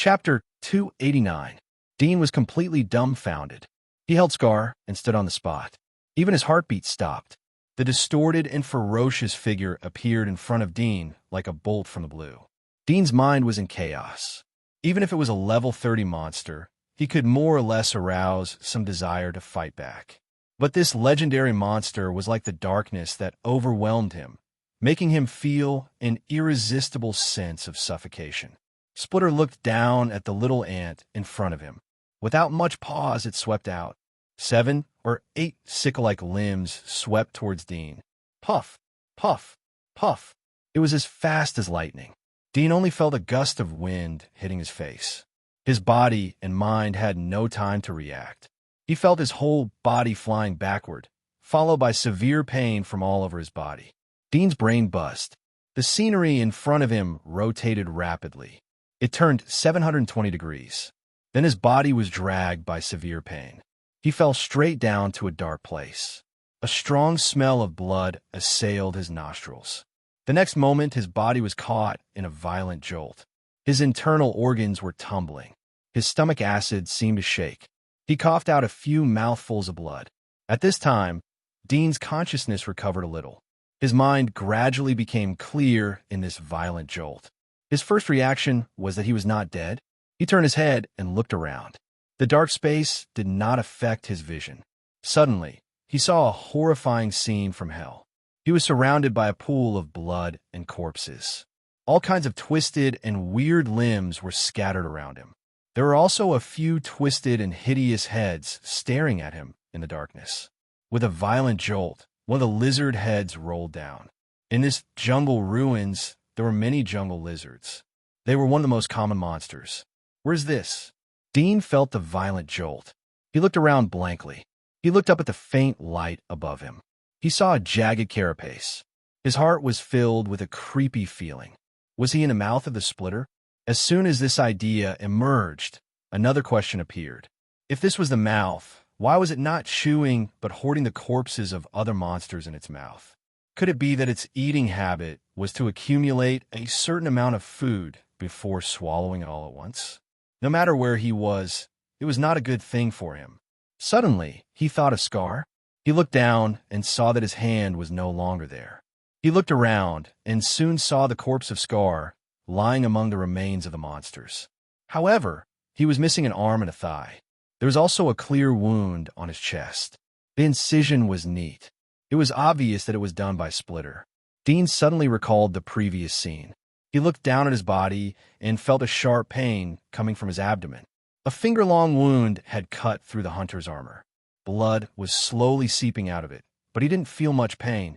Chapter 289. Dean was completely dumbfounded. He held Scar and stood on the spot. Even his heartbeat stopped. The distorted and ferocious figure appeared in front of Dean like a bolt from the blue. Dean's mind was in chaos. Even if it was a level 30 monster, he could more or less arouse some desire to fight back. But this legendary monster was like the darkness that overwhelmed him, making him feel an irresistible sense of suffocation. Splitter looked down at the little ant in front of him. Without much pause, it swept out. 7 or 8 sickle-like limbs swept towards Dean. Puff, puff, puff. It was as fast as lightning. Dean only felt a gust of wind hitting his face. His body and mind had no time to react. He felt his whole body flying backward, followed by severe pain from all over his body. Dean's brain buzzed. The scenery in front of him rotated rapidly. It turned 720 degrees. Then his body was dragged by severe pain. He fell straight down to a dark place. A strong smell of blood assailed his nostrils. The next moment, his body was caught in a violent jolt. His internal organs were tumbling. His stomach acid seemed to shake. He coughed out a few mouthfuls of blood. At this time, Dean's consciousness recovered a little. His mind gradually became clear in this violent jolt. His first reaction was that he was not dead. He turned his head and looked around. The dark space did not affect his vision. Suddenly, he saw a horrifying scene from hell. He was surrounded by a pool of blood and corpses. All kinds of twisted and weird limbs were scattered around him. There were also a few twisted and hideous heads staring at him in the darkness. With a violent jolt, one of the lizard heads rolled down. In this jungle ruins, there were many jungle lizards. They were one of the most common monsters. Where's this? Dean felt the violent jolt. He looked around blankly. He looked up at the faint light above him. He saw a jagged carapace. His heart was filled with a creepy feeling. Was he in the mouth of the splitter? As soon as this idea emerged, another question appeared. If this was the mouth, why was it not chewing but hoarding the corpses of other monsters in its mouth? Could it be that its eating habit was to accumulate a certain amount of food before swallowing it all at once? No matter where he was, it was not a good thing for him. Suddenly, he thought of Scar. He looked down and saw that his hand was no longer there. He looked around and soon saw the corpse of Scar lying among the remains of the monsters. However, he was missing an arm and a thigh. There was also a clear wound on his chest. The incision was neat. It was obvious that it was done by Splitter. Dean suddenly recalled the previous scene. He looked down at his body and felt a sharp pain coming from his abdomen. A finger-long wound had cut through the hunter's armor. Blood was slowly seeping out of it, but he didn't feel much pain.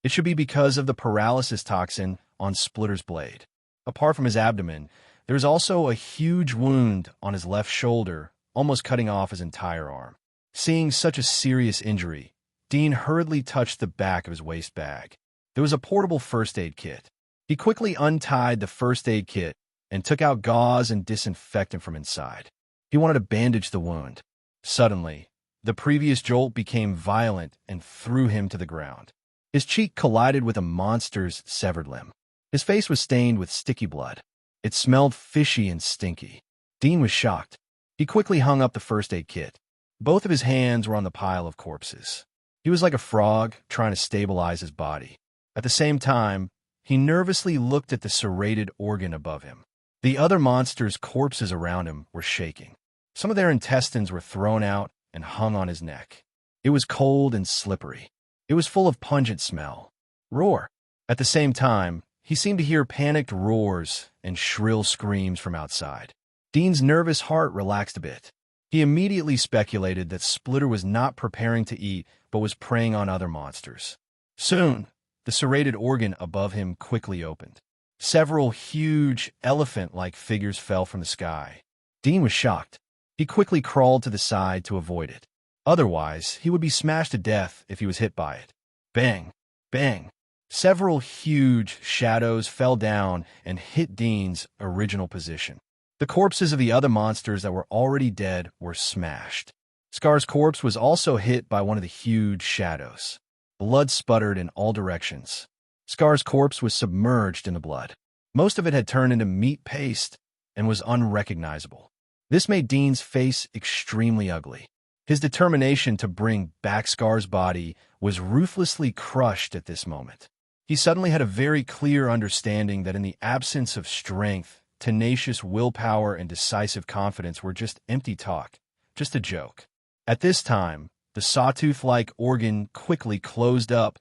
It should be because of the paralysis toxin on Splitter's blade. Apart from his abdomen, there was also a huge wound on his left shoulder, almost cutting off his entire arm. Seeing such a serious injury, Dean hurriedly touched the back of his waist bag. There was a portable first aid kit. He quickly untied the first aid kit and took out gauze and disinfectant from inside. He wanted to bandage the wound. Suddenly, the previous jolt became violent and threw him to the ground. His cheek collided with a monster's severed limb. His face was stained with sticky blood. It smelled fishy and stinky. Dean was shocked. He quickly hung up the first aid kit. Both of his hands were on the pile of corpses. He was like a frog trying to stabilize his body. At the same time, he nervously looked at the serrated organ above him. The other monsters' corpses around him were shaking. Some of their intestines were thrown out and hung on his neck. It was cold and slippery. It was full of pungent smell. Roar. At the same time, he seemed to hear panicked roars and shrill screams from outside. Dean's nervous heart relaxed a bit. He immediately speculated that Splitter was not preparing to eat, but was preying on other monsters. Soon, the serrated organ above him quickly opened. Several huge, elephant-like figures fell from the sky. Dean was shocked. He quickly crawled to the side to avoid it. Otherwise, he would be smashed to death if he was hit by it. Bang! Bang! Several huge shadows fell down and hit Dean's original position. The corpses of the other monsters that were already dead were smashed. Scar's corpse was also hit by one of the huge shadows. Blood sputtered in all directions. Scar's corpse was submerged in the blood. Most of it had turned into meat paste. and was unrecognizable. This made Dean's face extremely ugly. His determination to bring back Scar's body was ruthlessly crushed at this moment. He suddenly had a very clear understanding that in the absence of strength, tenacious willpower and decisive confidence were just empty talk, just a joke. At this time, the sawtooth-like organ quickly closed up,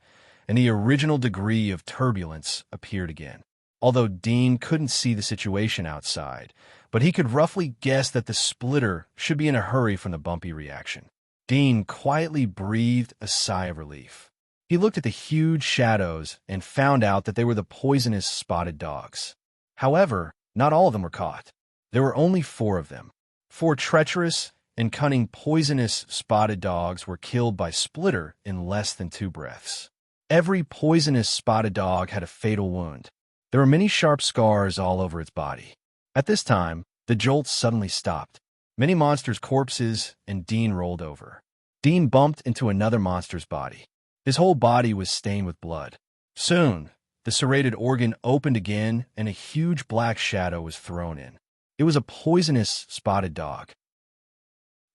and the original degree of turbulence appeared again. Although Dean couldn't see the situation outside, but he could roughly guess that the splitter should be in a hurry from the bumpy reaction. Dean quietly breathed a sigh of relief. He looked at the huge shadows and found out that they were the poisonous spotted dogs. However, not all of them were caught. There were only 4 of them. 4 treacherous and cunning poisonous spotted dogs were killed by Splitter in less than 2 breaths. Every poisonous spotted dog had a fatal wound. There were many sharp scars all over its body. At this time, the jolts suddenly stopped. Many monsters' corpses, and Dean rolled over. Dean bumped into another monster's body. His whole body was stained with blood. Soon, the serrated organ opened again, and a huge black shadow was thrown in. It was a poisonous spotted dog.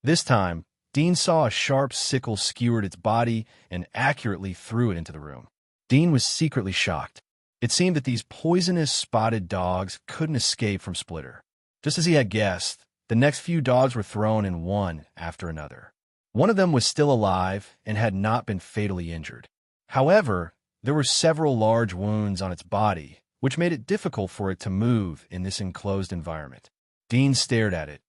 This time, Dean saw a sharp sickle skewered its body and accurately threw it into the room. Dean was secretly shocked. It seemed that these poisonous spotted dogs couldn't escape from Splitter. Just as he had guessed, the next few dogs were thrown in one after another. One of them was still alive and had not been fatally injured. However, there were several large wounds on its body, which made it difficult for it to move in this enclosed environment. Dean stared at it,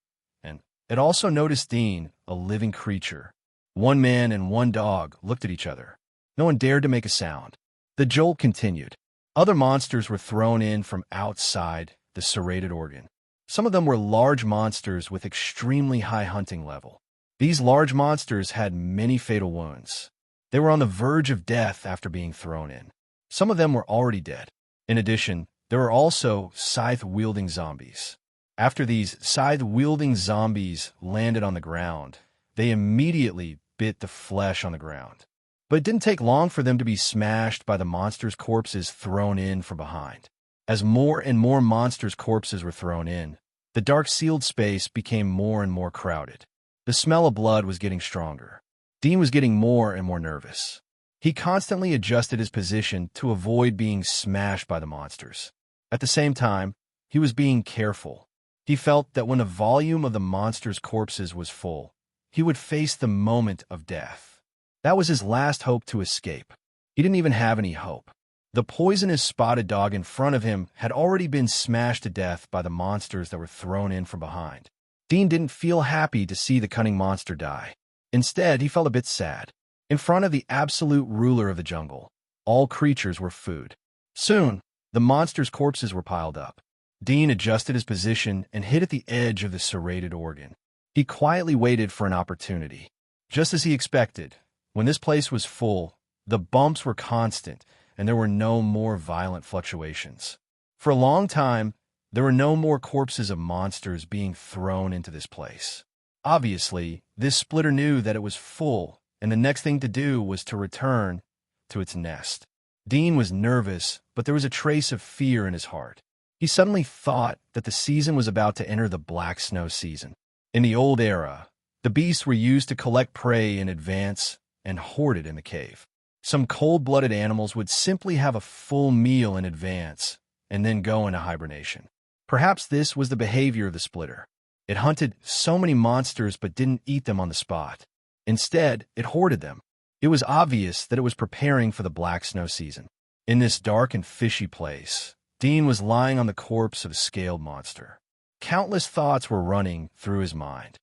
and it also noticed Dean, a living creature. One man and one dog looked at each other. No one dared to make a sound. The jolt continued. Other monsters were thrown in from outside the serrated organ. Some of them were large monsters with extremely high hunting level. These large monsters had many fatal wounds. They were on the verge of death after being thrown in. Some of them were already dead. In addition, there were also scythe-wielding zombies. After these scythe-wielding zombies landed on the ground, they immediately bit the flesh on the ground. But it didn't take long for them to be smashed by the monsters' corpses thrown in from behind. As more and more monsters' corpses were thrown in, the dark sealed space became more and more crowded. The smell of blood was getting stronger. Dean was getting more and more nervous. He constantly adjusted his position to avoid being smashed by the monsters. At the same time, he was being careful. He felt that when the volume of the monsters' corpses was full, he would face the moment of death. That was his last hope to escape. He didn't even have any hope. The poisonous spotted dog in front of him had already been smashed to death by the monsters that were thrown in from behind. Dean didn't feel happy to see the cunning monster die. Instead, he felt a bit sad. In front of the absolute ruler of the jungle, all creatures were food. Soon, the monsters' corpses were piled up. Dean adjusted his position and hid at the edge of the serrated organ. He quietly waited for an opportunity. Just as he expected, when this place was full, the bumps were constant and there were no more violent fluctuations. For a long time, there were no more corpses of monsters being thrown into this place. Obviously, this splitter knew that it was full, and the next thing to do was to return to its nest. Dean was nervous, but there was a trace of fear in his heart. He suddenly thought that the season was about to enter the black snow season. In the old era, the beasts were used to collect prey in advance and hoard it in the cave. Some cold-blooded animals would simply have a full meal in advance and then go into hibernation. Perhaps this was the behavior of the splitter. It hunted so many monsters but didn't eat them on the spot. Instead, it hoarded them. It was obvious that it was preparing for the black snow season. In this dark and fishy place, Dean was lying on the corpse of a scaled monster. Countless thoughts were running through his mind.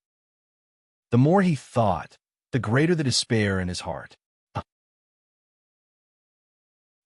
The more he thought, the greater the despair in his heart.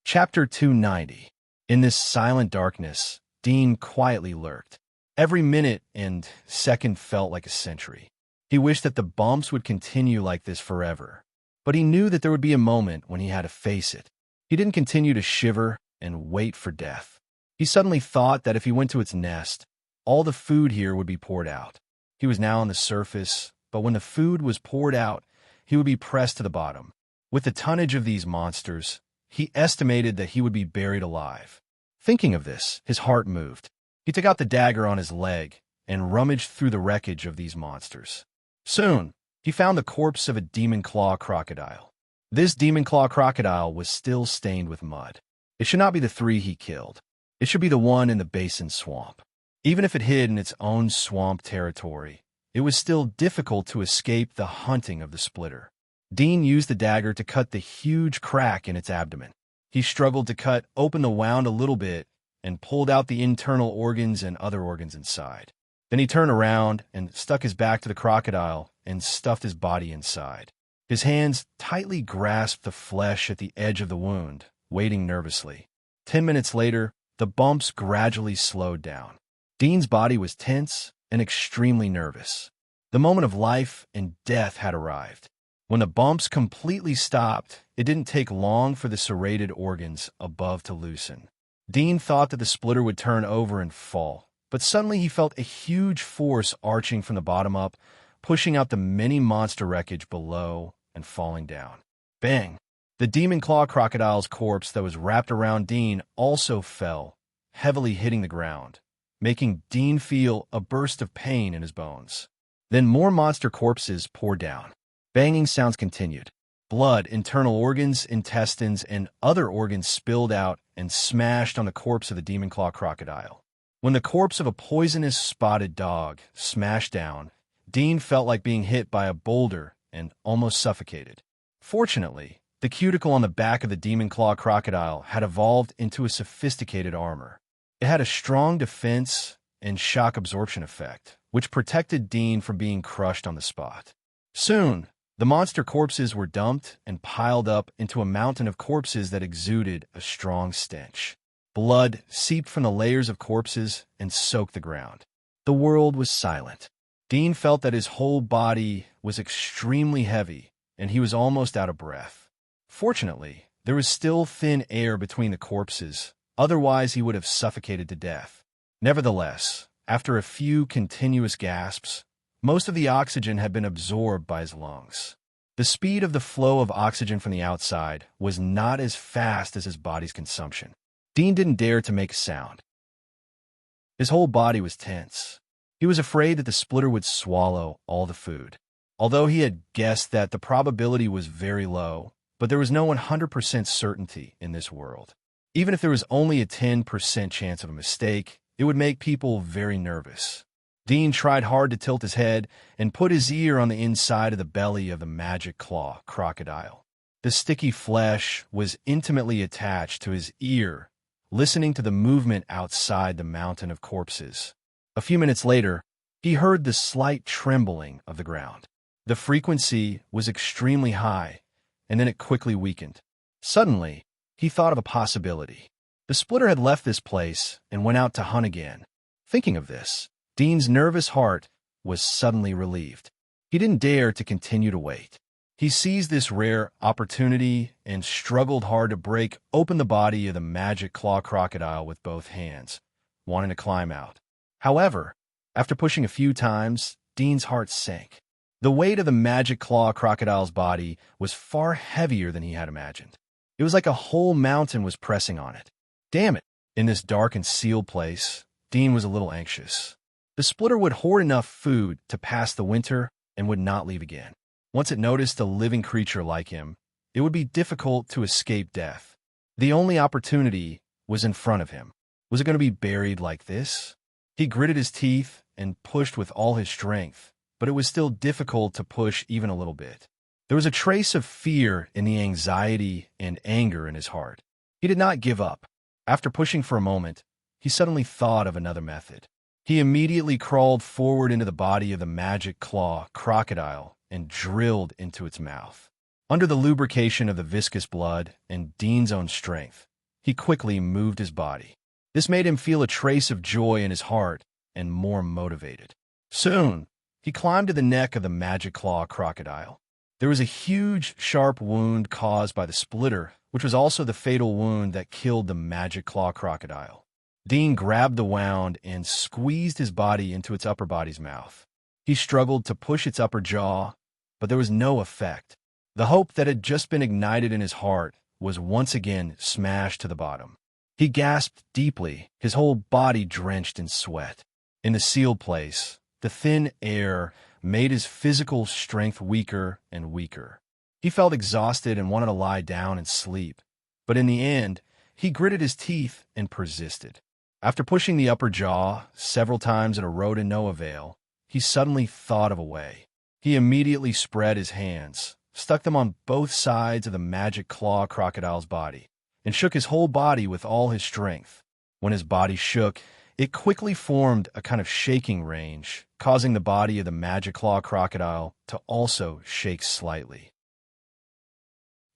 Chapter 290. In this silent darkness, Dean quietly lurked. Every minute and second felt like a century. He wished that the bumps would continue like this forever, but he knew that there would be a moment when he had to face it. He didn't continue to shiver and wait for death. He suddenly thought that if he went to its nest, all the food here would be poured out. He was now on the surface, but when the food was poured out, he would be pressed to the bottom. With the tonnage of these monsters, he estimated that he would be buried alive. Thinking of this, his heart moved. He took out the dagger on his leg and rummaged through the wreckage of these monsters. Soon, he found the corpse of a demon claw crocodile. This demon claw crocodile was still stained with mud. It should not be the three he killed. It should be the one in the basin swamp. Even if it hid in its own swamp territory, it was still difficult to escape the hunting of the splitter. Dean used the dagger to cut the huge crack in its abdomen. He struggled to cut open the wound a little bit and pulled out the internal organs and other organs inside. Then he turned around and stuck his back to the crocodile and stuffed his body inside. His hands tightly grasped the flesh at the edge of the wound, waiting nervously. 10 minutes later, the bumps gradually slowed down. Dean's body was tense and extremely nervous. The moment of life and death had arrived. When the bumps completely stopped, it didn't take long for the serrated organs above to loosen. Dean thought that the splitter would turn over and fall, but suddenly he felt a huge force arching from the bottom up, pushing out the many monster wreckage below and falling down. Bang! The demon claw crocodile's corpse that was wrapped around Dean also fell, heavily hitting the ground, making Dean feel a burst of pain in his bones. Then more monster corpses poured down. Banging sounds continued. Blood, internal organs, intestines, and other organs spilled out and smashed on the corpse of the demon claw crocodile. When the corpse of a poisonous spotted dog smashed down, Dean felt like being hit by a boulder and almost suffocated. Fortunately, the cuticle on the back of the demon claw crocodile had evolved into a sophisticated armor. It had a strong defense and shock absorption effect, which protected Dean from being crushed on the spot. Soon, the monster corpses were dumped and piled up into a mountain of corpses that exuded a strong stench. Blood seeped from the layers of corpses and soaked the ground. The world was silent. Dean felt that his whole body was extremely heavy, and he was almost out of breath. Fortunately, there was still thin air between the corpses, otherwise he would have suffocated to death. Nevertheless, after a few continuous gasps, most of the oxygen had been absorbed by his lungs. The speed of the flow of oxygen from the outside was not as fast as his body's consumption. Dean didn't dare to make a sound. His whole body was tense. He was afraid that the splitter would swallow all the food. Although he had guessed that the probability was very low, but there was no 100% certainty in this world. Even if there was only a 10% chance of a mistake, it would make people very nervous. Dean tried hard to tilt his head and put his ear on the inside of the belly of the magic claw crocodile. The sticky flesh was intimately attached to his ear, listening to the movement outside the mountain of corpses. A few minutes later, he heard the slight trembling of the ground. The frequency was extremely high, and then it quickly weakened. Suddenly, he thought of a possibility. The splitter had left this place and went out to hunt again. Thinking of this, Dean's nervous heart was suddenly relieved. He didn't dare to continue to wait. He seized this rare opportunity and struggled hard to break open the body of the magic claw crocodile with both hands, wanting to climb out. However, after pushing a few times, Dean's heart sank. The weight of the magic claw crocodile's body was far heavier than he had imagined. It was like a whole mountain was pressing on it. Damn it! In this dark and sealed place, Dean was a little anxious. The splitter would hoard enough food to pass the winter and would not leave again. Once it noticed a living creature like him, it would be difficult to escape death. The only opportunity was in front of him. Was it going to be buried like this? He gritted his teeth and pushed with all his strength, but it was still difficult to push even a little bit. There was a trace of fear in the anxiety and anger in his heart. He did not give up. After pushing for a moment, he suddenly thought of another method. He immediately crawled forward into the body of the magic claw crocodile and drilled into its mouth. Under the lubrication of the viscous blood and Dean's own strength, he quickly moved his body. This made him feel a trace of joy in his heart and more motivated. Soon, he climbed to the neck of the magic claw crocodile. There was a huge, sharp wound caused by the splitter, which was also the fatal wound that killed the magic claw crocodile. Dean grabbed the wound and squeezed his body into its upper body's mouth. He struggled to push its upper jaw, but there was no effect. The hope that had just been ignited in his heart was once again smashed to the bottom. He gasped deeply, his whole body drenched in sweat. In the sealed place, the thin air made his physical strength weaker and weaker. He felt exhausted and wanted to lie down and sleep. But in the end, he gritted his teeth and persisted. After pushing the upper jaw several times in a row to no avail, he suddenly thought of a way. He immediately spread his hands, stuck them on both sides of the magic claw crocodile's body, and shook his whole body with all his strength. When his body shook, it quickly formed a kind of shaking range, causing the body of the magic claw crocodile to also shake slightly.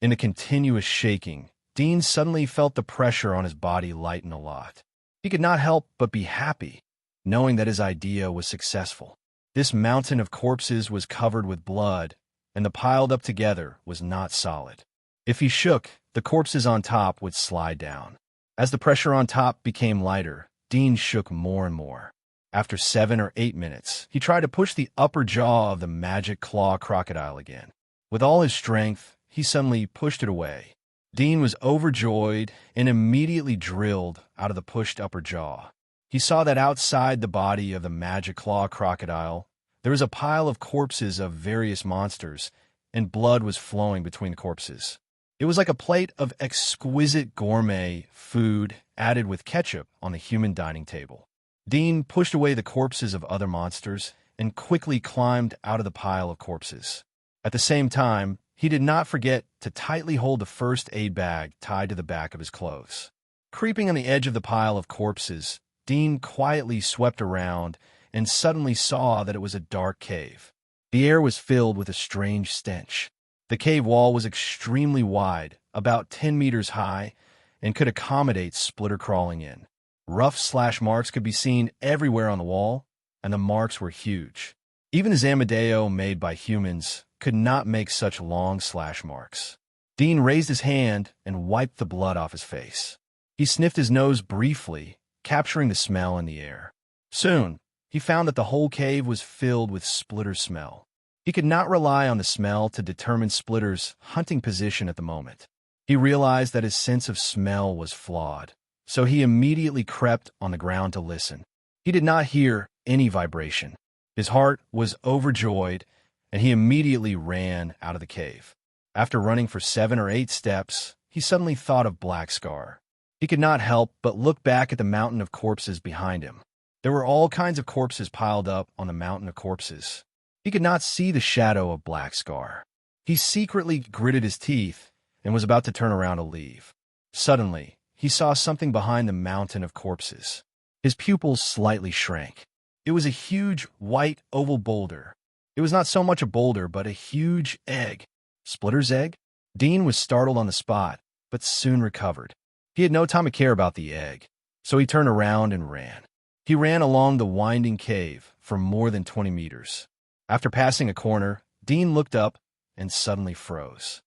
In the continuous shaking, Dean suddenly felt the pressure on his body lighten a lot. He could not help but be happy, knowing that his idea was successful. This mountain of corpses was covered with blood, and the piled up together was not solid. If he shook, the corpses on top would slide down. As the pressure on top became lighter, Dean shook more and more. After 7 or 8 minutes, he tried to push the upper jaw of the magic claw crocodile again. With all his strength, he suddenly pushed it away. Dean was overjoyed and immediately drilled out of the pushed upper jaw. He saw that outside the body of the magic claw crocodile, there was a pile of corpses of various monsters, and blood was flowing between the corpses. It was like a plate of exquisite gourmet food added with ketchup on the human dining table. Dean pushed away the corpses of other monsters and quickly climbed out of the pile of corpses. At the same time, he did not forget to tightly hold the first aid bag tied to the back of his clothes. Creeping on the edge of the pile of corpses, Dean quietly swept around and suddenly saw that it was a dark cave. The air was filled with a strange stench. The cave wall was extremely wide, about 10 meters high, and could accommodate Splitter crawling in. Rough slash marks could be seen everywhere on the wall, and the marks were huge. Even his Amadeo made by humans could not make such long slash marks. Dean raised his hand and wiped the blood off his face. He sniffed his nose briefly, capturing the smell in the air. Soon, he found that the whole cave was filled with Splitter's smell. He could not rely on the smell to determine Splitter's hunting position at the moment. He realized that his sense of smell was flawed, so he immediately crept on the ground to listen. He did not hear any vibration. His heart was overjoyed, and he immediately ran out of the cave. After running for 7 or 8 steps, he suddenly thought of Black Scar. He could not help but look back at the mountain of corpses behind him. There were all kinds of corpses piled up on the mountain of corpses. He could not see the shadow of Black Scar. He secretly gritted his teeth and was about to turn around to leave. Suddenly, he saw something behind the mountain of corpses. His pupils slightly shrank. It was a huge, white, oval boulder. It was not so much a boulder, but a huge egg. Splitter's egg? Dean was startled on the spot, but soon recovered. He had no time to care about the egg, so he turned around and ran. He ran along the winding cave for more than 20 meters. After passing a corner, Dean looked up and suddenly froze.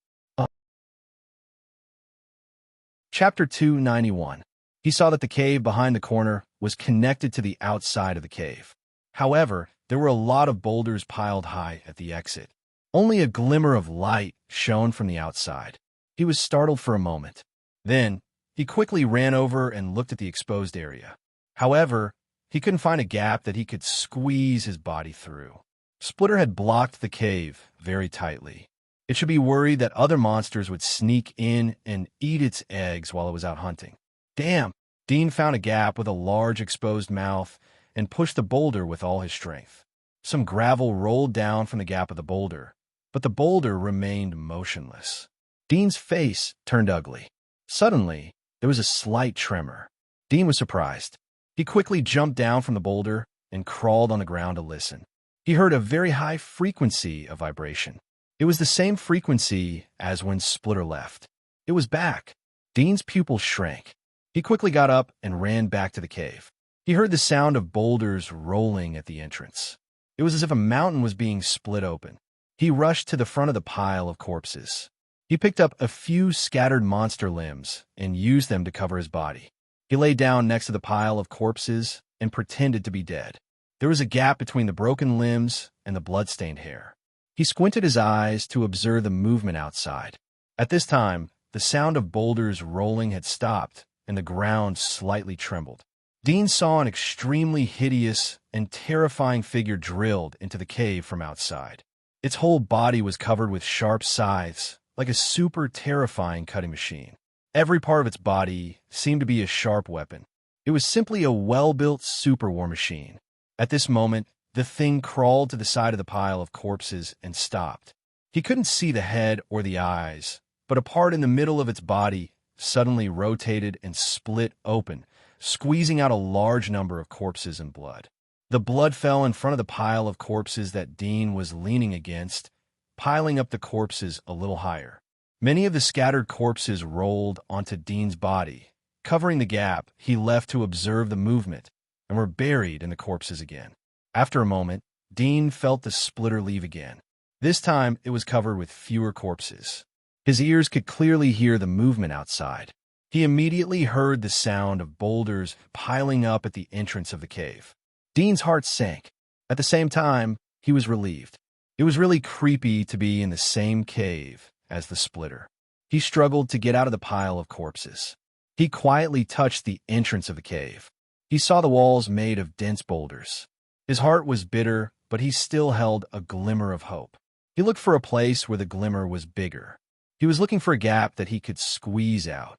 Chapter 291. He saw that the cave behind the corner was connected to the outside of the cave. However, there were a lot of boulders piled high at the exit. Only a glimmer of light shone from the outside. He was startled for a moment. Then, he quickly ran over and looked at the exposed area. However, he couldn't find a gap that he could squeeze his body through. Splitter had blocked the cave very tightly. It should be worried that other monsters would sneak in and eat its eggs while it was out hunting. Damn! Dean found a gap with a large exposed mouth and pushed the boulder with all his strength. Some gravel rolled down from the gap of the boulder, but the boulder remained motionless. Dean's face turned ugly. Suddenly, there was a slight tremor. Dean was surprised. He quickly jumped down from the boulder and crawled on the ground to listen. He heard a very high frequency of vibration. It was the same frequency as when Splitter left. It was back. Dean's pupils shrank. He quickly got up and ran back to the cave. He heard the sound of boulders rolling at the entrance. It was as if a mountain was being split open. He rushed to the front of the pile of corpses. He picked up a few scattered monster limbs and used them to cover his body. He lay down next to the pile of corpses and pretended to be dead. There was a gap between the broken limbs and the blood-stained hair. He squinted his eyes to observe the movement outside. At this time, the sound of boulders rolling had stopped, and the ground slightly trembled. Dean saw an extremely hideous and terrifying figure drilled into the cave from outside. Its whole body was covered with sharp scythes, like a super terrifying cutting machine. Every part of its body seemed to be a sharp weapon. It was simply a well-built super war machine. At this moment, the thing crawled to the side of the pile of corpses and stopped. He couldn't see the head or the eyes, but a part in the middle of its body suddenly rotated and split open, squeezing out a large number of corpses and blood. The blood fell in front of the pile of corpses that Dean was leaning against, piling up the corpses a little higher. Many of the scattered corpses rolled onto Dean's body, covering the gap he left to observe the movement, and were buried in the corpses again. After a moment, Dean felt the splitter leave again. This time, it was covered with fewer corpses. His ears could clearly hear the movement outside. He immediately heard the sound of boulders piling up at the entrance of the cave. Dean's heart sank. At the same time, he was relieved. It was really creepy to be in the same cave as the splitter. He struggled to get out of the pile of corpses. He quietly touched the entrance of the cave. He saw the walls made of dense boulders. His heart was bitter, but he still held a glimmer of hope. He looked for a place where the glimmer was bigger. He was looking for a gap that he could squeeze out.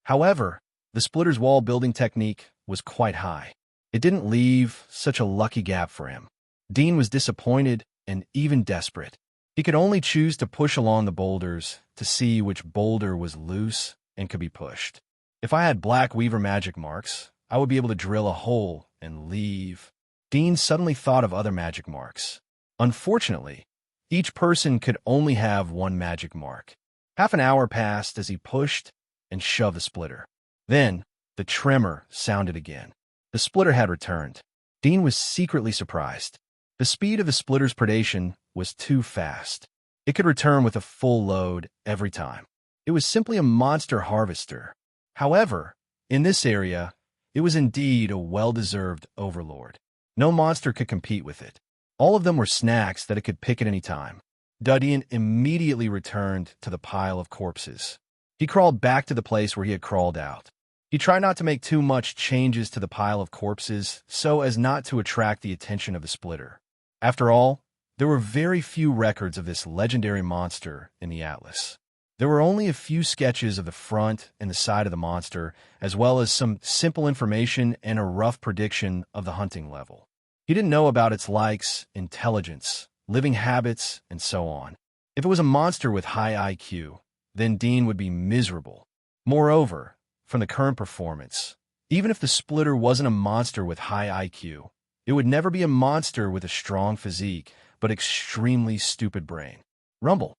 However, the splitter's wall building technique was quite high. It didn't leave such a lucky gap for him. Dean was disappointed and even desperate. He could only choose to push along the boulders to see which boulder was loose and could be pushed. If I had black weaver magic marks, I would be able to drill a hole and leave. Dean suddenly thought of other magic marks. Unfortunately, each person could only have one magic mark. Half an hour passed as he pushed and shoved the splitter. Then, the tremor sounded again. The splitter had returned. Dean was secretly surprised. The speed of the splitter's predation was too fast. It could return with a full load every time. It was simply a monster harvester. However, in this area, it was indeed a well-deserved overlord. No monster could compete with it. All of them were snacks that it could pick at any time. Dudian immediately returned to the pile of corpses. He crawled back to the place where he had crawled out. He tried not to make too much changes to the pile of corpses so as not to attract the attention of the splitter. After all, there were very few records of this legendary monster in the Atlas. There were only a few sketches of the front and the side of the monster, as well as some simple information and a rough prediction of the hunting level. He didn't know about its likes, intelligence, living habits, and so on. If it was a monster with high IQ, then Dean would be miserable. Moreover, from the current performance, even if the splitter wasn't a monster with high IQ, it would never be a monster with a strong physique, but extremely stupid brain. Rumble.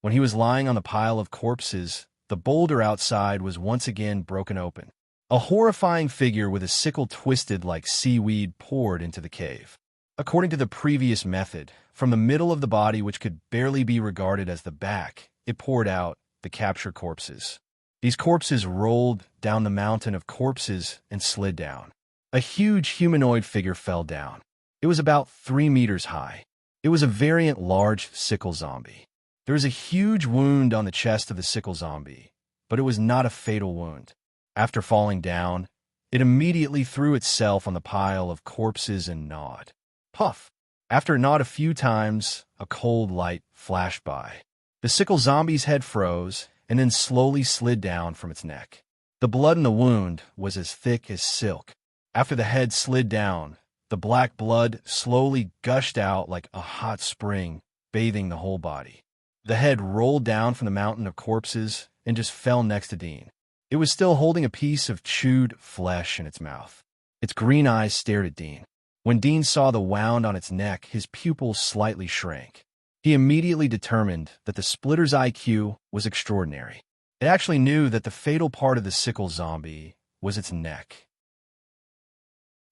When he was lying on the pile of corpses, the boulder outside was once again broken open. A horrifying figure with a sickle twisted like seaweed poured into the cave. According to the previous method, from the middle of the body, which could barely be regarded as the back, it poured out the captured corpses. These corpses rolled down the mountain of corpses and slid down. A huge humanoid figure fell down. It was about 3 meters high. It was a variant large sickle zombie. There was a huge wound on the chest of the sickle zombie, but it was not a fatal wound. After falling down, it immediately threw itself on the pile of corpses and gnawed. Puff! After it gnawed a few times, a cold light flashed by. The sickle zombie's head froze and then slowly slid down from its neck. The blood in the wound was as thick as silk. After the head slid down, the black blood slowly gushed out like a hot spring, bathing the whole body. The head rolled down from the mountain of corpses and just fell next to Dean. It was still holding a piece of chewed flesh in its mouth. Its green eyes stared at Dean. When Dean saw the wound on its neck, his pupils slightly shrank. He immediately determined that the splitter's IQ was extraordinary. It actually knew that the fatal part of the sickle zombie was its neck.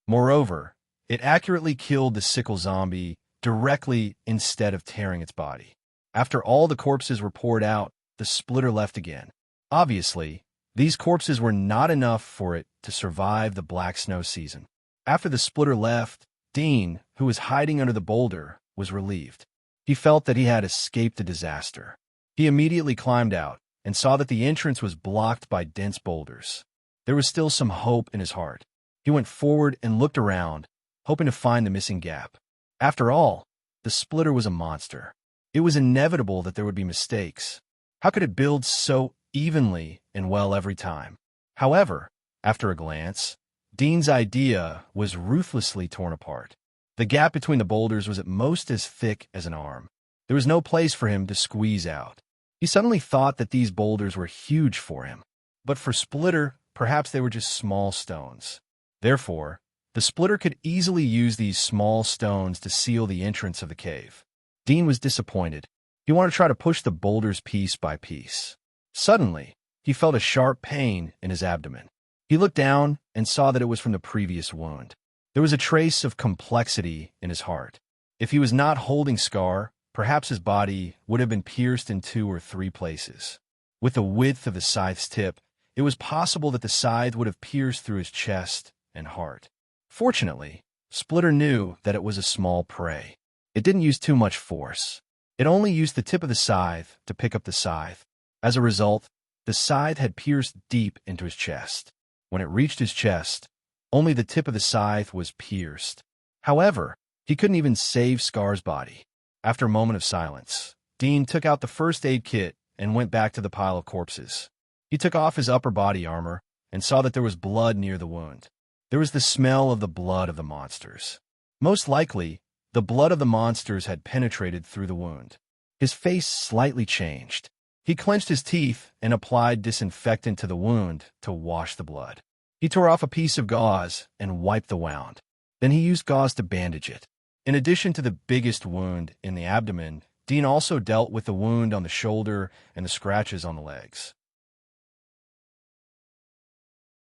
Moreover, it accurately killed the sickle zombie directly instead of tearing its body. After all the corpses were poured out, the splitter left again. Obviously, these corpses were not enough for it to survive the black snow season. After the splitter left, Dean, who was hiding under the boulder, was relieved. He felt that he had escaped the disaster. He immediately climbed out, and saw that the entrance was blocked by dense boulders. There was still some hope in his heart. He went forward and looked around, hoping to find the missing gap. After all, the splitter was a monster. It was inevitable that there would be mistakes. How could it build so evenly and well every time? However, after a glance, Dean's idea was ruthlessly torn apart. The gap between the boulders was at most as thick as an arm. There was no place for him to squeeze out. He suddenly thought that these boulders were huge for him. But for Splitter, perhaps they were just small stones. Therefore, the splitter could easily use these small stones to seal the entrance of the cave. Dean was disappointed. He wanted to try to push the boulders piece by piece. Suddenly, he felt a sharp pain in his abdomen. He looked down and saw that it was from the previous wound. There was a trace of complexity in his heart. If he was not holding Scar, perhaps his body would have been pierced in 2 or 3 places. With the width of the scythe's tip, it was possible that the scythe would have pierced through his chest and heart. Fortunately, Splitter knew that it was a small prey. It didn't use too much force. It only used the tip of the scythe to pick up the scythe. As a result, the scythe had pierced deep into his chest. When it reached his chest, only the tip of the scythe was pierced. However, he couldn't even save Scar's body. After a moment of silence, Dean took out the first aid kit and went back to the pile of corpses. He took off his upper body armor and saw that there was blood near the wound. There was the smell of the blood of the monsters. Most likely, the blood of the monsters had penetrated through the wound. His face slightly changed. He clenched his teeth and applied disinfectant to the wound to wash the blood. He tore off a piece of gauze and wiped the wound. Then he used gauze to bandage it. In addition to the biggest wound in the abdomen, Dean also dealt with the wound on the shoulder and the scratches on the legs.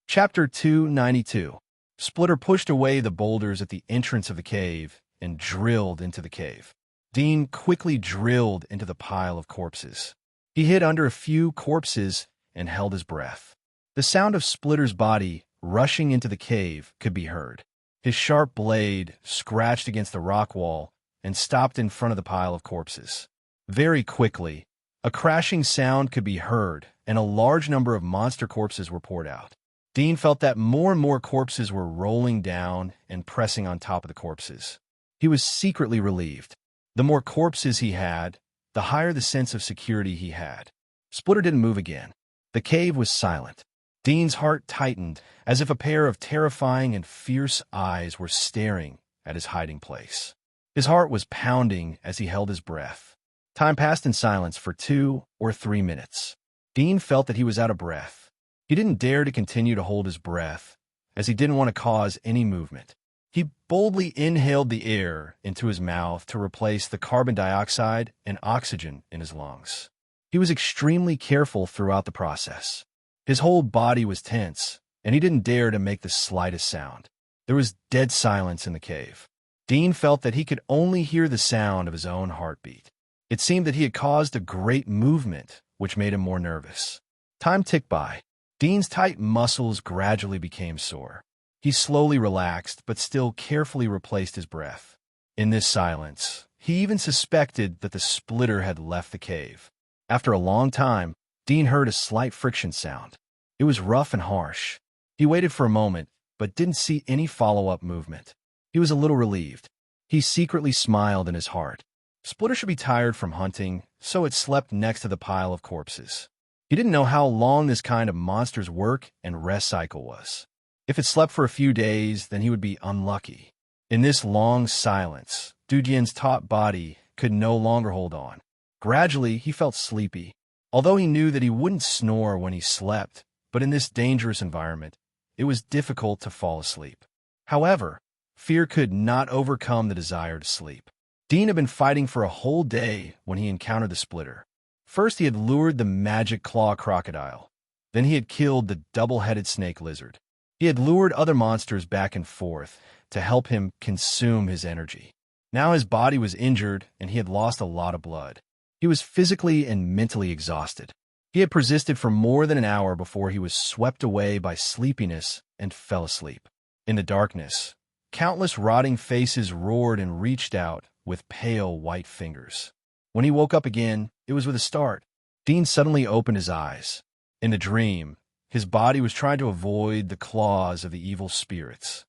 Chapter 292. Splitter pushed away the boulders at the entrance of the cave and drilled into the cave. Dean quickly drilled into the pile of corpses. He hid under a few corpses and held his breath. The sound of Splitter's body rushing into the cave could be heard. His sharp blade scratched against the rock wall and stopped in front of the pile of corpses. Very quickly, a crashing sound could be heard, and a large number of monster corpses were poured out. Dean felt that more and more corpses were rolling down and pressing on top of the corpses. He was secretly relieved. The more corpses he had, the higher the sense of security he had. Splitter didn't move again. The cave was silent. Dean's heart tightened, as if a pair of terrifying and fierce eyes were staring at his hiding place. His heart was pounding as he held his breath. Time passed in silence for 2 or 3 minutes. Dean felt that he was out of breath. He didn't dare to continue to hold his breath, as he didn't want to cause any movement. He boldly inhaled the air into his mouth to replace the carbon dioxide and oxygen in his lungs. He was extremely careful throughout the process. His whole body was tense, and he didn't dare to make the slightest sound. There was dead silence in the cave. Dean felt that he could only hear the sound of his own heartbeat. It seemed that he had caused a great movement, which made him more nervous. Time ticked by. Dean's tight muscles gradually became sore. He slowly relaxed, but still carefully replaced his breath. In this silence, he even suspected that the splitter had left the cave. After a long time, Dean heard a slight friction sound. It was rough and harsh. He waited for a moment, but didn't see any follow-up movement. He was a little relieved. He secretly smiled in his heart. Splitter should be tired from hunting, so it slept next to the pile of corpses. He didn't know how long this kind of monster's work and rest cycle was. If it slept for a few days, then he would be unlucky. In this long silence, Dujian's taut body could no longer hold on. Gradually, he felt sleepy. Although he knew that he wouldn't snore when he slept, but in this dangerous environment, it was difficult to fall asleep. However, fear could not overcome the desire to sleep. Dean had been fighting for a whole day when he encountered the splitter. First, he had lured the magic claw crocodile. Then he had killed the double-headed snake lizard. He had lured other monsters back and forth to help him consume his energy. Now his body was injured and he had lost a lot of blood. He was physically and mentally exhausted. He had persisted for more than an hour before he was swept away by sleepiness and fell asleep. In the darkness, countless rotting faces roared and reached out with pale white fingers. When he woke up again, it was with a start. Dean suddenly opened his eyes. In the dream, his body was trying to avoid the claws of the evil spirits.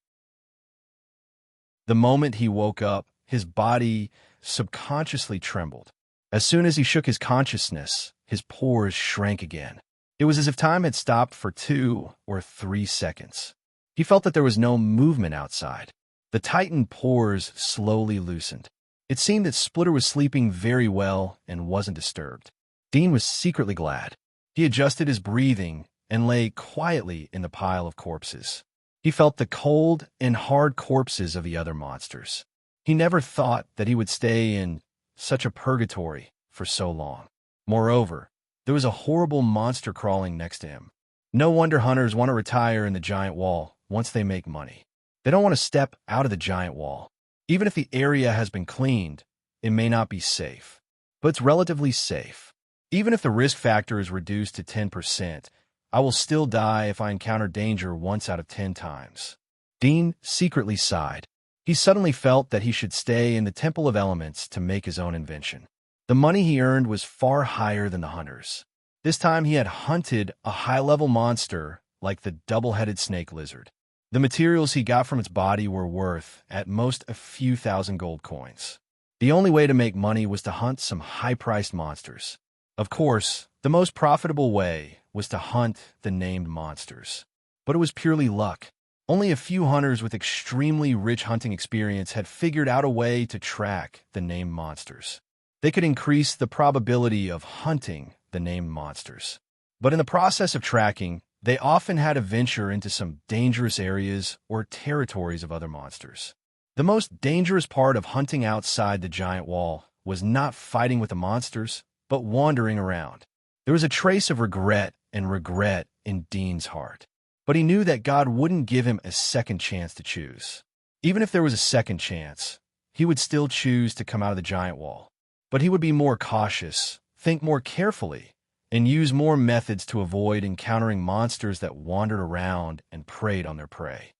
The moment he woke up, his body subconsciously trembled. As soon as he shook his consciousness, his pores shrank again. It was as if time had stopped for 2 or 3 seconds. He felt that there was no movement outside. The tightened pores slowly loosened. It seemed that Splitter was sleeping very well and wasn't disturbed. Dean was secretly glad. He adjusted his breathing and lay quietly in the pile of corpses. He felt the cold and hard corpses of the other monsters. He never thought that he would stay in such a purgatory for so long. Moreover, there was a horrible monster crawling next to him. No wonder hunters want to retire in the giant wall once they make money. They don't want to step out of the giant wall. Even if the area has been cleaned, it may not be safe. But it's relatively safe. Even if the risk factor is reduced to 10%, I will still die if I encounter danger once out of 10 times. Dean secretly sighed. He suddenly felt that he should stay in the Temple of Elements to make his own invention. The money he earned was far higher than the hunters. This time he had hunted a high-level monster like the double-headed snake lizard. The materials he got from its body were worth, at most, a few thousand gold coins. The only way to make money was to hunt some high-priced monsters. Of course, the most profitable way was to hunt the named monsters. But it was purely luck. Only a few hunters with extremely rich hunting experience had figured out a way to track the named monsters. They could increase the probability of hunting the named monsters. But in the process of tracking, they often had to venture into some dangerous areas or territories of other monsters. The most dangerous part of hunting outside the giant wall was not fighting with the monsters, but wandering around. There was a trace of regret in Dean's heart. But he knew that God wouldn't give him a second chance to choose. Even if there was a second chance, he would still choose to come out of the giant wall. But he would be more cautious, think more carefully, and use more methods to avoid encountering monsters that wandered around and preyed on their prey.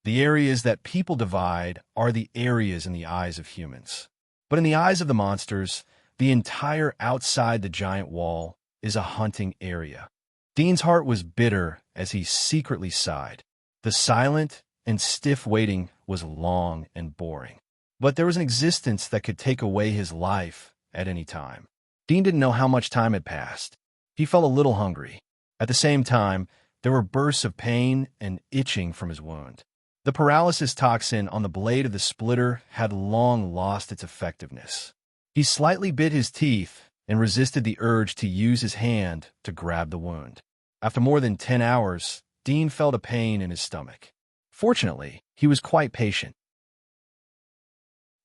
The areas that people divide are the areas in the eyes of humans. But in the eyes of the monsters, the entire outside the giant wall is a hunting area. Dean's heart was bitter as he secretly sighed. The silent and stiff waiting was long and boring. But there was an existence that could take away his life at any time. Dean didn't know how much time had passed. He felt a little hungry. At the same time, there were bursts of pain and itching from his wound. The paralysis toxin on the blade of the splitter had long lost its effectiveness. He slightly bit his teeth and resisted the urge to use his hand to grab the wound. After more than 10 hours, Dean felt a pain in his stomach. Fortunately, he was quite patient.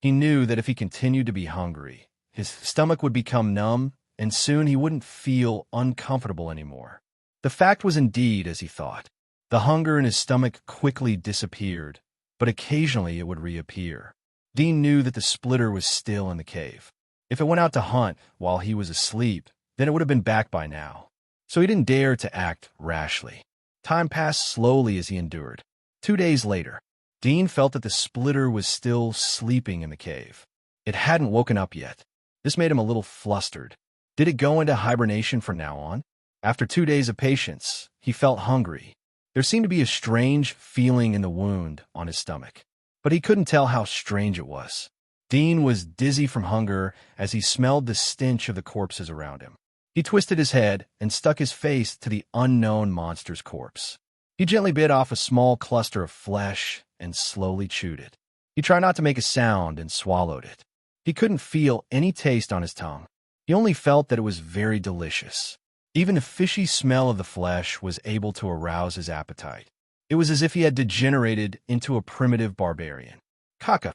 He knew that if he continued to be hungry, his stomach would become numb, and soon he wouldn't feel uncomfortable anymore. The fact was indeed as he thought. The hunger in his stomach quickly disappeared, but occasionally it would reappear. Dean knew that the splitter was still in the cave. If it went out to hunt while he was asleep, then it would have been back by now. So he didn't dare to act rashly. Time passed slowly as he endured. 2 days later, Dean felt that the splitter was still sleeping in the cave. It hadn't woken up yet. This made him a little flustered. Did it go into hibernation from now on? After 2 days of patience, he felt hungry. There seemed to be a strange feeling in the wound on his stomach, but he couldn't tell how strange it was. Dean was dizzy from hunger as he smelled the stench of the corpses around him. He twisted his head and stuck his face to the unknown monster's corpse. He gently bit off a small cluster of flesh and slowly chewed it. He tried not to make a sound and swallowed it. He couldn't feel any taste on his tongue. He only felt that it was very delicious. Even the fishy smell of the flesh was able to arouse his appetite. It was as if he had degenerated into a primitive barbarian. Kaka.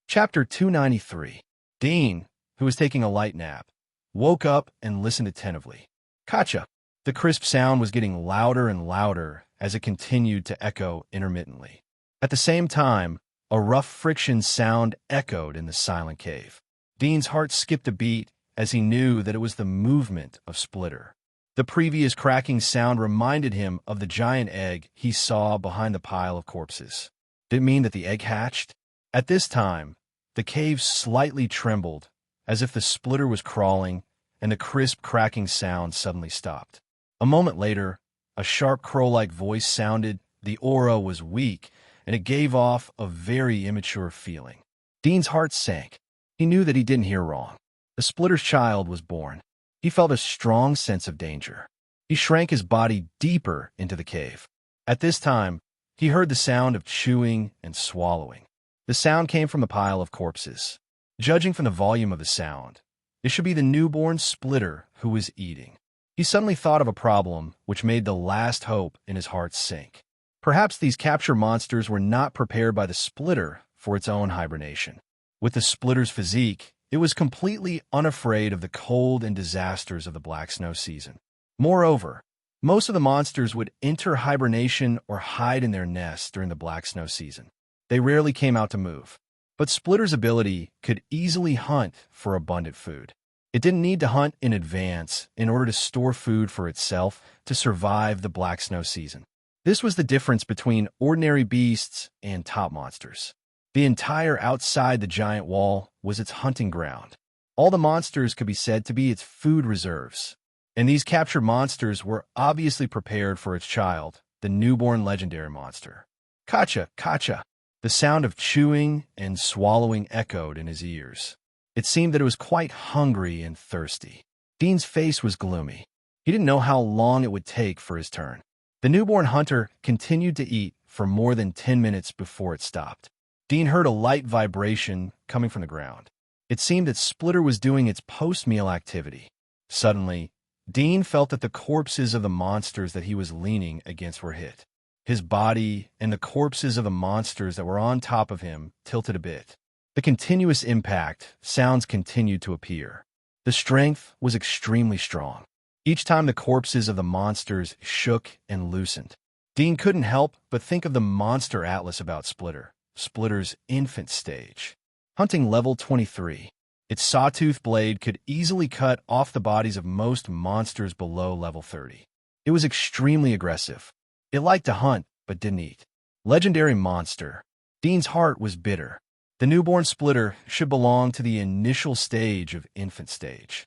Chapter 293. Dean, who was taking a light nap, woke up and listened attentively. Kacha. The crisp sound was getting louder and louder as it continued to echo intermittently. At the same time, a rough friction sound echoed in the silent cave. Dean's heart skipped a beat as he knew that it was the movement of Splitter. The previous cracking sound reminded him of the giant egg he saw behind the pile of corpses. Did it mean that the egg hatched? At this time, the cave slightly trembled as if the splitter was crawling, and the crisp cracking sound suddenly stopped. A moment later, a sharp crow-like voice sounded. The aura was weak, and it gave off a very immature feeling. Dean's heart sank. He knew that he didn't hear wrong. The splitter's child was born. He felt a strong sense of danger. He shrank his body deeper into the cave. At this time, he heard the sound of chewing and swallowing. The sound came from the pile of corpses. Judging from the volume of the sound, it should be the newborn splitter who was eating. He suddenly thought of a problem which made the last hope in his heart sink. Perhaps these capture monsters were not prepared by the splitter for its own hibernation. With the splitter's physique, it was completely unafraid of the cold and disasters of the black snow season. Moreover, most of the monsters would enter hibernation or hide in their nests during the black snow season. They rarely came out to move. But Splitter's ability could easily hunt for abundant food. It didn't need to hunt in advance in order to store food for itself to survive the black snow season. This was the difference between ordinary beasts and top monsters. The entire outside the giant wall was its hunting ground. All the monsters could be said to be its food reserves. And these captured monsters were obviously prepared for its child, the newborn legendary monster. Kacha, kacha. The sound of chewing and swallowing echoed in his ears. It seemed that it was quite hungry and thirsty. Dean's face was gloomy. He didn't know how long it would take for his turn. The newborn hunter continued to eat for more than 10 minutes before it stopped. Dean heard a light vibration coming from the ground. It seemed that Splitter was doing its post-meal activity. Suddenly, Dean felt that the corpses of the monsters that he was leaning against were hit. His body and the corpses of the monsters that were on top of him tilted a bit. The continuous impact sounds continued to appear. The strength was extremely strong. Each time the corpses of the monsters shook and loosened. Dean couldn't help but think of the monster atlas about Splitter, Splitter's infant stage. Hunting level 23. Its sawtooth blade could easily cut off the bodies of most monsters below level 30. It was extremely aggressive. It liked to hunt, but didn't eat. Legendary monster. Dean's heart was bitter. The newborn Splitter should belong to the initial stage of infant stage.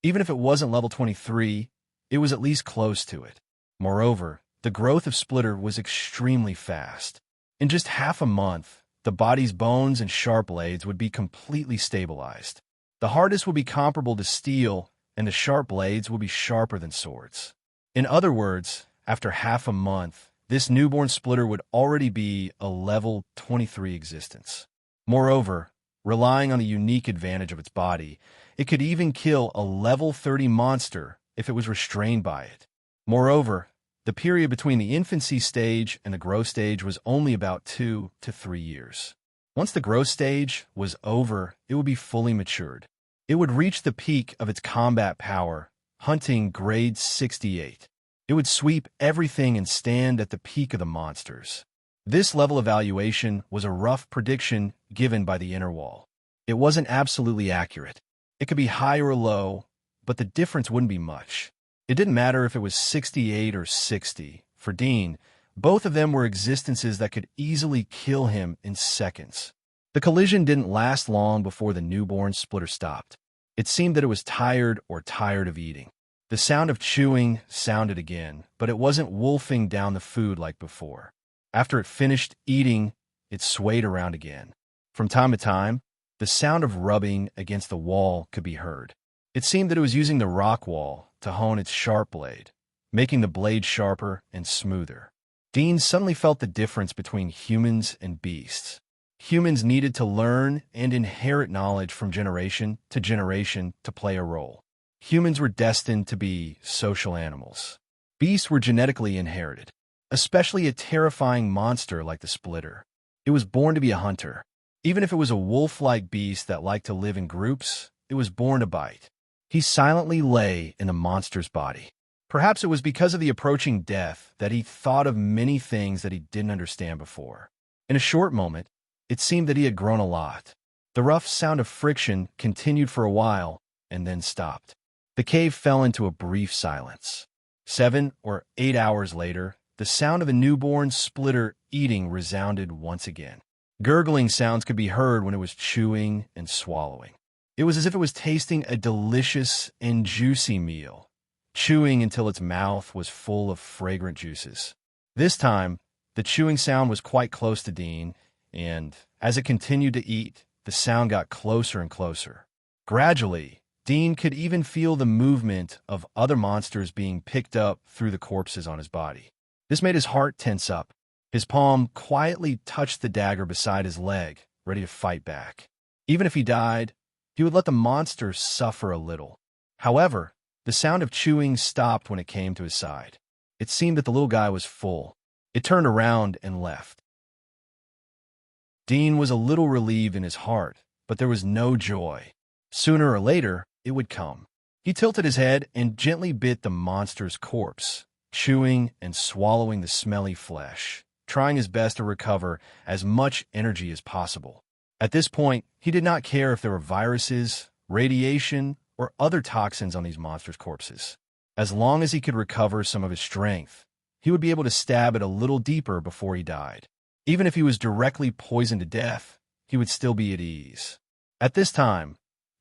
Even if it wasn't level 23, it was at least close to it. Moreover, the growth of Splitter was extremely fast. In just half a month, the body's bones and sharp blades would be completely stabilized. The hardest would be comparable to steel, and the sharp blades would be sharper than swords. In other words, after half a month, this newborn Splitter would already be a level 23 existence. Moreover, relying on the unique advantage of its body, it could even kill a level 30 monster if it was restrained by it. Moreover, the period between the infancy stage and the growth stage was only about 2 to 3 years. Once the growth stage was over, it would be fully matured. It would reach the peak of its combat power, hunting grade 68. It would sweep everything and stand at the peak of the monsters. This level evaluation was a rough prediction given by the inner wall. It wasn't absolutely accurate. It could be high or low, but the difference wouldn't be much. It didn't matter if it was 68 or 60. For Dean, both of them were existences that could easily kill him in seconds. The collision didn't last long before the newborn Splitter stopped. It seemed that it was tired of eating. The sound of chewing sounded again, but it wasn't wolfing down the food like before. After it finished eating, it swayed around again. From time to time, the sound of rubbing against the wall could be heard. It seemed that it was using the rock wall to hone its sharp blade, making the blade sharper and smoother. Dean suddenly felt the difference between humans and beasts. Humans needed to learn and inherit knowledge from generation to play a role. Humans were destined to be social animals. Beasts were genetically inherited, especially a terrifying monster like the Splitter. It was born to be a hunter. Even if it was a wolf-like beast that liked to live in groups, it was born to bite. He silently lay in the monster's body. Perhaps it was because of the approaching death that he thought of many things that he didn't understand before. In a short moment, it seemed that he had grown a lot. The rough sound of friction continued for a while and then stopped. The cave fell into a brief silence. 7 or 8 hours later, the sound of a newborn Splitter eating resounded once again. Gurgling sounds could be heard when it was chewing and swallowing. It was as if it was tasting a delicious and juicy meal, chewing until its mouth was full of fragrant juices. This time, the chewing sound was quite close to Dean, and as it continued to eat, the sound got closer and closer. Gradually, Dean could even feel the movement of other monsters being picked up through the corpses on his body. This made his heart tense up. His palm quietly touched the dagger beside his leg, ready to fight back. Even if he died, he would let the monster suffer a little. However, the sound of chewing stopped when it came to his side. It seemed that the little guy was full. It turned around and left. Dean was a little relieved in his heart, but there was no joy. Sooner or later, it would come. He tilted his head and gently bit the monster's corpse, chewing and swallowing the smelly flesh, trying his best to recover as much energy as possible. At this point, he did not care if there were viruses, radiation, or other toxins on these monsters' corpses. As long as he could recover some of his strength, he would be able to stab it a little deeper before he died. Even if he was directly poisoned to death, he would still be at ease. At this time,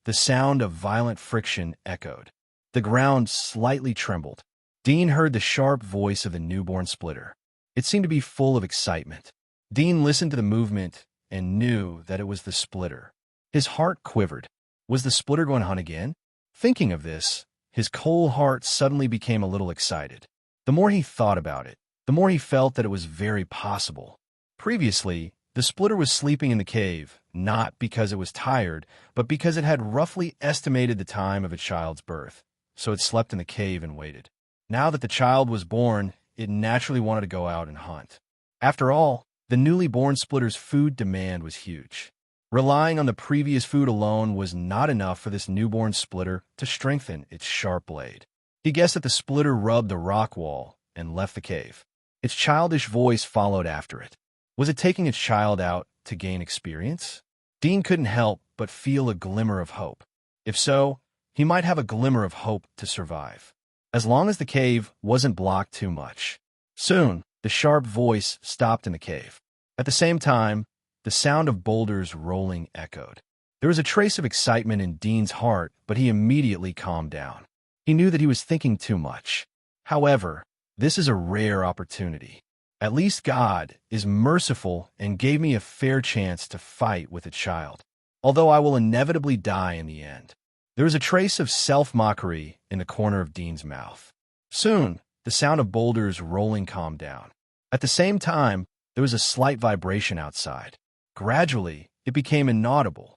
the sound of violent friction echoed. The ground slightly trembled. Dean heard the sharp voice of the newborn splitter. It seemed to be full of excitement. Dean listened to the movement and knew that it was the splitter. His heart quivered. Was the splitter going to hunt again? Thinking of this, his cold heart suddenly became a little excited. The more he thought about it, the more he felt that it was very possible. Previously, the splitter was sleeping in the cave, not because it was tired, but because it had roughly estimated the time of a child's birth, so it slept in the cave and waited. Now that the child was born, it naturally wanted to go out and hunt. After all, the newly born splitter's food demand was huge. Relying on the previous food alone was not enough for this newborn splitter to strengthen its sharp blade. He guessed that the splitter rubbed the rock wall and left the cave. Its childish voice followed after it. Was it taking its child out to gain experience? Dean couldn't help but feel a glimmer of hope. If so, he might have a glimmer of hope to survive, as long as the cave wasn't blocked too much. Soon, the sharp voice stopped in the cave. At the same time, the sound of boulders rolling echoed. There was a trace of excitement in Dean's heart, but he immediately calmed down. He knew that he was thinking too much. However, this is a rare opportunity. At least God is merciful and gave me a fair chance to fight with a child, although I will inevitably die in the end. There was a trace of self-mockery in the corner of Dean's mouth. Soon, the sound of boulders rolling calmed down. At the same time, there was a slight vibration outside. Gradually, it became inaudible.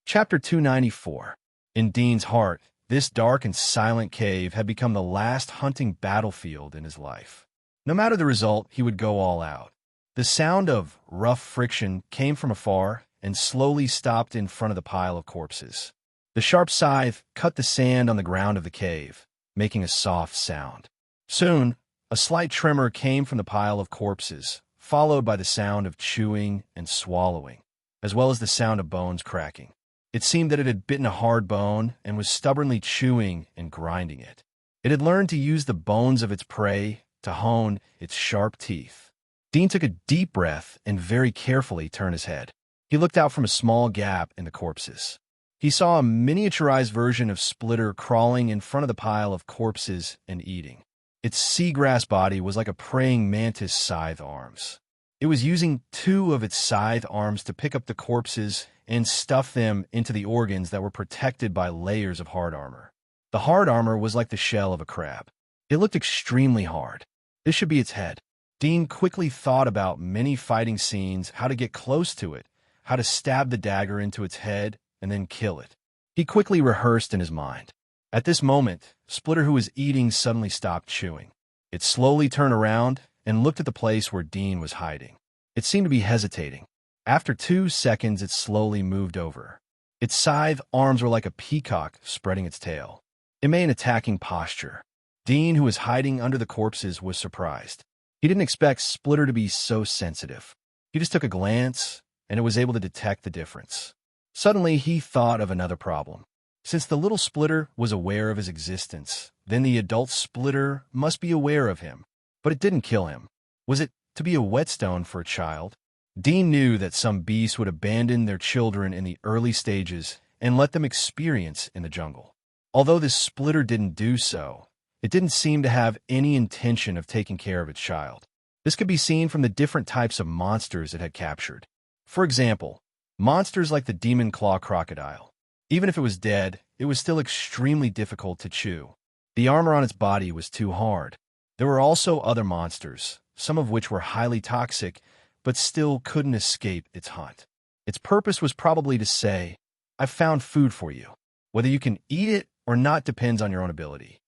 Chapter 294. In Dean's heart, this dark and silent cave had become the last hunting battlefield in his life. No matter the result, he would go all out. The sound of rough friction came from afar and slowly stopped in front of the pile of corpses. The sharp scythe cut the sand on the ground of the cave, making a soft sound. Soon, a slight tremor came from the pile of corpses, followed by the sound of chewing and swallowing, as well as the sound of bones cracking. It seemed that it had bitten a hard bone and was stubbornly chewing and grinding it. It had learned to use the bones of its prey to hone its sharp teeth. Dean took a deep breath and very carefully turned his head. He looked out from a small gap in the corpses. He saw a miniaturized version of Splitter crawling in front of the pile of corpses and eating. Its seagrass body was like a praying mantis' scythe arms. It was using two of its scythe arms to pick up the corpses and stuff them into the organs that were protected by layers of hard armor. The hard armor was like the shell of a crab. It looked extremely hard. This should be its head. Dean quickly thought about many fighting scenes, how to get close to it, how to stab the dagger into its head, and then kill it. He quickly rehearsed in his mind. At this moment, Splitter, who was eating, suddenly stopped chewing. It slowly turned around and looked at the place where Dean was hiding. It seemed to be hesitating. After 2 seconds, it slowly moved over. Its scythe arms were like a peacock spreading its tail. It made an attacking posture. Dean, who was hiding under the corpses, was surprised. He didn't expect Splitter to be so sensitive. He just took a glance, and it was able to detect the difference. Suddenly, he thought of another problem. Since the little Splitter was aware of his existence, then the adult Splitter must be aware of him. But it didn't kill him. Was it to be a whetstone for a child. Dean knew that some beasts would abandon their children in the early stages and let them experience in the jungle. Although this splitter didn't do so, it didn't seem to have any intention of taking care of its child. This could be seen from the different types of monsters it had captured. For example, monsters like the demon claw crocodile. Even if it was dead, it was still extremely difficult to chew. The armor on its body was too hard. There were also other monsters, some of which were highly toxic, but still couldn't escape its hunt. Its purpose was probably to say, "I've found food for you. Whether you can eat it or not depends on your own ability."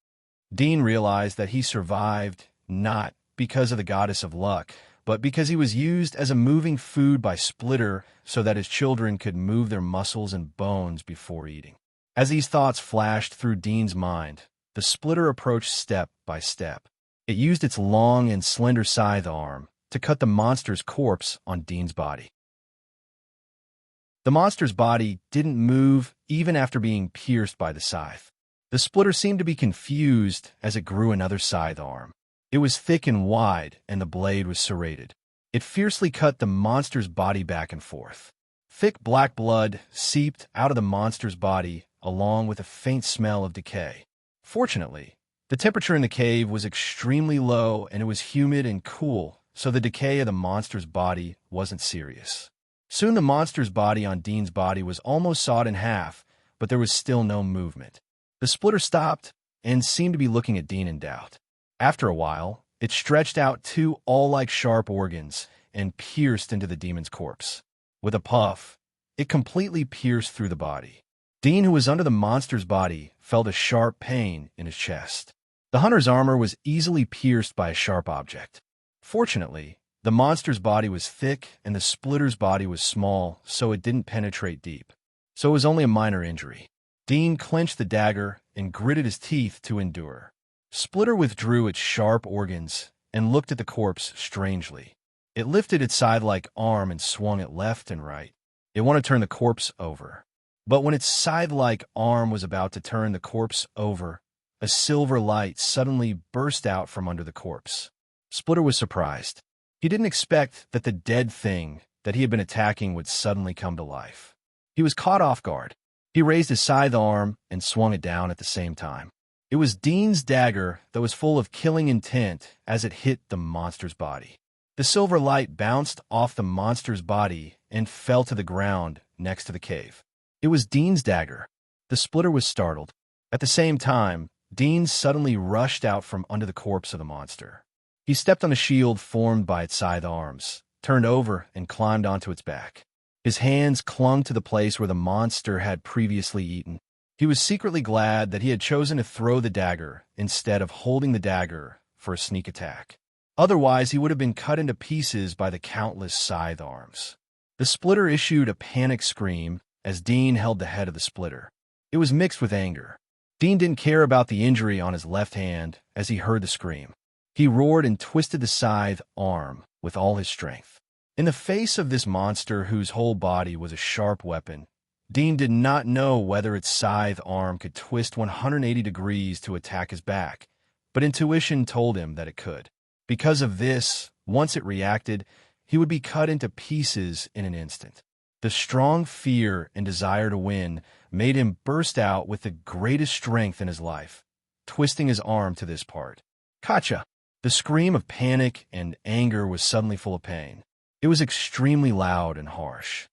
Dean realized that he survived not because of the goddess of luck, but because he was used as a moving food by Splitter so that his children could move their muscles and bones before eating. As these thoughts flashed through Dean's mind, the Splitter approached step by step. It used its long and slender scythe arm to cut the monster's corpse on Dean's body. The monster's body didn't move even after being pierced by the scythe. The Splitter seemed to be confused as it grew another scythe arm. It was thick and wide, and the blade was serrated. It fiercely cut the monster's body back and forth. Thick black blood seeped out of the monster's body, along with a faint smell of decay. Fortunately, the temperature in the cave was extremely low and it was humid and cool, so the decay of the monster's body wasn't serious. Soon the monster's body on Dean's body was almost sawed in half, but there was still no movement. The Splitter stopped and seemed to be looking at Dean in doubt. After a while, it stretched out two awl-like sharp organs and pierced into the demon's corpse. With a puff, it completely pierced through the body. Dean, who was under the monster's body, felt a sharp pain in his chest. The hunter's armor was easily pierced by a sharp object. Fortunately, the monster's body was thick and the Splitter's body was small, so it didn't penetrate deep. So it was only a minor injury. Dean clenched the dagger and gritted his teeth to endure. Splitter withdrew its sharp organs and looked at the corpse strangely. It lifted its scythe-like arm and swung it left and right. It wanted to turn the corpse over. But when its scythe-like arm was about to turn the corpse over, a silver light suddenly burst out from under the corpse. Splitter was surprised. He didn't expect that the dead thing that he had been attacking would suddenly come to life. He was caught off guard. He raised his scythe arm and swung it down at the same time. It was Dean's dagger that was full of killing intent as it hit the monster's body. The silver light bounced off the monster's body and fell to the ground next to the cave. It was Dean's dagger. The Splitter was startled. At the same time, Dean suddenly rushed out from under the corpse of the monster. He stepped on a shield formed by its scythe arms, turned over, and climbed onto its back. His hands clung to the place where the monster had previously eaten. He was secretly glad that he had chosen to throw the dagger instead of holding the dagger for a sneak attack. Otherwise, he would have been cut into pieces by the countless scythe arms. The Splitter issued a panic scream as Dean held the head of the Splitter. It was mixed with anger. Dean didn't care about the injury on his left hand as he heard the scream. He roared and twisted the scythe arm with all his strength. In the face of this monster whose whole body was a sharp weapon, Dean did not know whether its scythe arm could twist 180 degrees to attack his back, but intuition told him that it could. Because of this, once it reacted, he would be cut into pieces in an instant. The strong fear and desire to win made him burst out with the greatest strength in his life, twisting his arm to this part. Gotcha! The scream of panic and anger was suddenly full of pain. It was extremely loud and harsh.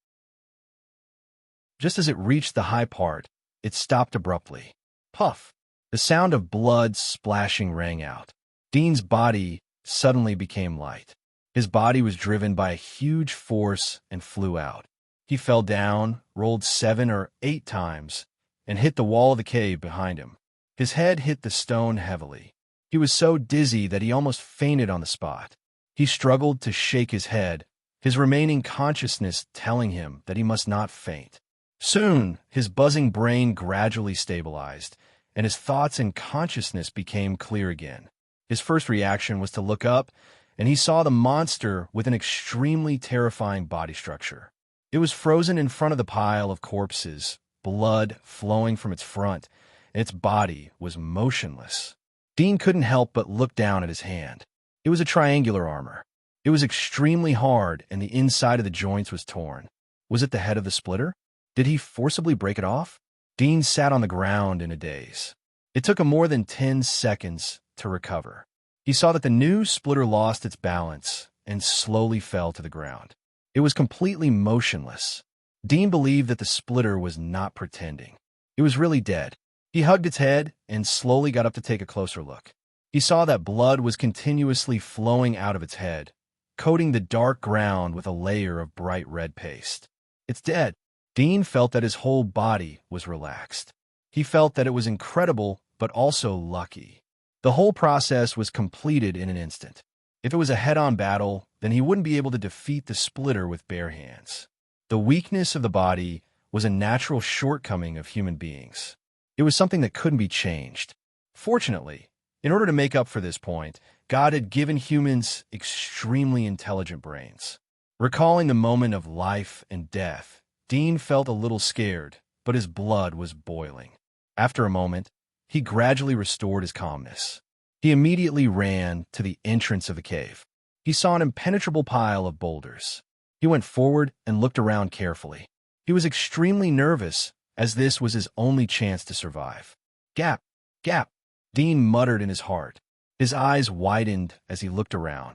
Just as it reached the high part, it stopped abruptly. Puff! The sound of blood splashing rang out. Dean's body suddenly became light. His body was driven by a huge force and flew out. He fell down, rolled 7 or 8 times, and hit the wall of the cave behind him. His head hit the stone heavily. He was so dizzy that he almost fainted on the spot. He struggled to shake his head, his remaining consciousness telling him that he must not faint. Soon, his buzzing brain gradually stabilized, and his thoughts and consciousness became clear again. His first reaction was to look up, and he saw the monster with an extremely terrifying body structure. It was frozen in front of the pile of corpses, blood flowing from its front, and its body was motionless. Dean couldn't help but look down at his hand. It was a triangular armor. It was extremely hard, and the inside of the joints was torn. Was it the head of the splitter? Did he forcibly break it off? Dean sat on the ground in a daze. It took him more than 10 seconds to recover. He saw that the new splitter lost its balance and slowly fell to the ground. It was completely motionless. Dean believed that the splitter was not pretending. It was really dead. He hugged its head and slowly got up to take a closer look. He saw that blood was continuously flowing out of its head, coating the dark ground with a layer of bright red paste. It's dead. Dean felt that his whole body was relaxed. He felt that it was incredible, but also lucky. The whole process was completed in an instant. If it was a head-on battle, then he wouldn't be able to defeat the splitter with bare hands. The weakness of the body was a natural shortcoming of human beings. It was something that couldn't be changed. Fortunately, in order to make up for this point, God had given humans extremely intelligent brains. Recalling the moment of life and death, Dean felt a little scared, but his blood was boiling. After a moment, he gradually restored his calmness. He immediately ran to the entrance of the cave. He saw an impenetrable pile of boulders. He went forward and looked around carefully. He was extremely nervous, as this was his only chance to survive. Gap! Gap! Dean muttered in his heart. His eyes widened as he looked around.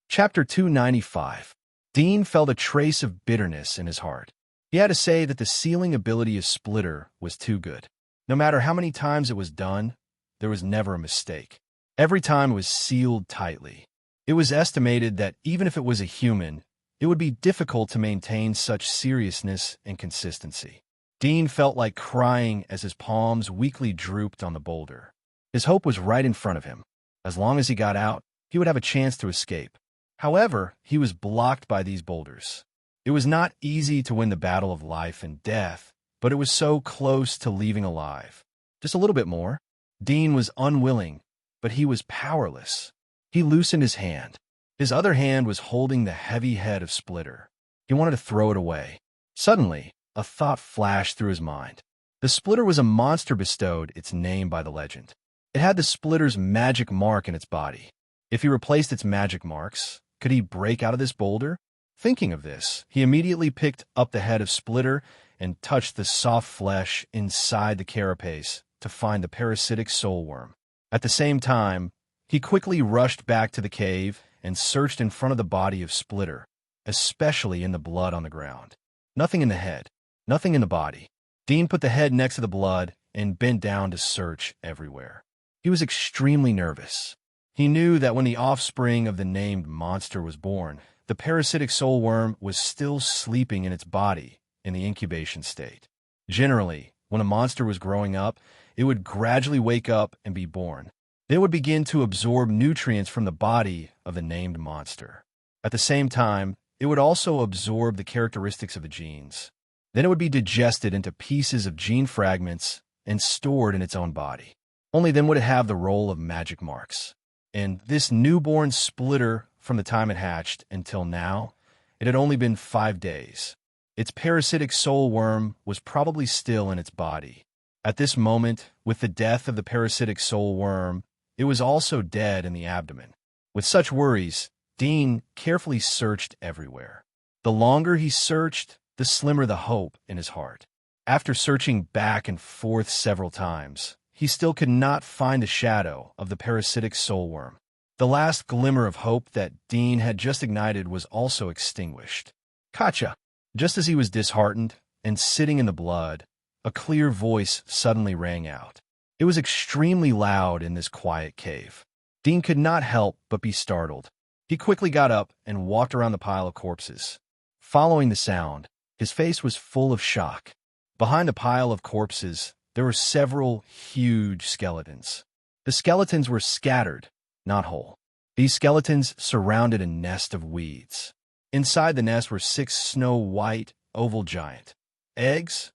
Chapter 295. Dean felt a trace of bitterness in his heart. He had to say that the sealing ability of Splitter was too good. No matter how many times it was done, there was never a mistake. Every time it was sealed tightly. It was estimated that even if it was a human, it would be difficult to maintain such seriousness and consistency. Dean felt like crying as his palms weakly drooped on the boulder. His hope was right in front of him. As long as he got out, he would have a chance to escape. However, he was blocked by these boulders. It was not easy to win the battle of life and death, but it was so close to leaving alive. Just a little bit more. Dean was unwilling, but he was powerless. He loosened his hand. His other hand was holding the heavy head of Splitter. He wanted to throw it away. Suddenly, a thought flashed through his mind. The Splitter was a monster bestowed its name by the legend. It had the Splitter's magic mark in its body. If he replaced its magic marks, could he break out of this boulder? Thinking of this, he immediately picked up the head of Splitter and touched the soft flesh inside the carapace to find the parasitic soul worm. At the same time, he quickly rushed back to the cave and searched in front of the body of Splitter, especially in the blood on the ground. Nothing in the head, nothing in the body. Dean put the head next to the blood and bent down to search everywhere. He was extremely nervous. He knew that when the offspring of the named monster was born, the parasitic soul worm was still sleeping in its body in the incubation state. Generally, when a monster was growing up, it would gradually wake up and be born. They would begin to absorb nutrients from the body of the named monster. At the same time, it would also absorb the characteristics of the genes. Then it would be digested into pieces of gene fragments and stored in its own body. Only then would it have the role of magic marks. And this newborn Splitter, from the time it hatched until now, it had only been 5 days. Its parasitic soul worm was probably still in its body. At this moment, with the death of the parasitic soul worm, it was also dead in the abdomen. With such worries, Dean carefully searched everywhere. The longer he searched, the slimmer the hope in his heart. After searching back and forth several times, he still could not find the shadow of the parasitic soul worm. The last glimmer of hope that Dean had just ignited was also extinguished. Gotcha! Just as he was disheartened and sitting in the blood, a clear voice suddenly rang out. It was extremely loud in this quiet cave. Dean could not help but be startled. He quickly got up and walked around the pile of corpses. Following the sound, his face was full of shock. Behind the pile of corpses, there were several huge skeletons. The skeletons were scattered, not whole. These skeletons surrounded a nest of weeds. Inside the nest were 6 snow-white, oval giant eggs.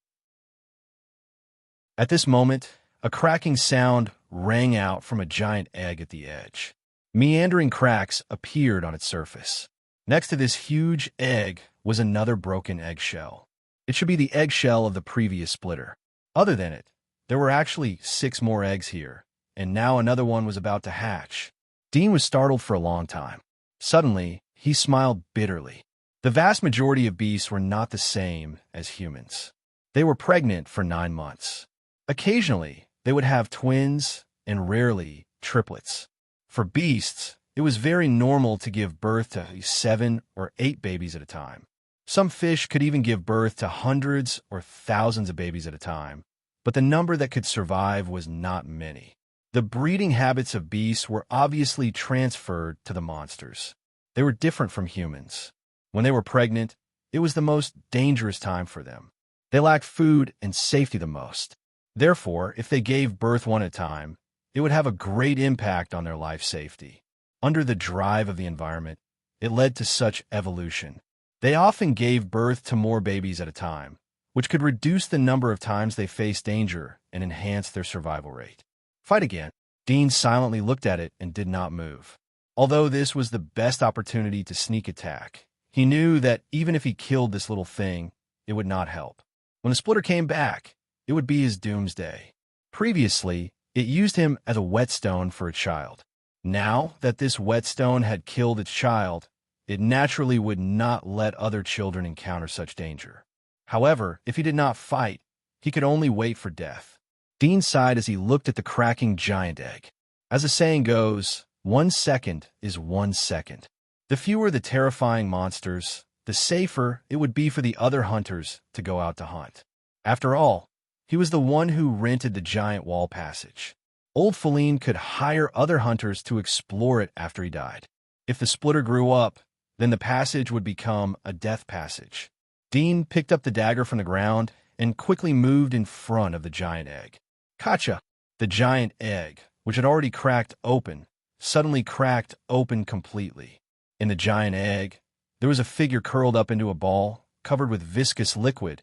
At this moment, a cracking sound rang out from a giant egg at the edge. Meandering cracks appeared on its surface. Next to this huge egg was another broken eggshell. It should be the eggshell of the previous Splitter. Other than it, there were actually 6 more eggs here, and now another one was about to hatch. Dean was startled for a long time. Suddenly, he smiled bitterly. The vast majority of beasts were not the same as humans. They were pregnant for 9 months. Occasionally, they would have twins and rarely triplets. For beasts, it was very normal to give birth to 7 or 8 babies at a time. Some fish could even give birth to hundreds or thousands of babies at a time, but the number that could survive was not many. The breeding habits of beasts were obviously transferred to the monsters. They were different from humans. When they were pregnant, it was the most dangerous time for them. They lacked food and safety the most. Therefore, if they gave birth one at a time, it would have a great impact on their life safety. Under the drive of the environment, it led to such evolution. They often gave birth to more babies at a time, which could reduce the number of times they faced danger and enhance their survival rate. Fight again. Dean silently looked at it and did not move. Although this was the best opportunity to sneak attack, he knew that even if he killed this little thing, it would not help. When the splitter came back, it would be his doomsday. Previously, it used him as a whetstone for a child. Now that this whetstone had killed its child, it naturally would not let other children encounter such danger. However, if he did not fight, he could only wait for death. Dean sighed as he looked at the cracking giant egg. As the saying goes, 1 second is 1 second. The fewer the terrifying monsters, the safer it would be for the other hunters to go out to hunt. After all, he was the one who rented the giant wall passage. Old Feline could hire other hunters to explore it after he died. If the splitter grew up, then the passage would become a death passage. Dean picked up the dagger from the ground and quickly moved in front of the giant egg. Gotcha! The giant egg, which had already cracked open, suddenly cracked open completely. In the giant egg, there was a figure curled up into a ball, covered with viscous liquid,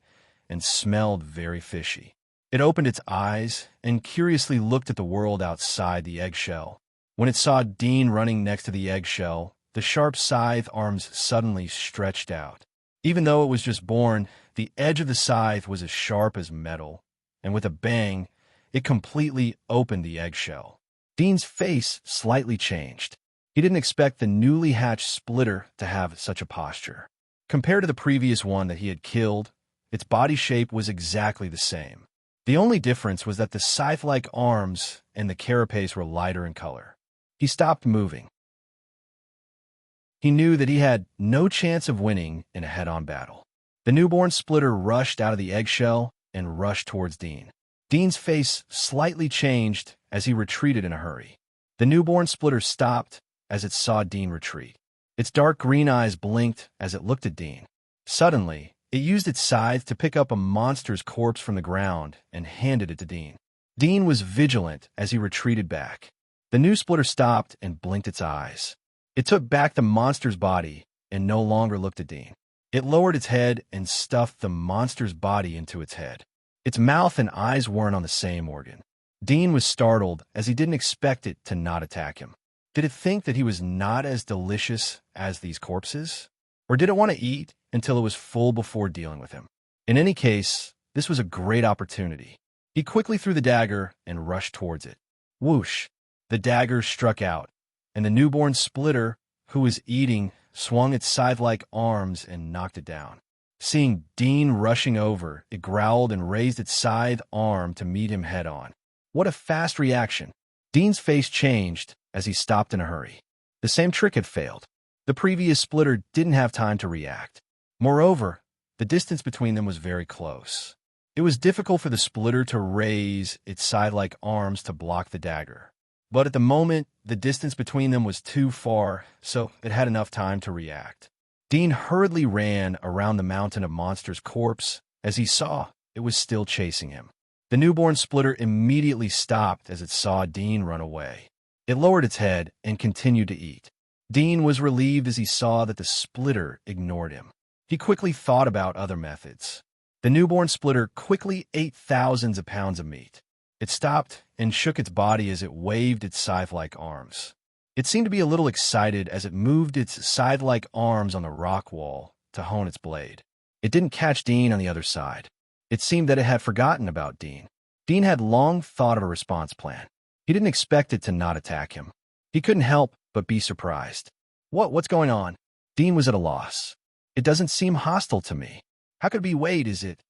and smelled very fishy. It opened its eyes and curiously looked at the world outside the eggshell. When it saw Dean running next to the eggshell, the sharp scythe arms suddenly stretched out. Even though it was just born, the edge of the scythe was as sharp as metal, and with a bang, it completely opened the eggshell. Dean's face slightly changed. He didn't expect the newly hatched splitter to have such a posture. Compared to the previous one that he had killed, its body shape was exactly the same. The only difference was that the scythe-like arms and the carapace were lighter in color. He stopped moving. He knew that he had no chance of winning in a head-on battle. The newborn splitter rushed out of the eggshell and rushed towards Dean. Dean's face slightly changed as he retreated in a hurry. The newborn splitter stopped as it saw Dean retreat. Its dark green eyes blinked as it looked at Dean. Suddenly, it used its scythe to pick up a monster's corpse from the ground and handed it to Dean. Dean was vigilant as he retreated back. The new splitter stopped and blinked its eyes. It took back the monster's body and no longer looked at Dean. It lowered its head and stuffed the monster's body into its head. Its mouth and eyes weren't on the same organ. Dean was startled as he didn't expect it to not attack him. Did it think that he was not as delicious as these corpses? Or did it want to eat until it was full before dealing with him? In any case, this was a great opportunity. He quickly threw the dagger and rushed towards it. Whoosh! The dagger struck out, and the newborn splitter, who was eating, swung its scythe-like arms and knocked it down. Seeing Dean rushing over, it growled and raised its scythe arm to meet him head-on. What a fast reaction! Dean's face changed as he stopped in a hurry. The same trick had failed. The previous splitter didn't have time to react. Moreover, the distance between them was very close. It was difficult for the splitter to raise its scythe-like arms to block the dagger. But at the moment, the distance between them was too far, so it had enough time to react. Dean hurriedly ran around the mountain of monster's corpse as he saw it was still chasing him. The newborn splitter immediately stopped as it saw Dean run away. It lowered its head and continued to eat. Dean was relieved as he saw that the splitter ignored him. He quickly thought about other methods. The newborn splitter quickly ate thousands of pounds of meat. It stopped and shook its body as it waved its scythe-like arms. It seemed to be a little excited as it moved its scythe-like arms on the rock wall to hone its blade. It didn't catch Dean on the other side. It seemed that it had forgotten about Dean. Dean had long thought of a response plan. He didn't expect it to not attack him. He couldn't help but be surprised. What's going on? Dean was at a loss. It doesn't seem hostile to me. How could it be? Wait, is it?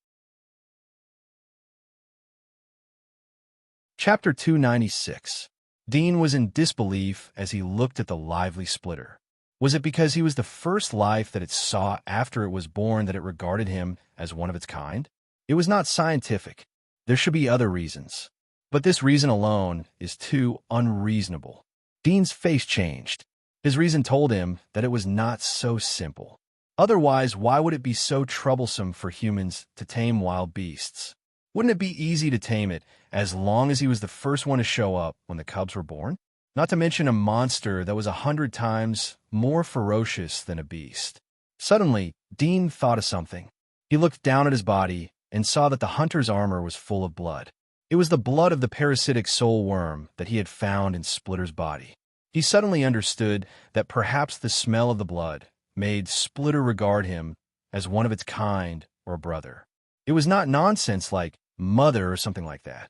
Chapter 296. Dean was in disbelief as he looked at the lively splitter. Was it because he was the first life that it saw after it was born that it regarded him as one of its kind? It was not scientific. There should be other reasons. But this reason alone is too unreasonable. Dean's face changed. His reason told him that it was not so simple. Otherwise, why would it be so troublesome for humans to tame wild beasts? Wouldn't it be easy to tame it as long as he was the first one to show up when the cubs were born? Not to mention a monster that was 100 times more ferocious than a beast. Suddenly, Dean thought of something. He looked down at his body and saw that the hunter's armor was full of blood. It was the blood of the parasitic soul worm that he had found in Splitter's body. He suddenly understood that perhaps the smell of the blood made Splitter regard him as one of its kind or a brother. It was not nonsense like mother or something like that.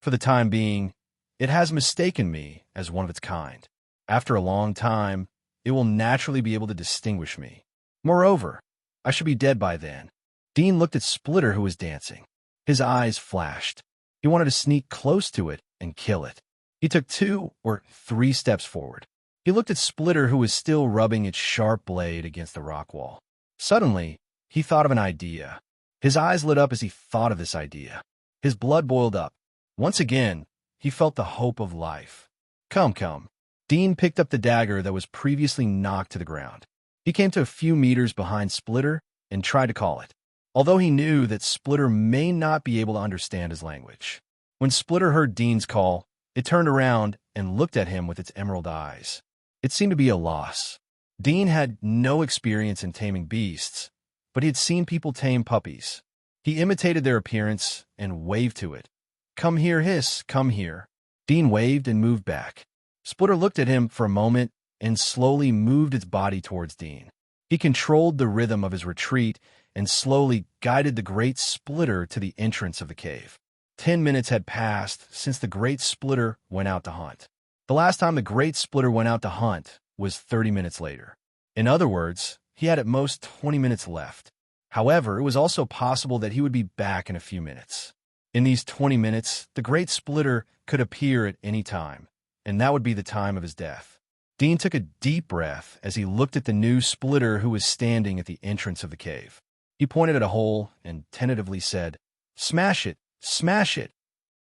For the time being, it has mistaken me as one of its kind. After a long time, it will naturally be able to distinguish me. Moreover, I should be dead by then. Dean looked at Splitter, who was dancing. His eyes flashed. He wanted to sneak close to it and kill it. He took 2 or 3 steps forward. He looked at Splitter, who was still rubbing its sharp blade against the rock wall. Suddenly, he thought of an idea. His eyes lit up as he thought of this idea. His blood boiled up. Once again, he felt the hope of life. Come. Dean picked up the dagger that was previously knocked to the ground. He came to a few meters behind Splitter and tried to call it, although he knew that Splitter may not be able to understand his language. When Splitter heard Dean's call, it turned around and looked at him with its emerald eyes. It seemed to be a loss. Dean had no experience in taming beasts, but he had seen people tame puppies. He imitated their appearance and waved to it. Come here, hiss, come here. Dean waved and moved back. Splitter looked at him for a moment and slowly moved its body towards Dean. He controlled the rhythm of his retreat and slowly guided the great Splitter to the entrance of the cave. 10 minutes had passed since the great Splitter went out to hunt. The last time the great Splitter went out to hunt was 30 minutes later. In other words, he had at most 20 minutes left. However, it was also possible that he would be back in a few minutes. In these 20 minutes, the great Splitter could appear at any time, and that would be the time of his death. Dean took a deep breath as he looked at the new Splitter who was standing at the entrance of the cave. He pointed at a hole and tentatively said, "Smash it! Smash it!"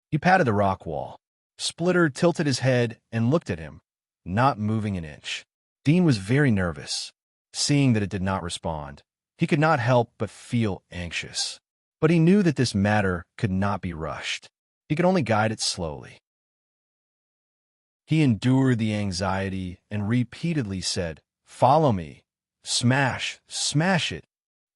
He patted the rock wall. Splitter tilted his head and looked at him, not moving an inch. Dean was very nervous. Seeing that it did not respond, he could not help but feel anxious. But he knew that this matter could not be rushed. He could only guide it slowly. He endured the anxiety and repeatedly said, "Follow me. Smash, smash it."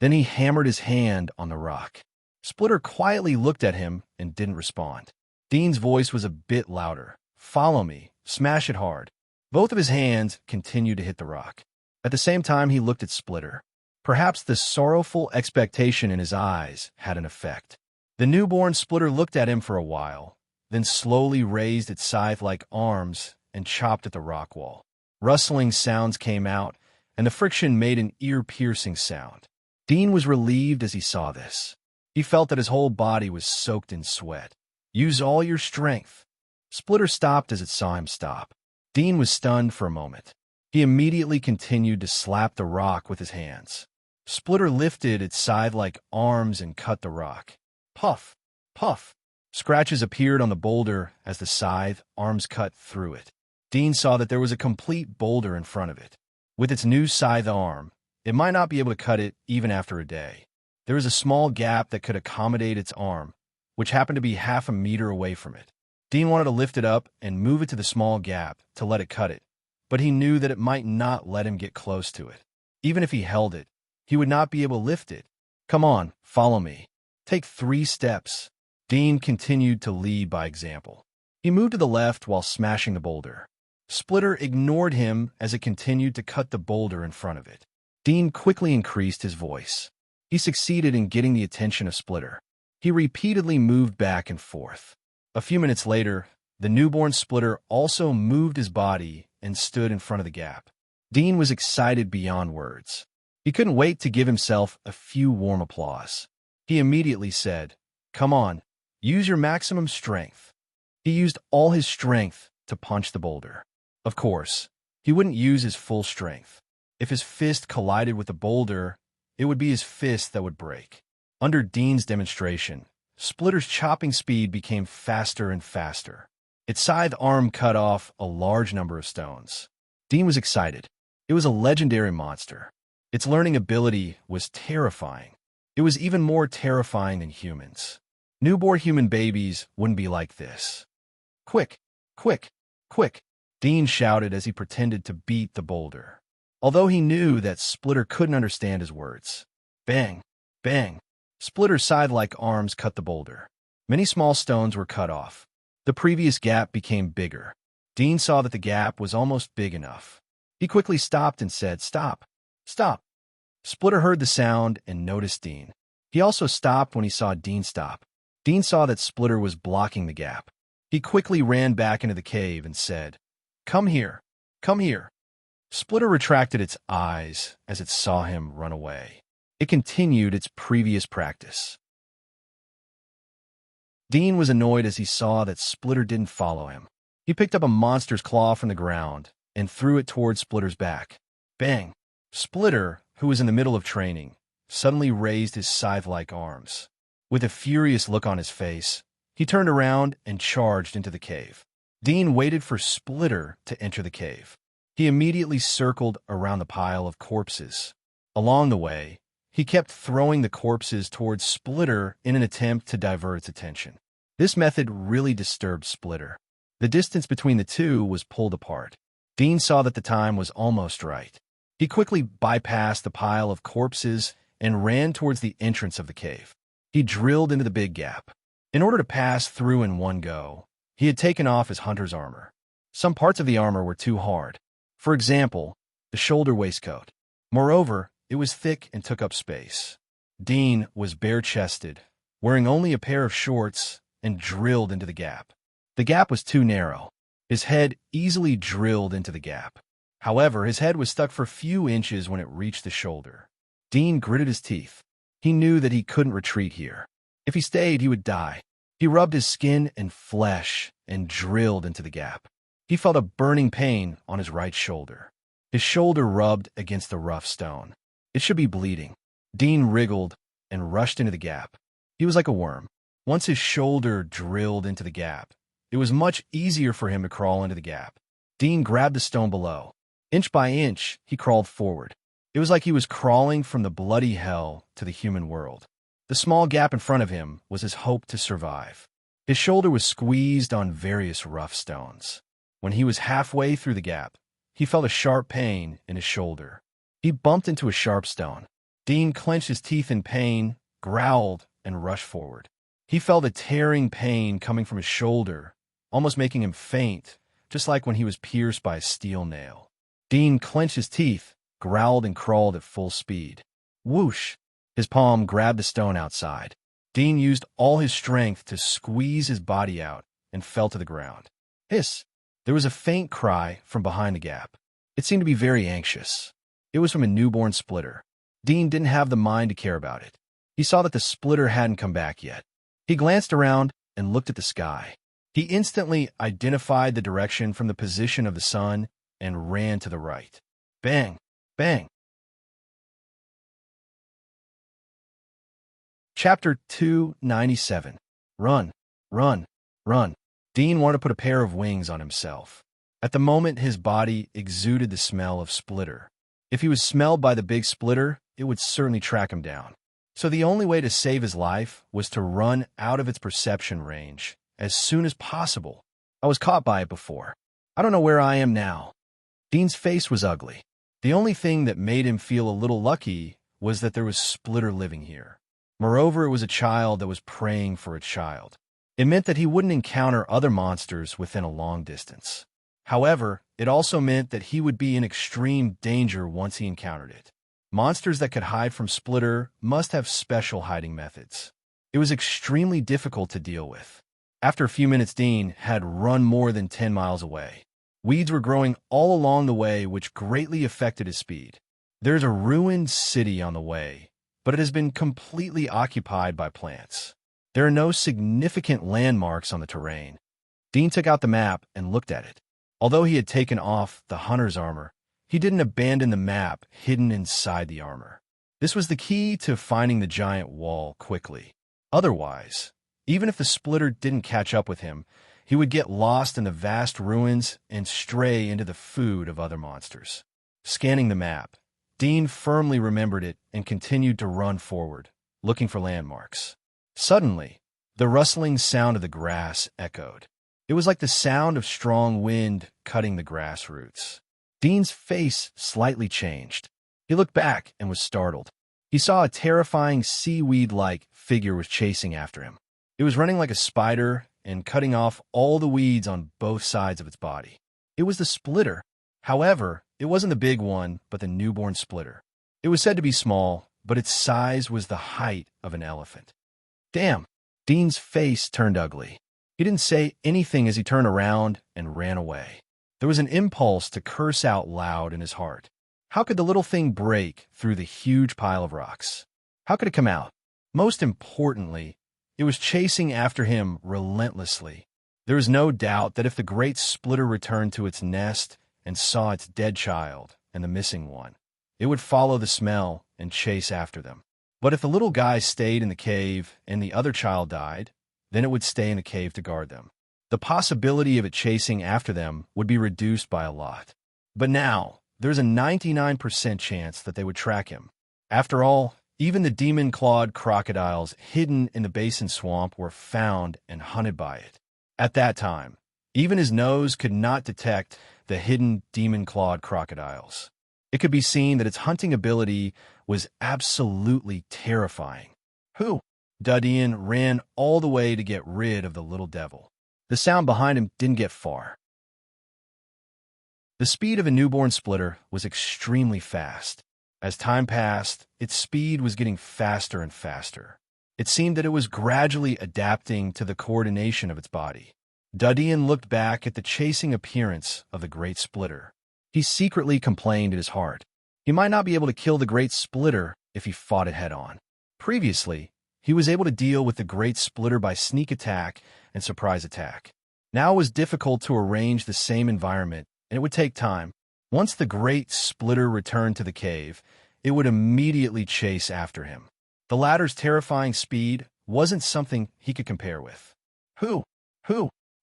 Then he hammered his hand on the rock. Splitter quietly looked at him and didn't respond. Dean's voice was a bit louder. "Follow me. Smash it hard." Both of his hands continued to hit the rock. At the same time, he looked at Splitter. Perhaps the sorrowful expectation in his eyes had an effect. The newborn Splitter looked at him for a while, then slowly raised its scythe-like arms and chopped at the rock wall. Rustling sounds came out, and the friction made an ear-piercing sound. Dean was relieved as he saw this. He felt that his whole body was soaked in sweat. "Use all your strength." Splitter stopped as it saw him stop. Dean was stunned for a moment. He immediately continued to slap the rock with his hands. Splitter lifted its scythe-like arms and cut the rock. Puff, puff. Scratches appeared on the boulder as the scythe arms cut through it. Dean saw that there was a complete boulder in front of it. With its new scythe arm, it might not be able to cut it even after a day. There was a small gap that could accommodate its arm, which happened to be half a meter away from it. Dean wanted to lift it up and move it to the small gap to let it cut it, but he knew that it might not let him get close to it. Even if he held it, he would not be able to lift it. "Come on, follow me. Take 3 steps." Dean continued to lead by example. He moved to the left while smashing the boulder. Splitter ignored him as it continued to cut the boulder in front of it. Dean quickly increased his voice. He succeeded in getting the attention of Splitter. He repeatedly moved back and forth. A few minutes later, the newborn Splitter also moved his body and stood in front of the gap. Dean was excited beyond words. He couldn't wait to give himself a few warm applause. He immediately said, "Come on, use your maximum strength." He used all his strength to punch the boulder. Of course, he wouldn't use his full strength. If his fist collided with the boulder, it would be his fist that would break. Under Dean's demonstration, Splitter's chopping speed became faster and faster. Its scythe arm cut off a large number of stones. Dean was excited. It was a legendary monster. Its learning ability was terrifying. It was even more terrifying than humans. Newborn human babies wouldn't be like this. "Quick, quick, quick," Dean shouted as he pretended to beat the boulder. Although he knew that Splitter couldn't understand his words. Bang, bang. Splitter's scythe-like arms cut the boulder. Many small stones were cut off. The previous gap became bigger. Dean saw that the gap was almost big enough. He quickly stopped and said, "Stop, stop." Splitter heard the sound and noticed Dean. He also stopped when he saw Dean stop. Dean saw that Splitter was blocking the gap. He quickly ran back into the cave and said, "Come here, come here." Splitter retracted its eyes as it saw him run away. It continued its previous practice. Dean was annoyed as he saw that Splitter didn't follow him. He picked up a monster's claw from the ground and threw it toward Splitter's back. Bang! Splitter, who was in the middle of training, suddenly raised his scythe-like arms. With a furious look on his face, he turned around and charged into the cave. Dean waited for Splitter to enter the cave. He immediately circled around the pile of corpses. Along the way, he kept throwing the corpses towards Splitter in an attempt to divert its attention. This method really disturbed Splitter. The distance between the two was pulled apart. Dean saw that the time was almost right. He quickly bypassed the pile of corpses and ran towards the entrance of the cave. He drilled into the big gap. In order to pass through in one go, he had taken off his hunter's armor. Some parts of the armor were too hard. For example, the shoulder waistcoat. Moreover, it was thick and took up space. Dean was bare-chested, wearing only a pair of shorts, and drilled into the gap. The gap was too narrow. His head easily drilled into the gap. However, his head was stuck for a few inches when it reached the shoulder. Dean gritted his teeth. He knew that he couldn't retreat here. If he stayed, he would die. He rubbed his skin and flesh and drilled into the gap. He felt a burning pain on his right shoulder. His shoulder rubbed against the rough stone. It should be bleeding. Dean wriggled and rushed into the gap. He was like a worm. Once his shoulder drilled into the gap, it was much easier for him to crawl into the gap. Dean grabbed the stone below. Inch by inch, he crawled forward. It was like he was crawling from the bloody hell to the human world. The small gap in front of him was his hope to survive. His shoulder was squeezed on various rough stones. When he was halfway through the gap, he felt a sharp pain in his shoulder. He bumped into a sharp stone. Dean clenched his teeth in pain, growled, and rushed forward. He felt a tearing pain coming from his shoulder, almost making him faint, just like when he was pierced by a steel nail. Dean clenched his teeth, growled, and crawled at full speed. Whoosh! His palm grabbed the stone outside. Dean used all his strength to squeeze his body out and fell to the ground. Hiss! There was a faint cry from behind the gap. It seemed to be very anxious. It was from a newborn Splitter. Dean didn't have the mind to care about it. He saw that the Splitter hadn't come back yet. He glanced around and looked at the sky. He instantly identified the direction from the position of the sun and ran to the right. Bang! Bang! Chapter 297. Run, run, run. Dean wanted to put a pair of wings on himself. At the moment, his body exuded the smell of Splitter. If he was smelled by the big Splitter, it would certainly track him down. So the only way to save his life was to run out of its perception range as soon as possible. I was caught by it before. I don't know where I am now. Dean's face was ugly. The only thing that made him feel a little lucky was that there was Splitter living here. Moreover, it was a child that was praying for a child. It meant that he wouldn't encounter other monsters within a long distance. However, it also meant that he would be in extreme danger once he encountered it. Monsters that could hide from Splitter must have special hiding methods. It was extremely difficult to deal with. After a few minutes, Dean had run more than 10 miles away. Weeds were growing all along the way, which greatly affected his speed. There's a ruined city on the way, but it has been completely occupied by plants. There are no significant landmarks on the terrain. Dean took out the map and looked at it. Although he had taken off the hunter's armor, he didn't abandon the map hidden inside the armor. This was the key to finding the giant wall quickly. Otherwise, even if the splitter didn't catch up with him, he would get lost in the vast ruins and stray into the food of other monsters. Scanning the map, Dean firmly remembered it and continued to run forward, looking for landmarks. Suddenly, the rustling sound of the grass echoed. It was like the sound of strong wind cutting the grass roots. Dean's face slightly changed. He looked back and was startled. He saw a terrifying seaweed-like figure was chasing after him. It was running like a spider and cutting off all the weeds on both sides of its body. It was the splitter. However, it wasn't the big one, but the newborn splitter. It was said to be small, but its size was the height of an elephant. Damn! Dean's face turned ugly. He didn't say anything as he turned around and ran away. There was an impulse to curse out loud in his heart. How could the little thing break through the huge pile of rocks? How could it come out? Most importantly, it was chasing after him relentlessly. There was no doubt that if the great splitter returned to its nest and saw its dead child and the missing one, it would follow the smell and chase after them. But if the little guy stayed in the cave and the other child died, then it would stay in the cave to guard them. The possibility of it chasing after them would be reduced by a lot. But now, there's a 99% chance that they would track him. After all, even the demon-clawed crocodiles hidden in the basin swamp were found and hunted by it. At that time, even his nose could not detect the hidden demon-clawed crocodiles. It could be seen that its hunting ability was absolutely terrifying. Who? Dudian ran all the way to get rid of the little devil. The sound behind him didn't get far. The speed of a newborn splitter was extremely fast. As time passed, its speed was getting faster and faster. It seemed that it was gradually adapting to the coordination of its body. Dudian looked back at the chasing appearance of the great splitter. He secretly complained in his heart. He might not be able to kill the great splitter if he fought it head-on. Previously, he was able to deal with the great splitter by sneak attack and surprise attack. Now it was difficult to arrange the same environment, and it would take time. Once the great splitter returned to the cave, it would immediately chase after him. The latter's terrifying speed wasn't something he could compare with. Who?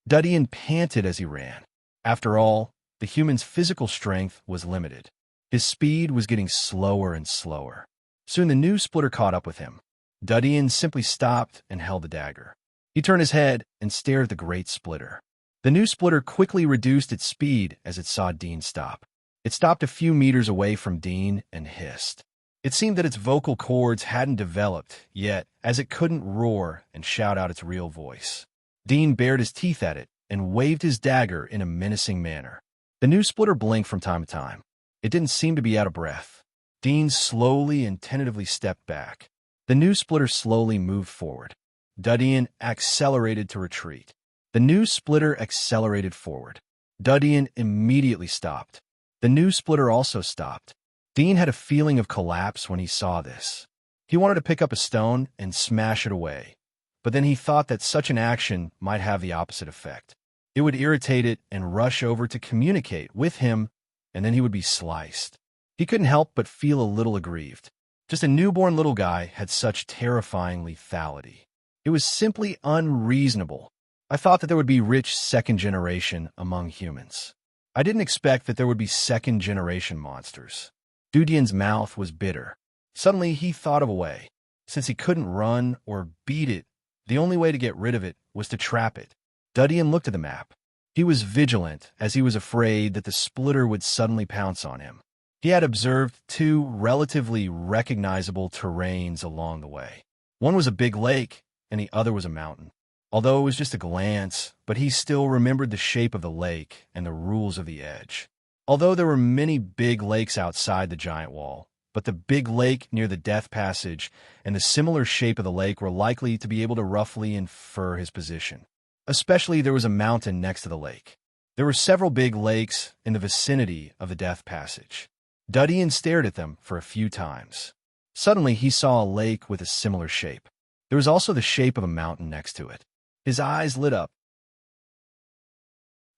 Dudian panted as he ran. After all, the human's physical strength was limited. His speed was getting slower and slower. Soon the new splitter caught up with him. Dudian simply stopped and held the dagger. He turned his head and stared at the great splitter. The new splitter quickly reduced its speed as it saw Dean stop. It stopped a few meters away from Dean and hissed. It seemed that its vocal cords hadn't developed yet, as it couldn't roar and shout out its real voice. Dean bared his teeth at it and waved his dagger in a menacing manner. The new splitter blinked from time to time. It didn't seem to be out of breath. Dean slowly and tentatively stepped back. The new splitter slowly moved forward. Dudian accelerated to retreat. The new splitter accelerated forward. Dudian immediately stopped. The new splitter also stopped. Dean had a feeling of collapse when he saw this. He wanted to pick up a stone and smash it away, but then he thought that such an action might have the opposite effect. It would irritate it and rush over to communicate with him, and then he would be sliced. He couldn't help but feel a little aggrieved. Just a newborn little guy had such terrifying lethality. It was simply unreasonable. I thought that there would be rich second generation among humans. I didn't expect that there would be second generation monsters. Dudian's mouth was bitter. Suddenly he thought of a way. Since he couldn't run or beat it, the only way to get rid of it was to trap it. Dudian looked at the map. He was vigilant, as he was afraid that the splitter would suddenly pounce on him. He had observed two relatively recognizable terrains along the way. One was a big lake, and the other was a mountain. Although it was just a glance, but he still remembered the shape of the lake and the rules of the edge. Although there were many big lakes outside the giant wall, but the big lake near the Death Passage and the similar shape of the lake were likely to be able to roughly infer his position. Especially there was a mountain next to the lake. There were several big lakes in the vicinity of the Death Passage. Dudian stared at them for a few times. Suddenly, he saw a lake with a similar shape. There was also the shape of a mountain next to it. His eyes lit up.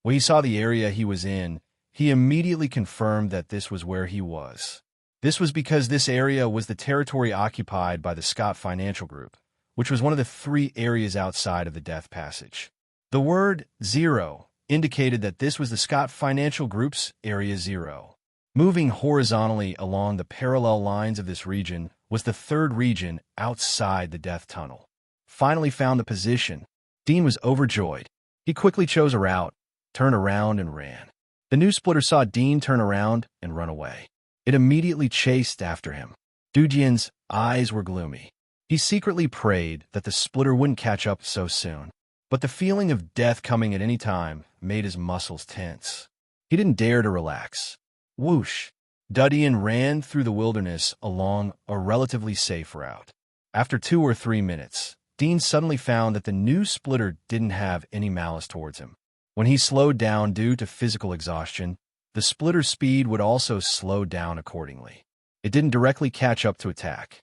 When he saw the area he was in, he immediately confirmed that this was where he was. This was because this area was the territory occupied by the Scott Financial Group, which was one of the 3 areas outside of the Death Passage. The word 0 indicated that this was the Scott Financial Group's Area 0. Moving horizontally along the parallel lines of this region was the 3rd region outside the Death Tunnel. Finally found the position, Dean was overjoyed. He quickly chose a route, turned around, and ran. The new splitter saw Dean turn around and run away. It immediately chased after him. Dudian's eyes were gloomy. He secretly prayed that the splitter wouldn't catch up so soon. But the feeling of death coming at any time made his muscles tense. He didn't dare to relax. Whoosh! Dudian ran through the wilderness along a relatively safe route. After 2 or 3 minutes, Dean suddenly found that the new splitter didn't have any malice towards him. When he slowed down due to physical exhaustion, the splitter's speed would also slow down accordingly. It didn't directly catch up to attack.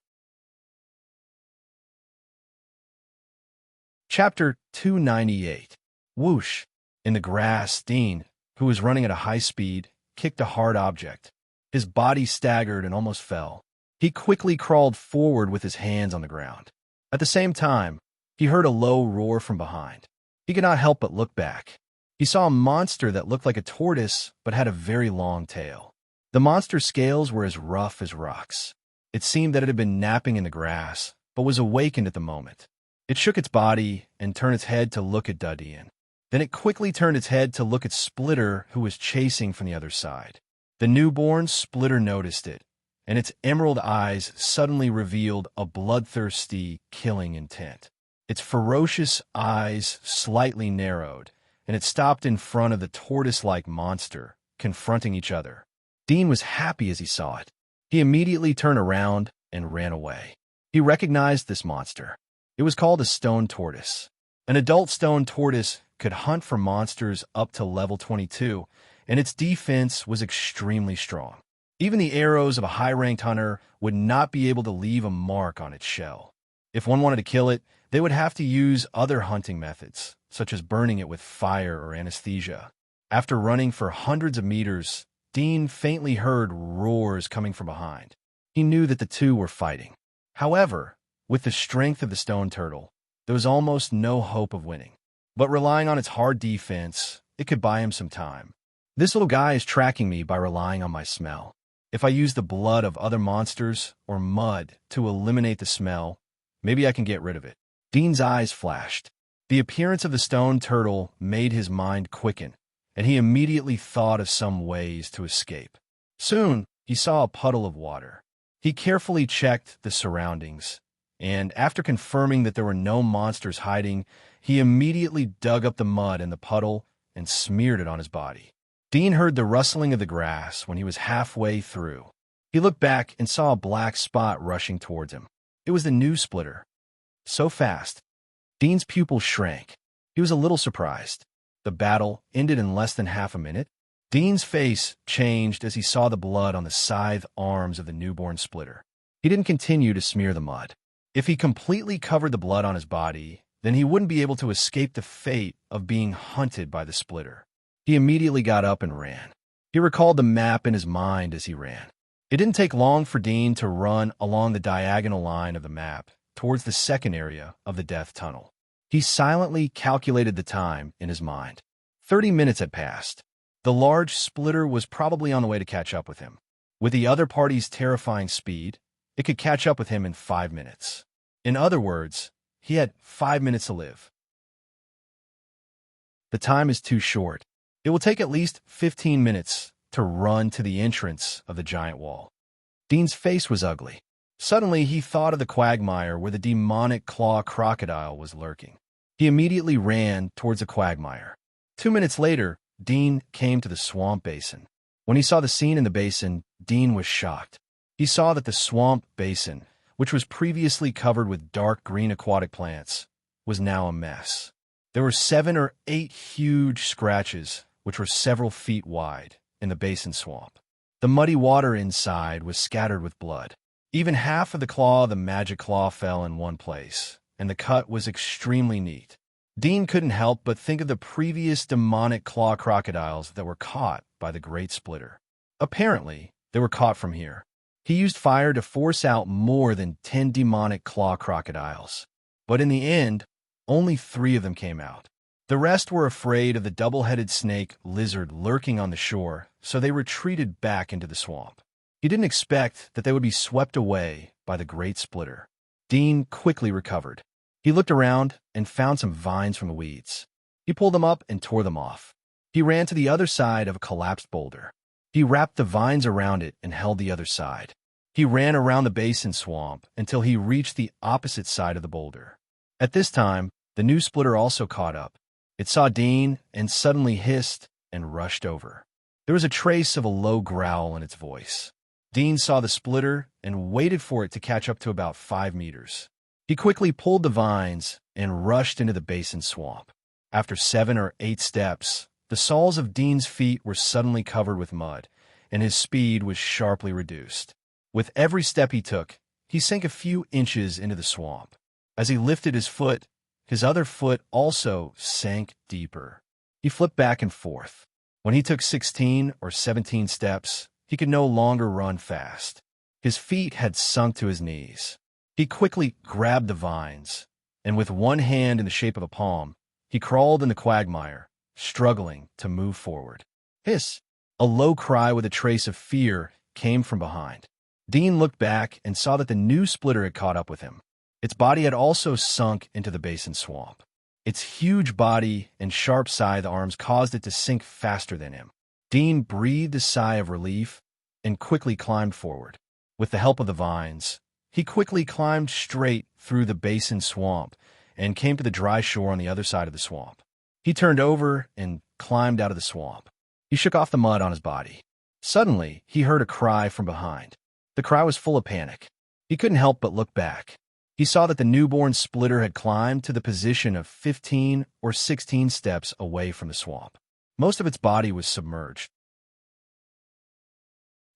Chapter 298. Whoosh! In the grass, Dean, who was running at a high speed, kicked a hard object. His body staggered and almost fell. He quickly crawled forward with his hands on the ground. At the same time, he heard a low roar from behind. He could not help but look back. He saw a monster that looked like a tortoise but had a very long tail. The monster's scales were as rough as rocks. It seemed that it had been napping in the grass, but was awakened at the moment. It shook its body and turned its head to look at Dudian. Then it quickly turned its head to look at Splitter, who was chasing from the other side. The newborn Splitter noticed it, and its emerald eyes suddenly revealed a bloodthirsty, killing intent. Its ferocious eyes slightly narrowed, and it stopped in front of the tortoise-like monster, confronting each other. Dean was happy as he saw it. He immediately turned around and ran away. He recognized this monster. It was called a stone tortoise. An adult stone tortoise could hunt for monsters up to level 22, and its defense was extremely strong. Even the arrows of a high-ranked hunter would not be able to leave a mark on its shell. If one wanted to kill it, they would have to use other hunting methods, such as burning it with fire or anesthesia. After running for hundreds of meters, Dean faintly heard roars coming from behind. He knew that the two were fighting. However, with the strength of the stone turtle, there was almost no hope of winning. But relying on its hard defense, it could buy him some time. This little guy is tracking me by relying on my smell. If I use the blood of other monsters or mud to eliminate the smell, maybe I can get rid of it. Dean's eyes flashed. The appearance of the stone turtle made his mind quicken, and he immediately thought of some ways to escape. Soon, he saw a puddle of water. He carefully checked the surroundings, and after confirming that there were no monsters hiding, he immediately dug up the mud in the puddle and smeared it on his body. Dean heard the rustling of the grass when he was halfway through. He looked back and saw a black spot rushing towards him. It was the new splitter. So fast, Dean's pupils shrank. He was a little surprised. The battle ended in less than half a minute. Dean's face changed as he saw the blood on the scythe arms of the newborn splitter. He didn't continue to smear the mud. If he completely covered the blood on his body, then he wouldn't be able to escape the fate of being hunted by the splitter. He immediately got up and ran. He recalled the map in his mind as he ran. It didn't take long for Dean to run along the diagonal line of the map towards the second area of the death tunnel. He silently calculated the time in his mind. 30 minutes had passed. The large splitter was probably on the way to catch up with him. With the other party's terrifying speed, it could catch up with him in 5 minutes. In other words, he had 5 minutes to live. The time is too short. It will take at least 15 minutes to run to the entrance of the giant wall. Dean's face was ugly. Suddenly, he thought of the quagmire where the demonic claw crocodile was lurking. He immediately ran towards the quagmire. 2 minutes later, Dean came to the swamp basin. When he saw the scene in the basin, Dean was shocked. He saw that the swamp basin, which was previously covered with dark green aquatic plants, was now a mess. There were 7 or 8 huge scratches, which were several feet wide, in the basin swamp. The muddy water inside was scattered with blood. Even half of the magic claw fell in one place, and the cut was extremely neat. Dean couldn't help but think of the previous demonic claw crocodiles that were caught by the Great Splitter. Apparently, they were caught from here. He used fire to force out more than 10 demonic claw crocodiles. But in the end, only 3 of them came out. The rest were afraid of the double-headed snake lizard lurking on the shore, so they retreated back into the swamp. He didn't expect that they would be swept away by the Great Splitter. Dean quickly recovered. He looked around and found some vines from the weeds. He pulled them up and tore them off. He ran to the other side of a collapsed boulder. He wrapped the vines around it and held the other side. He ran around the basin swamp until he reached the opposite side of the boulder. At this time, the new splitter also caught up. It saw Dean and suddenly hissed and rushed over. There was a trace of a low growl in its voice. Dean saw the splitter and waited for it to catch up to about 5 meters. He quickly pulled the vines and rushed into the basin swamp. After 7 or 8 steps, the soles of Dean's feet were suddenly covered with mud, and his speed was sharply reduced. With every step he took, he sank a few inches into the swamp. As he lifted his foot, his other foot also sank deeper. He flipped back and forth. When he took 16 or 17 steps, he could no longer run fast. His feet had sunk to his knees. He quickly grabbed the vines, and with one hand in the shape of a palm, he crawled in the quagmire, struggling to move forward. Hiss! A low cry with a trace of fear came from behind. Dean looked back and saw that the new splitter had caught up with him. Its body had also sunk into the basin swamp. Its huge body and sharp scythe arms caused it to sink faster than him. Dean breathed a sigh of relief and quickly climbed forward. With the help of the vines, he quickly climbed straight through the basin swamp and came to the dry shore on the other side of the swamp. He turned over and climbed out of the swamp. He shook off the mud on his body. Suddenly, he heard a cry from behind. The cry was full of panic. He couldn't help but look back. He saw that the newborn splitter had climbed to the position of 15 or 16 steps away from the swamp. Most of its body was submerged.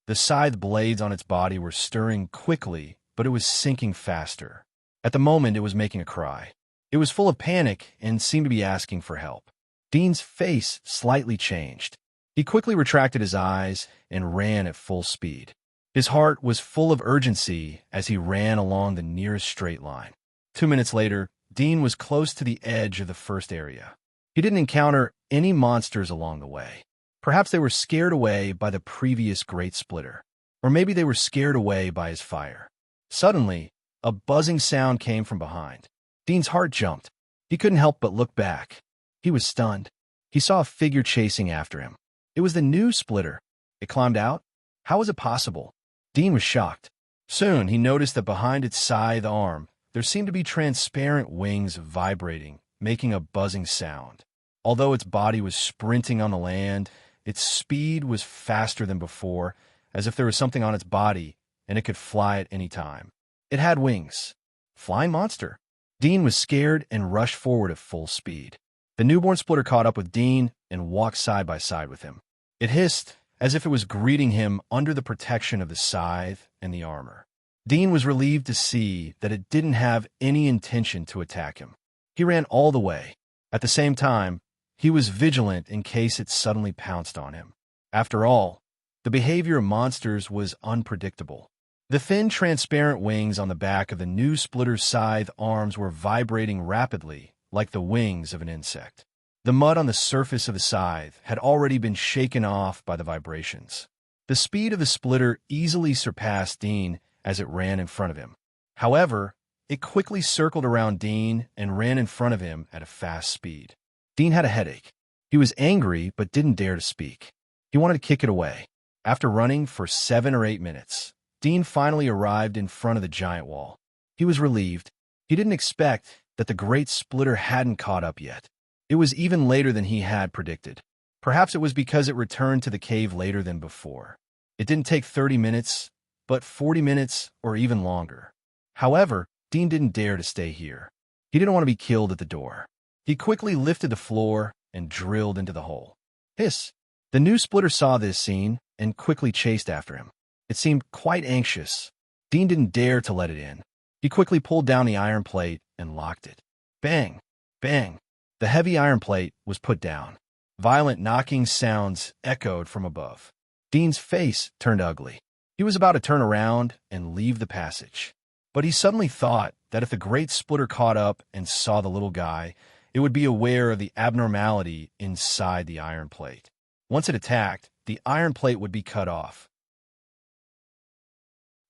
The scythe blades on its body were stirring quickly, but it was sinking faster. At the moment, it was making a cry. It was full of panic and seemed to be asking for help. Dean's face slightly changed. He quickly retracted his eyes and ran at full speed. His heart was full of urgency as he ran along the nearest straight line. 2 minutes later, Dean was close to the edge of the first area. He didn't encounter any monsters along the way. Perhaps they were scared away by the previous Great Splitter, or maybe they were scared away by his fire. Suddenly, a buzzing sound came from behind. Dean's heart jumped. He couldn't help but look back. He was stunned. He saw a figure chasing after him. It was the new splitter. It climbed out? How was it possible? Dean was shocked. Soon, he noticed that behind its scythe arm, there seemed to be transparent wings vibrating, making a buzzing sound. Although its body was sprinting on the land, its speed was faster than before, as if there was something on its body, and it could fly at any time. It had wings. Flying monster. Dean was scared and rushed forward at full speed. The newborn splitter caught up with Dean and walked side by side with him. It hissed as if it was greeting him under the protection of the scythe and the armor. Dean was relieved to see that it didn't have any intention to attack him. He ran all the way. At the same time, he was vigilant in case it suddenly pounced on him. After all, the behavior of monsters was unpredictable. The thin, transparent wings on the back of the new splitter's scythe arms were vibrating rapidly, like the wings of an insect. The mud on the surface of the scythe had already been shaken off by the vibrations. The speed of the splitter easily surpassed Dean as it ran in front of him. However, it quickly circled around Dean and ran in front of him at a fast speed. Dean had a headache. He was angry but didn't dare to speak. He wanted to kick it away. After running for 7 or 8 minutes, Dean finally arrived in front of the giant wall. He was relieved. He didn't expect that the Great Splitter hadn't caught up yet. It was even later than he had predicted. Perhaps it was because it returned to the cave later than before. It didn't take 30 minutes, but 40 minutes or even longer. However, Dean didn't dare to stay here. He didn't want to be killed at the door. He quickly lifted the floor and drilled into the hole. Hiss! The new splitter saw this scene and quickly chased after him. It seemed quite anxious. Dean didn't dare to let it in. He quickly pulled down the iron plate and locked it. Bang! Bang! The heavy iron plate was put down. Violent knocking sounds echoed from above. Dean's face turned ugly. He was about to turn around and leave the passage. But he suddenly thought that if the great splitter caught up and saw the little guy, it would be aware of the abnormality inside the iron plate. Once it attacked, the iron plate would be cut off.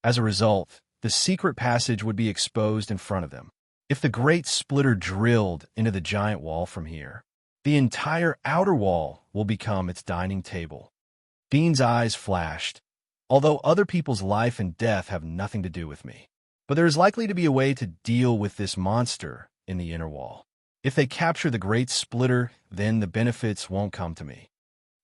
As a result, the secret passage would be exposed in front of them. If the great splitter drilled into the giant wall from here, the entire outer wall will become its dining table. Dean's eyes flashed. Although other people's life and death have nothing to do with me, but there is likely to be a way to deal with this monster in the inner wall. If they capture the great splitter, then the benefits won't come to me.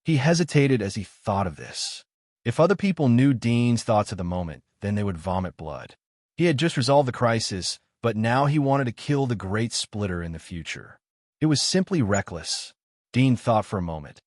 He hesitated as he thought of this. If other people knew Dean's thoughts at the moment, then they would vomit blood. He had just resolved the crisis, but now he wanted to kill the great splitter in the future. It was simply reckless. Dean thought for a moment.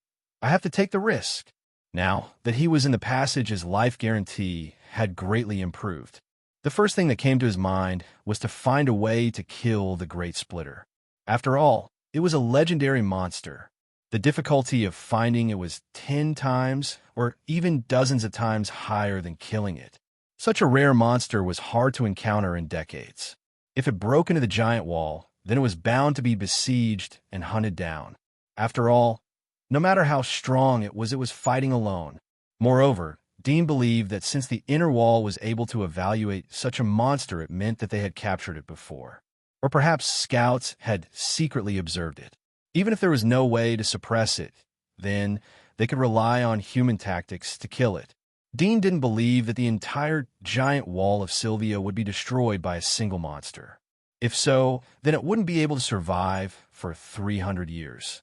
I have to take the risk. Now that he was in the passage, his life guarantee had greatly improved. The first thing that came to his mind was to find a way to kill the great splitter. After all, it was a legendary monster. The difficulty of finding it was 10 times or even dozens of times higher than killing it. Such a rare monster was hard to encounter in decades. If it broke into the giant wall, then it was bound to be besieged and hunted down. After all, no matter how strong it was fighting alone. Moreover, Dean believed that since the inner wall was able to evaluate such a monster, it meant that they had captured it before. Or perhaps scouts had secretly observed it. Even if there was no way to suppress it, then they could rely on human tactics to kill it. Dean didn't believe that the entire giant wall of Sylvia would be destroyed by a single monster. If so, then it wouldn't be able to survive for 300 years.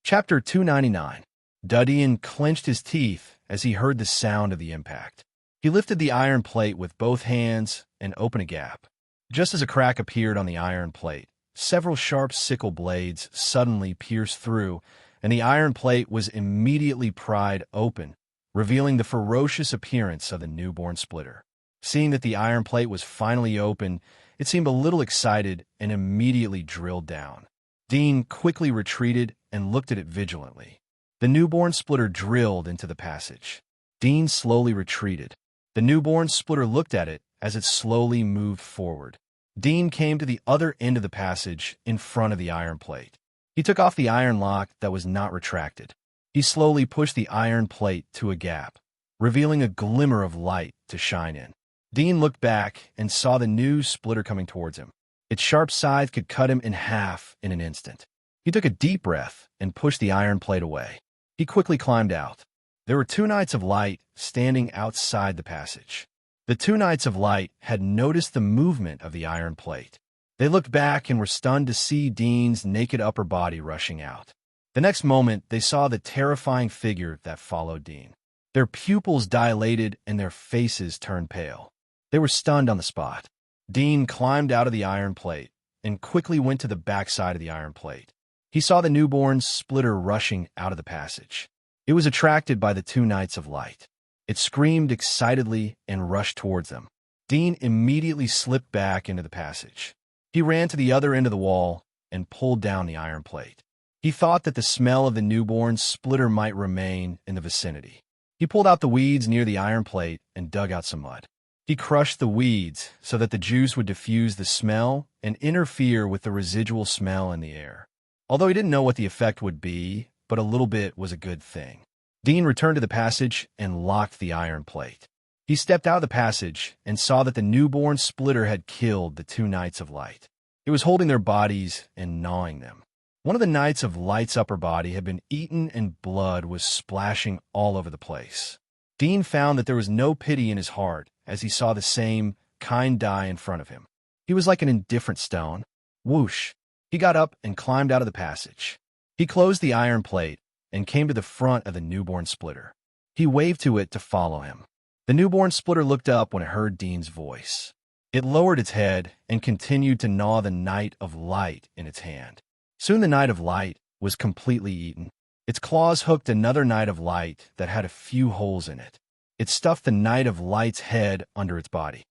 Chapter 299. Dudian clenched his teeth as he heard the sound of the impact. He lifted the iron plate with both hands and opened a gap. Just as a crack appeared on the iron plate, several sharp sickle blades suddenly pierced through, and the iron plate was immediately pried open, revealing the ferocious appearance of the newborn splitter. Seeing that the iron plate was finally open, it seemed a little excited and immediately drilled down. Dean quickly retreated and looked at it vigilantly. The newborn splitter drilled into the passage. Dean slowly retreated. The newborn splitter looked at it as it slowly moved forward. Dean came to the other end of the passage in front of the iron plate. He took off the iron lock that was not retracted. He slowly pushed the iron plate to a gap, revealing a glimmer of light to shine in. Dean looked back and saw the new splitter coming towards him. Its sharp scythe could cut him in half in an instant. He took a deep breath and pushed the iron plate away. He quickly climbed out. There were 2 Knights of Light standing outside the passage. The 2 Knights of Light had noticed the movement of the iron plate. They looked back and were stunned to see Dean's naked upper body rushing out. The next moment, they saw the terrifying figure that followed Dean. Their pupils dilated and their faces turned pale. They were stunned on the spot. Dean climbed out of the iron plate and quickly went to the backside of the iron plate. He saw the newborn splitter rushing out of the passage. It was attracted by the 2 Knights of Light. It screamed excitedly and rushed towards them. Dean immediately slipped back into the passage. He ran to the other end of the wall and pulled down the iron plate. He thought that the smell of the newborn splitter might remain in the vicinity. He pulled out the weeds near the iron plate and dug out some mud. He crushed the weeds so that the juice would diffuse the smell and interfere with the residual smell in the air. Although he didn't know what the effect would be, but a little bit was a good thing. Dean returned to the passage and locked the iron plate. He stepped out of the passage and saw that the newborn splitter had killed the 2 Knights of Light. It was holding their bodies and gnawing them. One of the Knights of Light's upper body had been eaten and blood was splashing all over the place. Dean found that there was no pity in his heart as he saw the same kind die in front of him. He was like an indifferent stone. Whoosh! He got up and climbed out of the passage. He closed the iron plate and came to the front of the newborn splitter. He waved to it to follow him. The newborn splitter looked up when it heard Dean's voice. It lowered its head and continued to gnaw the Knight of Light in its hand. Soon the Knight of Light was completely eaten. Its claws hooked another Knight of Light that had a few holes in it. It stuffed the Knight of Light's head under its body.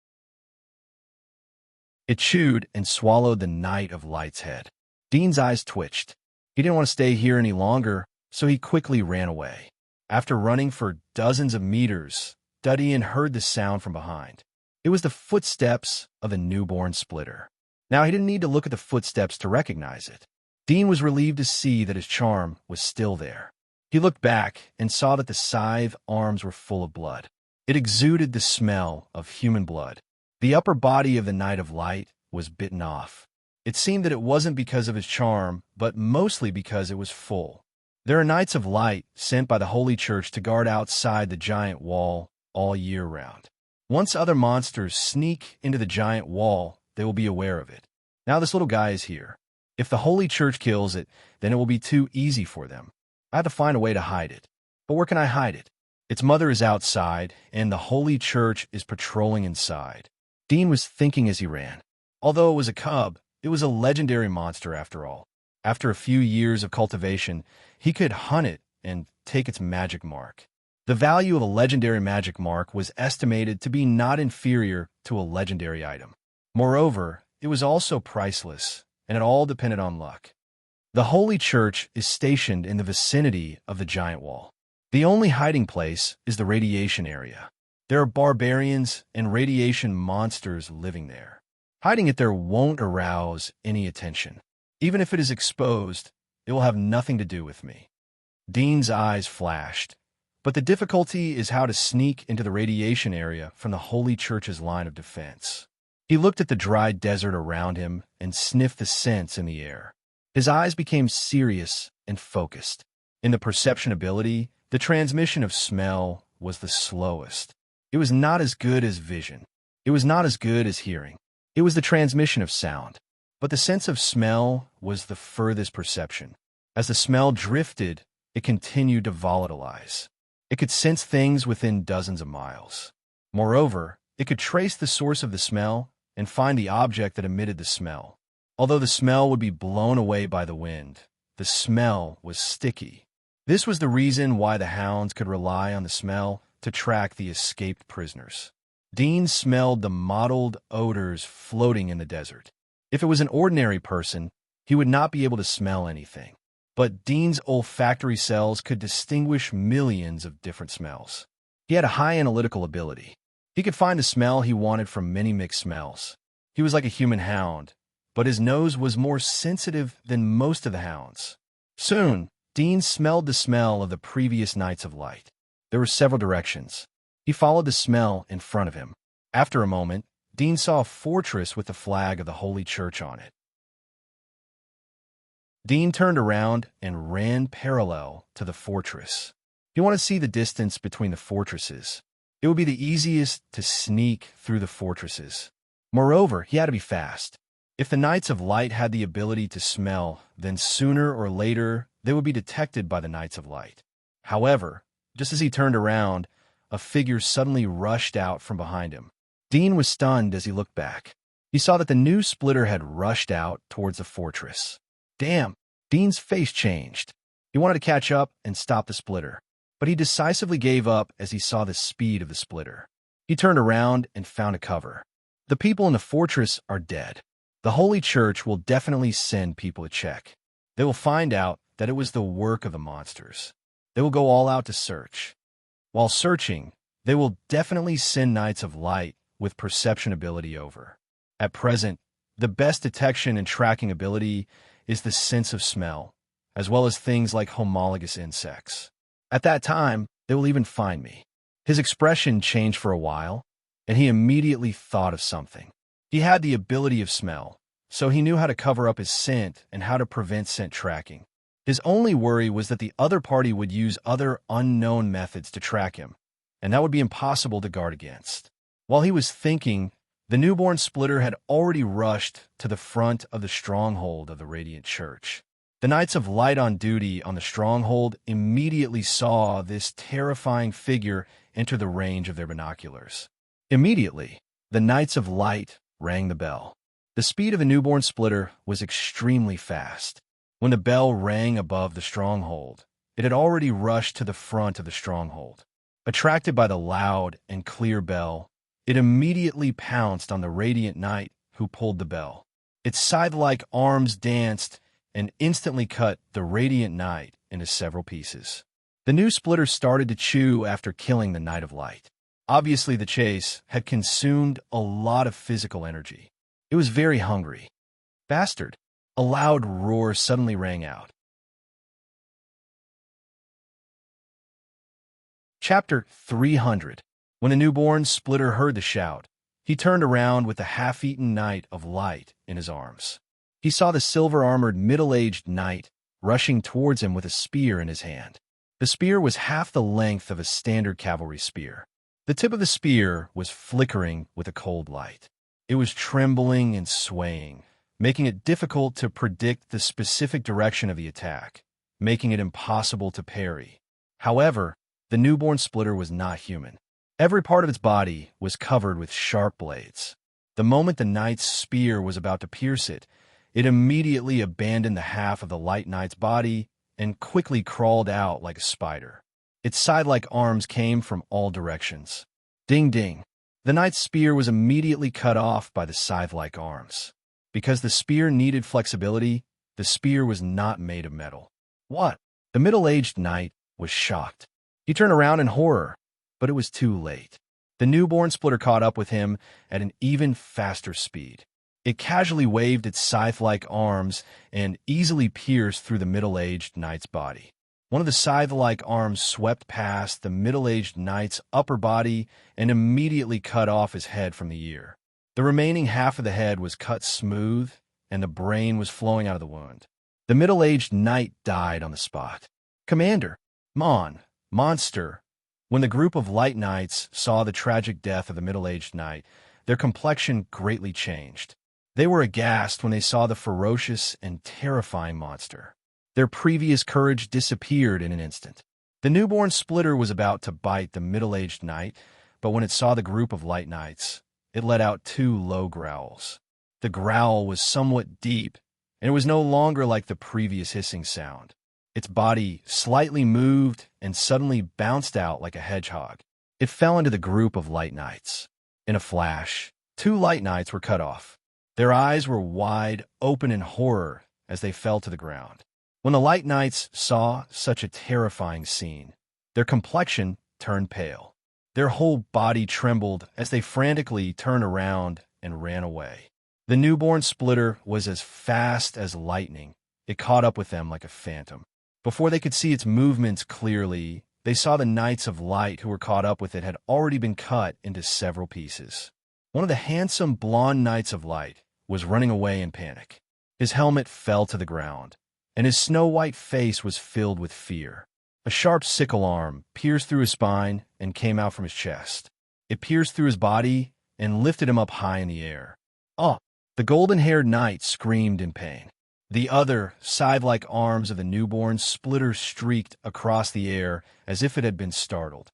It chewed and swallowed the Knight of Light's head. Dean's eyes twitched. He didn't want to stay here any longer, so he quickly ran away. After running for dozens of meters, Dean heard the sound from behind. It was the footsteps of the newborn splitter. Now he didn't need to look at the footsteps to recognize it. Dean was relieved to see that his charm was still there. He looked back and saw that the scythe arms were full of blood. It exuded the smell of human blood. The upper body of the Knight of Light was bitten off. It seemed that it wasn't because of his charm, but mostly because it was full. There are Knights of Light sent by the Holy Church to guard outside the giant wall all year round. Once other monsters sneak into the giant wall, they will be aware of it. Now this little guy is here. If the Holy Church kills it, then it will be too easy for them. I have to find a way to hide it. But where can I hide it? Its mother is outside, and the Holy Church is patrolling inside. Dean was thinking as he ran. Although it was a cub, it was a legendary monster after all. After a few years of cultivation, he could hunt it and take its magic mark. The value of a legendary magic mark was estimated to be not inferior to a legendary item. Moreover, it was also priceless, and it all depended on luck. The Holy Church is stationed in the vicinity of the giant wall. The only hiding place is the radiation area. There are barbarians and radiation monsters living there. Hiding it there won't arouse any attention. Even if it is exposed, it will have nothing to do with me. Dean's eyes flashed, but the difficulty is how to sneak into the radiation area from the Holy Church's line of defense. He looked at the dry desert around him and sniffed the scents in the air. His eyes became serious and focused. In the perception ability, the transmission of smell was the slowest. It was not as good as vision. It was not as good as hearing. It was the transmission of sound. But the sense of smell was the furthest perception. As the smell drifted, it continued to volatilize. It could sense things within dozens of miles. Moreover, it could trace the source of the smell and find the object that emitted the smell. Although the smell would be blown away by the wind, the smell was sticky. This was the reason why the hounds could rely on the smell to track the escaped prisoners. Dean smelled the mottled odors floating in the desert. If it was an ordinary person, he would not be able to smell anything. But Dean's olfactory cells could distinguish millions of different smells. He had a high analytical ability. He could find the smell he wanted from many mixed smells. He was like a human hound, but his nose was more sensitive than most of the hounds. Soon, Dean smelled the smell of the previous Knights of Light. There were several directions. He followed the smell in front of him. After a moment, Dean saw a fortress with the flag of the Holy Church on it. Dean turned around and ran parallel to the fortress. He wanted to see the distance between the fortresses. It would be the easiest to sneak through the fortresses. Moreover, he had to be fast. If the Knights of Light had the ability to smell, then sooner or later they would be detected by the Knights of Light. However, just as he turned around, a figure suddenly rushed out from behind him. Dean was stunned as he looked back. He saw that the new splitter had rushed out towards the fortress. Damn! Dean's face changed. He wanted to catch up and stop the splitter, but he decisively gave up as he saw the speed of the splitter. He turned around and found a cover. The people in the fortress are dead. The Holy Church will definitely send people to check. They will find out that it was the work of the monsters. They will go all out to search. While searching, they will definitely send Knights of Light with perception ability over. At present, the best detection and tracking ability is the sense of smell, as well as things like homologous insects. At that time, they will even find me. His expression changed for a while, and he immediately thought of something. He had the ability of smell, so he knew how to cover up his scent and how to prevent scent tracking. His only worry was that the other party would use other unknown methods to track him, and that would be impossible to guard against. While he was thinking, the newborn splitter had already rushed to the front of the stronghold of the Radiant Church. The Knights of Light on duty on the stronghold immediately saw this terrifying figure enter the range of their binoculars. Immediately, the Knights of Light rang the bell. The speed of the newborn splitter was extremely fast. When the bell rang above the stronghold, it had already rushed to the front of the stronghold. Attracted by the loud and clear bell, it immediately pounced on the radiant knight who pulled the bell. Its scythe-like arms danced and instantly cut the radiant knight into several pieces. The new splitter started to chew after killing the Knight of Light. Obviously, the chase had consumed a lot of physical energy. It was very hungry. Bastard! A loud roar suddenly rang out. Chapter 300. When the newborn splitter heard the shout, he turned around with the half-eaten Knight of Light in his arms. He saw the silver-armored middle-aged knight rushing towards him with a spear in his hand. The spear was half the length of a standard cavalry spear. The tip of the spear was flickering with a cold light. It was trembling and swaying, making it difficult to predict the specific direction of the attack, making it impossible to parry. However, the newborn splitter was not human. Every part of its body was covered with sharp blades. The moment the knight's spear was about to pierce it, it immediately abandoned the half of the light knight's body and quickly crawled out like a spider. Its side-like arms came from all directions. Ding ding. The knight's spear was immediately cut off by the scythe-like arms. Because the spear needed flexibility, the spear was not made of metal. What? The middle-aged knight was shocked. He turned around in horror, but it was too late. The newborn splitter caught up with him at an even faster speed. It casually waved its scythe-like arms and easily pierced through the middle-aged knight's body. One of the scythe-like arms swept past the middle-aged knight's upper body and immediately cut off his head from the ear. The remaining half of the head was cut smooth, and the brain was flowing out of the wound. The middle-aged knight died on the spot. Commander, monster. When the group of light knights saw the tragic death of the middle-aged knight, their complexion greatly changed. They were aghast when they saw the ferocious and terrifying monster. Their previous courage disappeared in an instant. The newborn splitter was about to bite the middle-aged knight, but when it saw the group of light knights, it let out 2 low growls. The growl was somewhat deep, and it was no longer like the previous hissing sound. Its body slightly moved and suddenly bounced out like a hedgehog. It fell into the group of light knights. In a flash, 2 light knights were cut off. Their eyes were wide open in horror as they fell to the ground. When the light knights saw such a terrifying scene, their complexion turned pale. Their whole body trembled as they frantically turned around and ran away. The newborn splitter was as fast as lightning. It caught up with them like a phantom. Before they could see its movements clearly, they saw the Knights of Light who were caught up with it had already been cut into several pieces. One of the handsome blonde Knights of Light was running away in panic. His helmet fell to the ground, and his snow-white face was filled with fear. A sharp sickle arm pierced through his spine and came out from his chest. It pierced through his body and lifted him up high in the air. Oh! The golden-haired knight screamed in pain. The other, scythe-like arms of the newborn splitter streaked across the air as if it had been startled.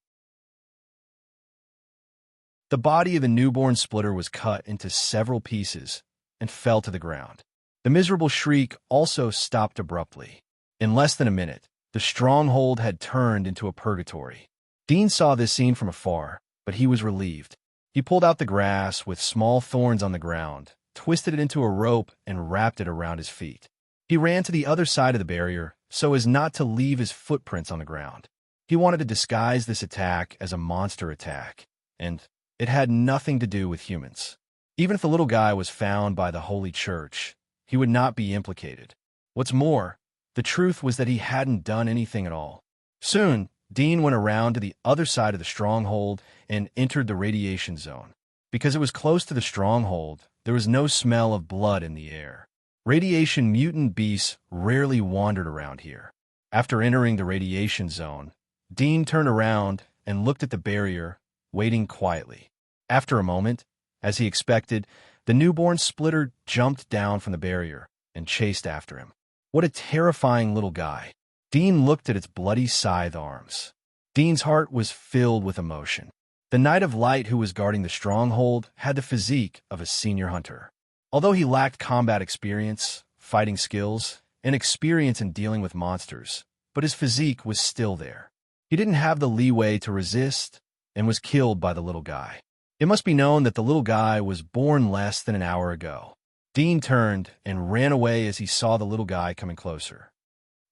The body of the newborn splitter was cut into several pieces and fell to the ground. The miserable shriek also stopped abruptly. In less than a minute, the stronghold had turned into a purgatory. Dean saw this scene from afar, but he was relieved. He pulled out the grass with small thorns on the ground, twisted it into a rope, and wrapped it around his feet. He ran to the other side of the barrier so as not to leave his footprints on the ground. He wanted to disguise this attack as a monster attack, and it had nothing to do with humans. Even if the little guy was found by the Holy Church, he would not be implicated. What's more, the truth was that he hadn't done anything at all. Soon, Dean went around to the other side of the stronghold and entered the radiation zone. Because it was close to the stronghold, there was no smell of blood in the air. Radiation mutant beasts rarely wandered around here. After entering the radiation zone, Dean turned around and looked at the barrier, waiting quietly. After a moment, as he expected, the newborn splitter jumped down from the barrier and chased after him. What a terrifying little guy. Dean looked at its bloody scythe arms. Dean's heart was filled with emotion. The Knight of Light who was guarding the stronghold had the physique of a senior hunter. Although he lacked combat experience, fighting skills, and experience in dealing with monsters, but his physique was still there. He didn't have the leeway to resist and was killed by the little guy. It must be known that the little guy was born less than an hour ago. Dean turned and ran away as he saw the little guy coming closer.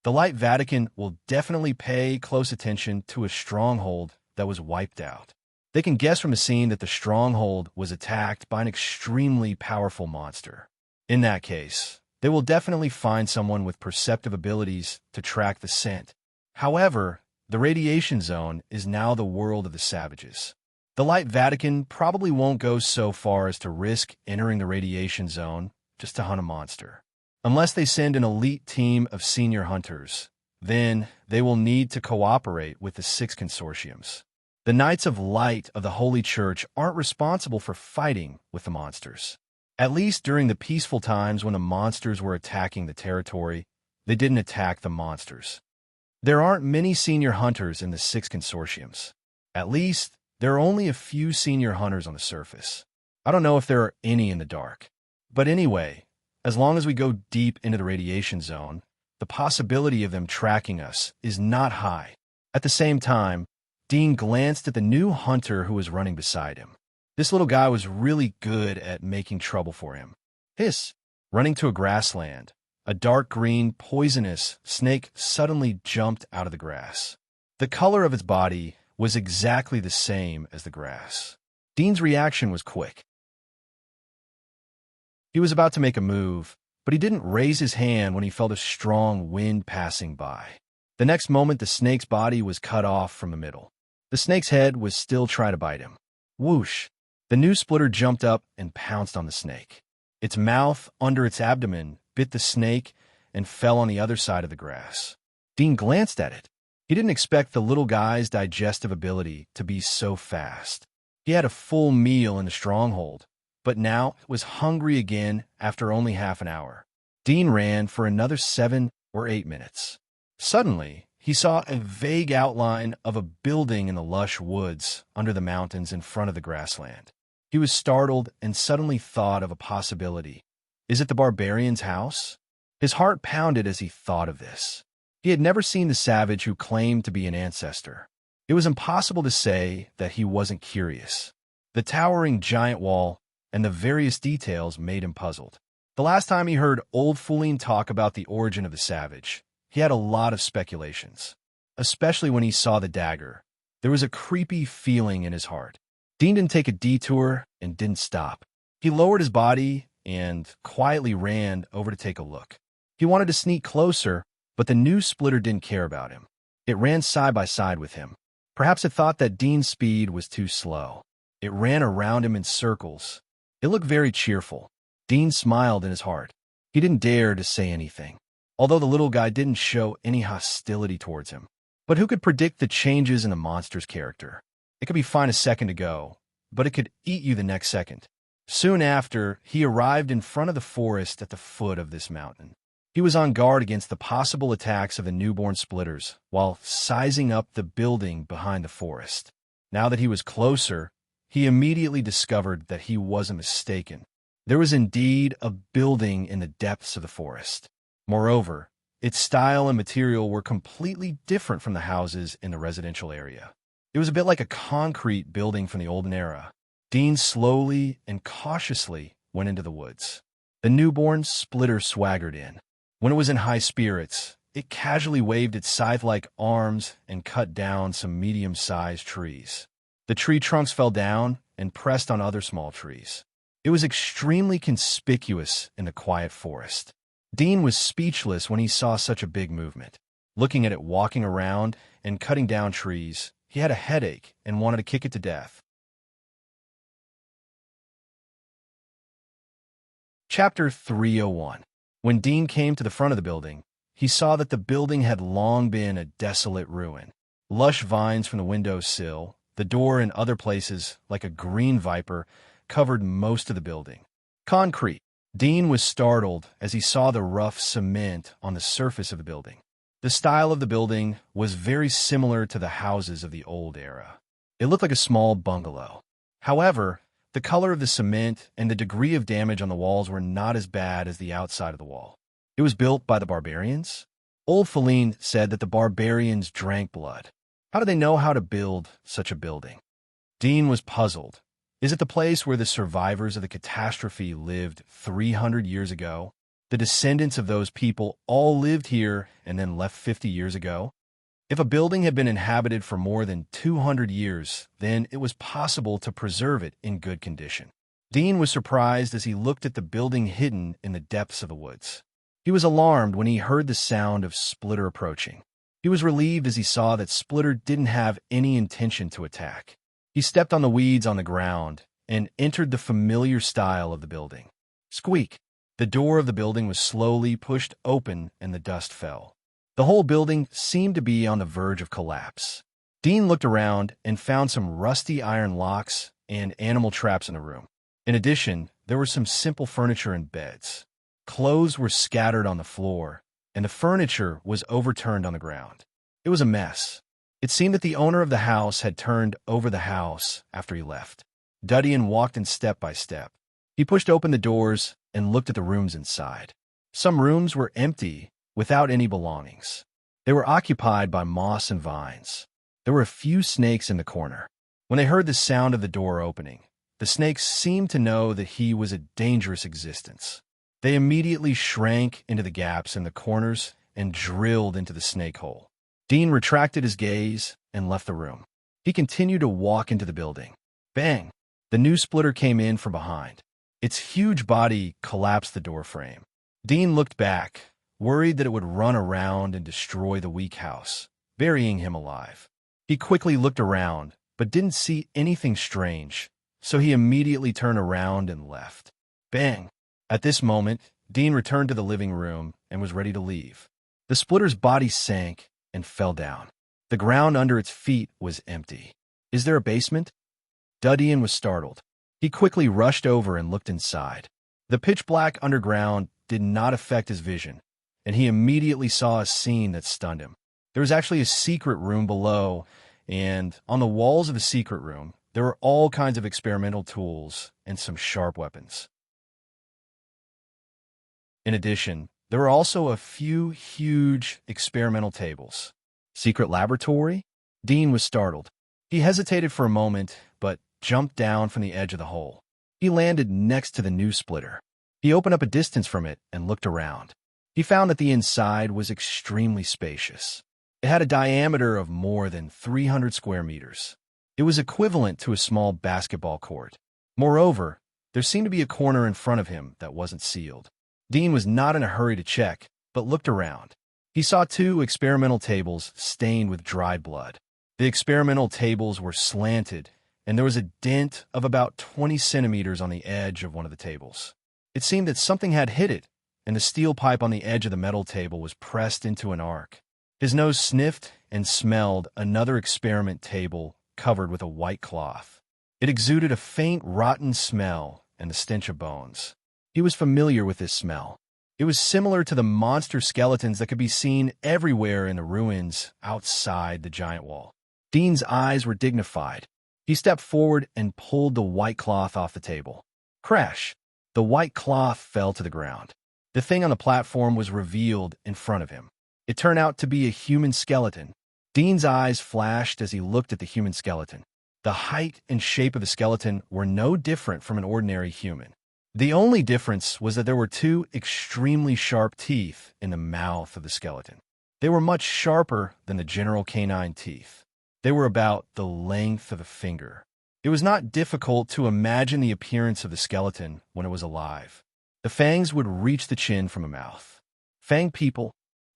The Light Vatican will definitely pay close attention to a stronghold that was wiped out. They can guess from the scene that the stronghold was attacked by an extremely powerful monster. In that case, they will definitely find someone with perceptive abilities to track the scent. However, the radiation zone is now the world of the savages. The Light Vatican probably won't go so far as to risk entering the radiation zone just to hunt a monster. Unless they send an elite team of senior hunters, then they will need to cooperate with the 6 consortiums. The Knights of Light of the Holy Church aren't responsible for fighting with the monsters. At least during the peaceful times when the monsters were attacking the territory, they didn't attack the monsters. There aren't many senior hunters in the 6 consortiums. At least, there are only a few senior hunters on the surface. I don't know if there are any in the dark. But anyway, as long as we go deep into the radiation zone, the possibility of them tracking us is not high. At the same time, Dean glanced at the new hunter who was running beside him. This little guy was really good at making trouble for him. Hiss! Running to a grassland, a dark green, poisonous snake suddenly jumped out of the grass. The color of its body was exactly the same as the grass. Dean's reaction was quick. He was about to make a move, but he didn't raise his hand when he felt a strong wind passing by. The next moment, the snake's body was cut off from the middle. The snake's head was still trying to bite him. Whoosh! The new splitter jumped up and pounced on the snake. Its mouth, under its abdomen, bit the snake and fell on the other side of the grass. Dean glanced at it. He didn't expect the little guy's digestive ability to be so fast. He had a full meal in the stronghold, but now was hungry again after only half an hour. Dean ran for another 7 or 8 minutes. Suddenly, he saw a vague outline of a building in the lush woods under the mountains in front of the grassland. He was startled and suddenly thought of a possibility. Is it the barbarian's house? His heart pounded as he thought of this. He had never seen the savage who claimed to be an ancestor. It was impossible to say that he wasn't curious. The towering giant wall and the various details made him puzzled. The last time he heard Old Fooling talk about the origin of the savage, he had a lot of speculations, especially when he saw the dagger. There was a creepy feeling in his heart. Dean didn't take a detour and didn't stop. He lowered his body and quietly ran over to take a look. He wanted to sneak closer, but the new splitter didn't care about him. It ran side by side with him. Perhaps it thought that Dean's speed was too slow. It ran around him in circles. It looked very cheerful. Dean smiled in his heart. He didn't dare to say anything, although the little guy didn't show any hostility towards him. But who could predict the changes in the monster's character? It could be fine a second ago, but it could eat you the next second. Soon after, he arrived in front of the forest at the foot of this mountain. He was on guard against the possible attacks of the newborn splitters while sizing up the building behind the forest. Now that he was closer, he immediately discovered that he wasn't mistaken. There was indeed a building in the depths of the forest. Moreover, its style and material were completely different from the houses in the residential area. It was a bit like a concrete building from the olden era. Dean slowly and cautiously went into the woods. The newborn splitter swaggered in. When it was in high spirits, it casually waved its scythe-like arms and cut down some medium-sized trees. The tree trunks fell down and pressed on other small trees. It was extremely conspicuous in the quiet forest. Dean was speechless when he saw such a big movement. Looking at it walking around and cutting down trees, he had a headache and wanted to kick it to death. Chapter 301. When Dean came to the front of the building, he saw that the building had long been a desolate ruin. Lush vines from the windowsill, the door and other places, like a green viper, covered most of the building. Concrete. Dean was startled as he saw the rough cement on the surface of the building. The style of the building was very similar to the houses of the old era. It looked like a small bungalow. However, the color of the cement and the degree of damage on the walls were not as bad as the outside of the wall. It was built by the barbarians? Old Feline said that the barbarians drank blood. How do they know how to build such a building? Dean was puzzled. Is it the place where the survivors of the catastrophe lived 300 years ago? The descendants of those people all lived here and then left 50 years ago? If a building had been inhabited for more than 200 years, then it was possible to preserve it in good condition. Dean was surprised as he looked at the building hidden in the depths of the woods. He was alarmed when he heard the sound of Splitter approaching. He was relieved as he saw that Splitter didn't have any intention to attack. He stepped on the weeds on the ground and entered the familiar style of the building. Squeak! The door of the building was slowly pushed open and the dust fell. The whole building seemed to be on the verge of collapse. Dean looked around and found some rusty iron locks and animal traps in the room. In addition, there were some simple furniture and beds. Clothes were scattered on the floor, and the furniture was overturned on the ground. It was a mess. It seemed that the owner of the house had turned over the house after he left. Dudian walked in step by step. He pushed open the doors and looked at the rooms inside. Some rooms were empty, without any belongings. They were occupied by moss and vines. There were a few snakes in the corner. When they heard the sound of the door opening, the snakes seemed to know that he was a dangerous existence. They immediately shrank into the gaps in the corners and drilled into the snake hole. Dean retracted his gaze and left the room. He continued to walk into the building. Bang! The new splitter came in from behind. Its huge body collapsed the door frame. Dean looked back, worried that it would run around and destroy the weak house, burying him alive. He quickly looked around, but didn't see anything strange, so he immediately turned around and left. Bang! At this moment, Dean returned to the living room and was ready to leave. The splitter's body sank and fell down. The ground under its feet was empty. Is there a basement? Dudian was startled. He quickly rushed over and looked inside. The pitch-black underground did not affect his vision, and he immediately saw a scene that stunned him. There was actually a secret room below, and on the walls of the secret room, there were all kinds of experimental tools and some sharp weapons. In addition, there were also a few huge experimental tables. Secret laboratory? Dean was startled. He hesitated for a moment, but jumped down from the edge of the hole. He landed next to the new splitter. He opened up a distance from it and looked around. He found that the inside was extremely spacious. It had a diameter of more than 300 square meters. It was equivalent to a small basketball court. Moreover, there seemed to be a corner in front of him that wasn't sealed. Dean was not in a hurry to check, but looked around. He saw two experimental tables stained with dried blood. The experimental tables were slanted, and there was a dent of about 20 centimeters on the edge of one of the tables. It seemed that something had hit it, and the steel pipe on the edge of the metal table was pressed into an arc. His nose sniffed and smelled another experiment table covered with a white cloth. It exuded a faint, rotten smell and the stench of bones. He was familiar with this smell. It was similar to the monster skeletons that could be seen everywhere in the ruins outside the giant wall. Dean's eyes were dignified. He stepped forward and pulled the white cloth off the table. Crash! The white cloth fell to the ground. The thing on the platform was revealed in front of him. It turned out to be a human skeleton. Dean's eyes flashed as he looked at the human skeleton. The height and shape of the skeleton were no different from an ordinary human. The only difference was that there were two extremely sharp teeth in the mouth of the skeleton. They were much sharper than the general canine teeth. They were about the length of a finger. It was not difficult to imagine the appearance of the skeleton when it was alive. The fangs would reach the chin from a mouth. Fang people.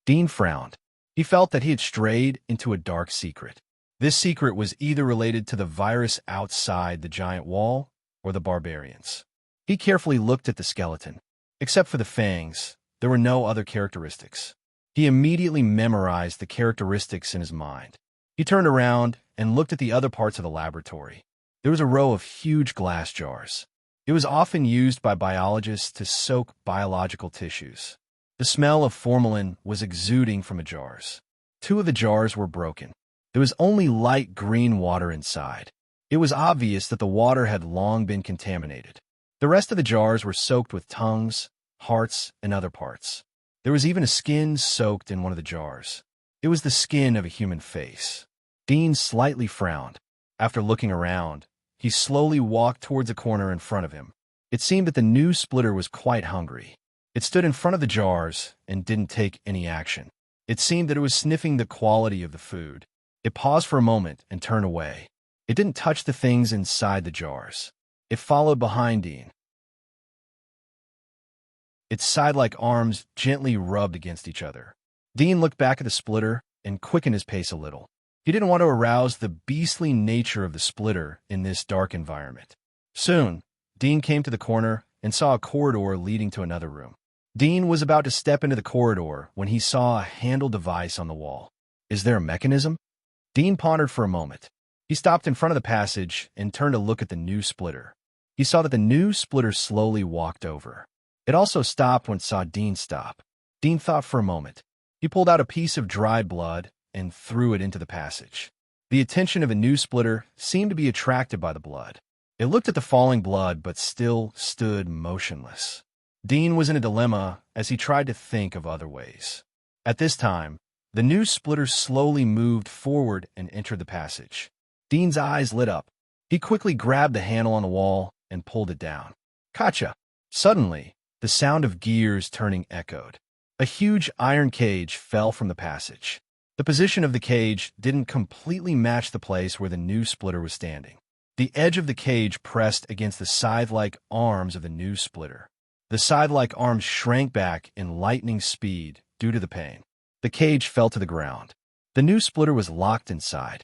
Dean frowned. He felt that he had strayed into a dark secret. This secret was either related to the virus outside the giant wall or the barbarians. He carefully looked at the skeleton. Except for the fangs, there were no other characteristics. He immediately memorized the characteristics in his mind. He turned around and looked at the other parts of the laboratory. There was a row of huge glass jars. It was often used by biologists to soak biological tissues. The smell of formalin was exuding from the jars. Two of the jars were broken. There was only light green water inside. It was obvious that the water had long been contaminated. The rest of the jars were soaked with tongues, hearts, and other parts. There was even a skin soaked in one of the jars. It was the skin of a human face. Dean slightly frowned. After looking around, he slowly walked towards a corner in front of him. It seemed that the new splitter was quite hungry. It stood in front of the jars and didn't take any action. It seemed that it was sniffing the quality of the food. It paused for a moment and turned away. It didn't touch the things inside the jars. It followed behind Dean. Its side-like arms gently rubbed against each other. Dean looked back at the splitter and quickened his pace a little. He didn't want to arouse the beastly nature of the splitter in this dark environment. Soon, Dean came to the corner and saw a corridor leading to another room. Dean was about to step into the corridor when he saw a handle device on the wall. Is there a mechanism? Dean pondered for a moment. He stopped in front of the passage and turned to look at the new splitter. He saw that the new splitter slowly walked over. It also stopped when it saw Dean stop. Dean thought for a moment. He pulled out a piece of dried blood and threw it into the passage. The attention of a new splitter seemed to be attracted by the blood. It looked at the falling blood but still stood motionless. Dean was in a dilemma as he tried to think of other ways. At this time, the new splitter slowly moved forward and entered the passage. Dean's eyes lit up. He quickly grabbed the handle on the wall and pulled it down. Gotcha! Suddenly, the sound of gears turning echoed. A huge iron cage fell from the passage. The position of the cage didn't completely match the place where the new splitter was standing. The edge of the cage pressed against the scythe-like arms of the new splitter. The scythe-like arms shrank back in lightning speed due to the pain. The cage fell to the ground. The new splitter was locked inside.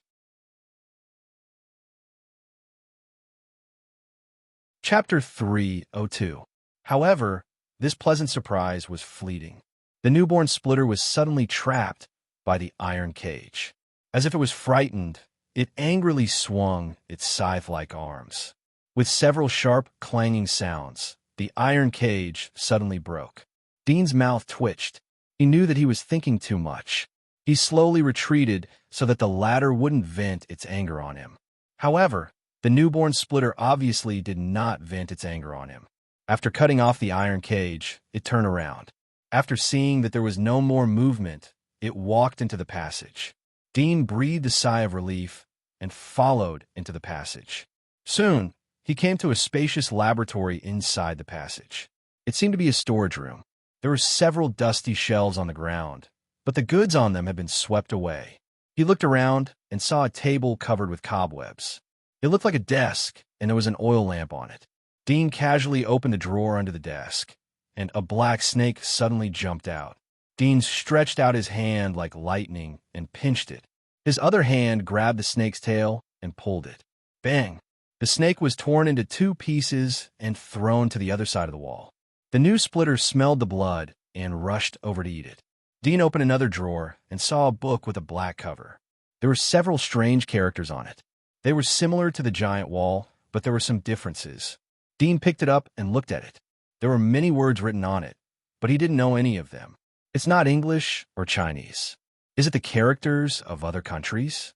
Chapter 302. However, this pleasant surprise was fleeting. The newborn splitter was suddenly trapped by the iron cage. As if it was frightened, it angrily swung its scythe-like arms. With several sharp, clanging sounds, the iron cage suddenly broke. Dean's mouth twitched. He knew that he was thinking too much. He slowly retreated so that the latter wouldn't vent its anger on him. However, the newborn splitter obviously did not vent its anger on him. After cutting off the iron cage, it turned around. After seeing that there was no more movement, it walked into the passage. Dean breathed a sigh of relief and followed into the passage. Soon, he came to a spacious laboratory inside the passage. It seemed to be a storage room. There were several dusty shelves on the ground, but the goods on them had been swept away. He looked around and saw a table covered with cobwebs. It looked like a desk, and there was an oil lamp on it. Dean casually opened a drawer under the desk, and a black snake suddenly jumped out. Dean stretched out his hand like lightning and pinched it. His other hand grabbed the snake's tail and pulled it. Bang! The snake was torn into two pieces and thrown to the other side of the wall. The new splitter smelled the blood and rushed over to eat it. Dean opened another drawer and saw a book with a black cover. There were several strange characters on it. They were similar to the giant wall, but there were some differences. Dean picked it up and looked at it. There were many words written on it, but he didn't know any of them. It's not English or Chinese. Is it the characters of other countries?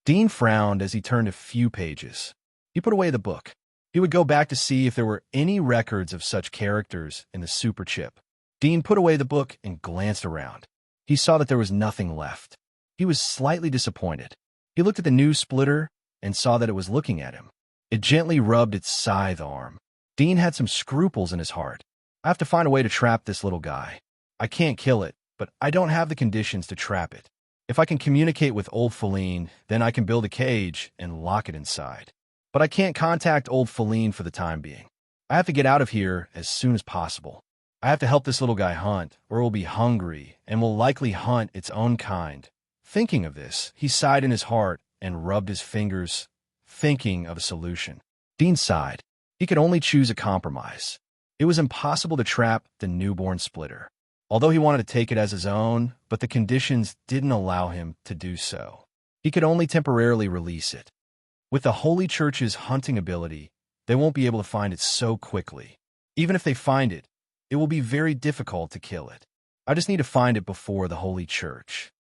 Dean frowned as he turned a few pages. He put away the book. He would go back to see if there were any records of such characters in the super chip. Dean put away the book and glanced around. He saw that there was nothing left. He was slightly disappointed. He looked at the new splitter and saw that it was looking at him. It gently rubbed its scythe arm. Dean had some scruples in his heart. I have to find a way to trap this little guy. I can't kill it, but I don't have the conditions to trap it. If I can communicate with Old Feline, then I can build a cage and lock it inside. But I can't contact Old Feline for the time being. I have to get out of here as soon as possible. I have to help this little guy hunt, or it will be hungry and will likely hunt its own kind. Thinking of this, he sighed in his heart and rubbed his fingers, thinking of a solution. Dean sighed. He could only choose a compromise. It was impossible to trap the newborn splitter, although he wanted to take it as his own, but the conditions didn't allow him to do so. He could only temporarily release it. With the Holy Church's hunting ability, they won't be able to find it so quickly. Even if they find it, it will be very difficult to kill it. I just need to find it before the Holy Church.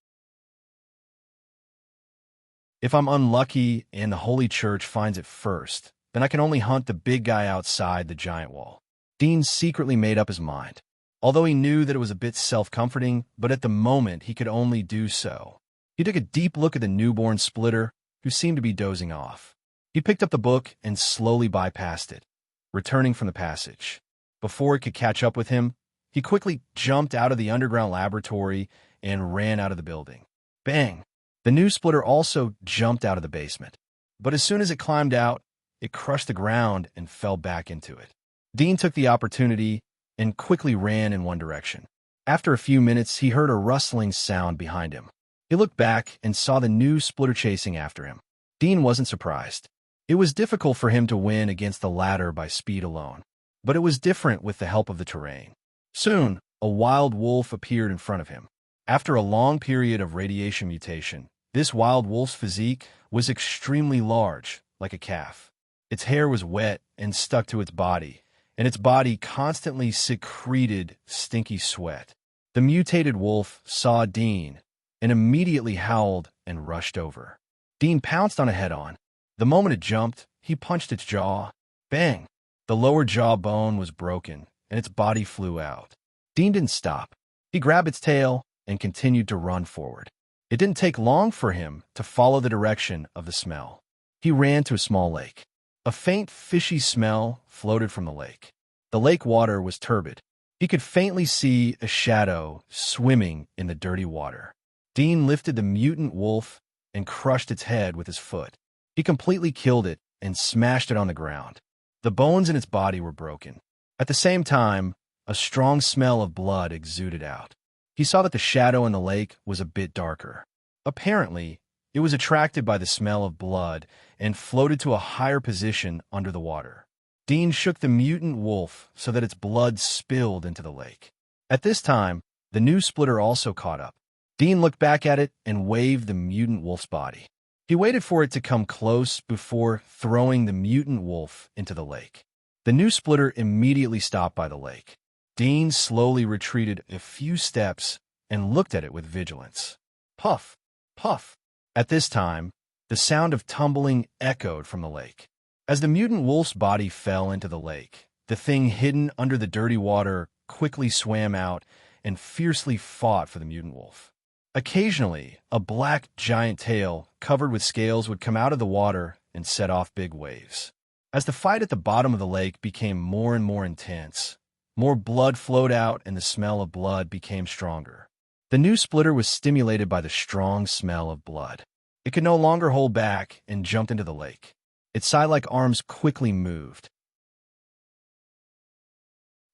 If I'm unlucky and the Holy Church finds it first, then I can only hunt the big guy outside the giant wall. Dean secretly made up his mind. although he knew that it was a bit self-comforting, but at the moment he could only do so. He took a deep look at the newborn splitter, who seemed to be dozing off. He picked up the book and slowly bypassed it, returning from the passage. Before it could catch up with him, he quickly jumped out of the underground laboratory and ran out of the building. Bang! The new splitter also jumped out of the basement. But as soon as it climbed out, it crushed the ground and fell back into it. Dean took the opportunity and quickly ran in one direction. After a few minutes, he heard a rustling sound behind him. He looked back and saw the new splitter chasing after him. Dean wasn't surprised. It was difficult for him to win against the latter by speed alone, but it was different with the help of the terrain. Soon, a wild wolf appeared in front of him. After a long period of radiation mutation, this wild wolf's physique was extremely large, like a calf. Its hair was wet and stuck to its body, and its body constantly secreted stinky sweat. The mutated wolf saw Dean and immediately howled and rushed over. Dean pounced on it head-on. The moment it jumped, he punched its jaw. Bang! The lower jaw bone was broken, and its body flew out. Dean didn't stop. He grabbed its tail and continued to run forward. It didn't take long for him to follow the direction of the smell. He ran to a small lake. A faint, fishy smell floated from the lake. The lake water was turbid. He could faintly see a shadow swimming in the dirty water. Dean lifted the mutant wolf and crushed its head with his foot. He completely killed it and smashed it on the ground. The bones in its body were broken. At the same time, a strong smell of blood exuded out. He saw that the shadow in the lake was a bit darker. Apparently, it was attracted by the smell of blood and floated to a higher position under the water. Dean shook the mutant wolf so that its blood spilled into the lake. At this time, the new splitter also caught up. Dean looked back at it and waved the mutant wolf's body. He waited for it to come close before throwing the mutant wolf into the lake. The new splitter immediately stopped by the lake. Dean slowly retreated a few steps and looked at it with vigilance. Puff! Puff! At this time, the sound of tumbling echoed from the lake. As the mutant wolf's body fell into the lake, the thing hidden under the dirty water quickly swam out and fiercely fought for the mutant wolf. Occasionally, a black giant tail covered with scales would come out of the water and set off big waves. As the fight at the bottom of the lake became more and more intense, more blood flowed out and the smell of blood became stronger. The new splitter was stimulated by the strong smell of blood. It could no longer hold back and jumped into the lake. Its side-like arms quickly moved.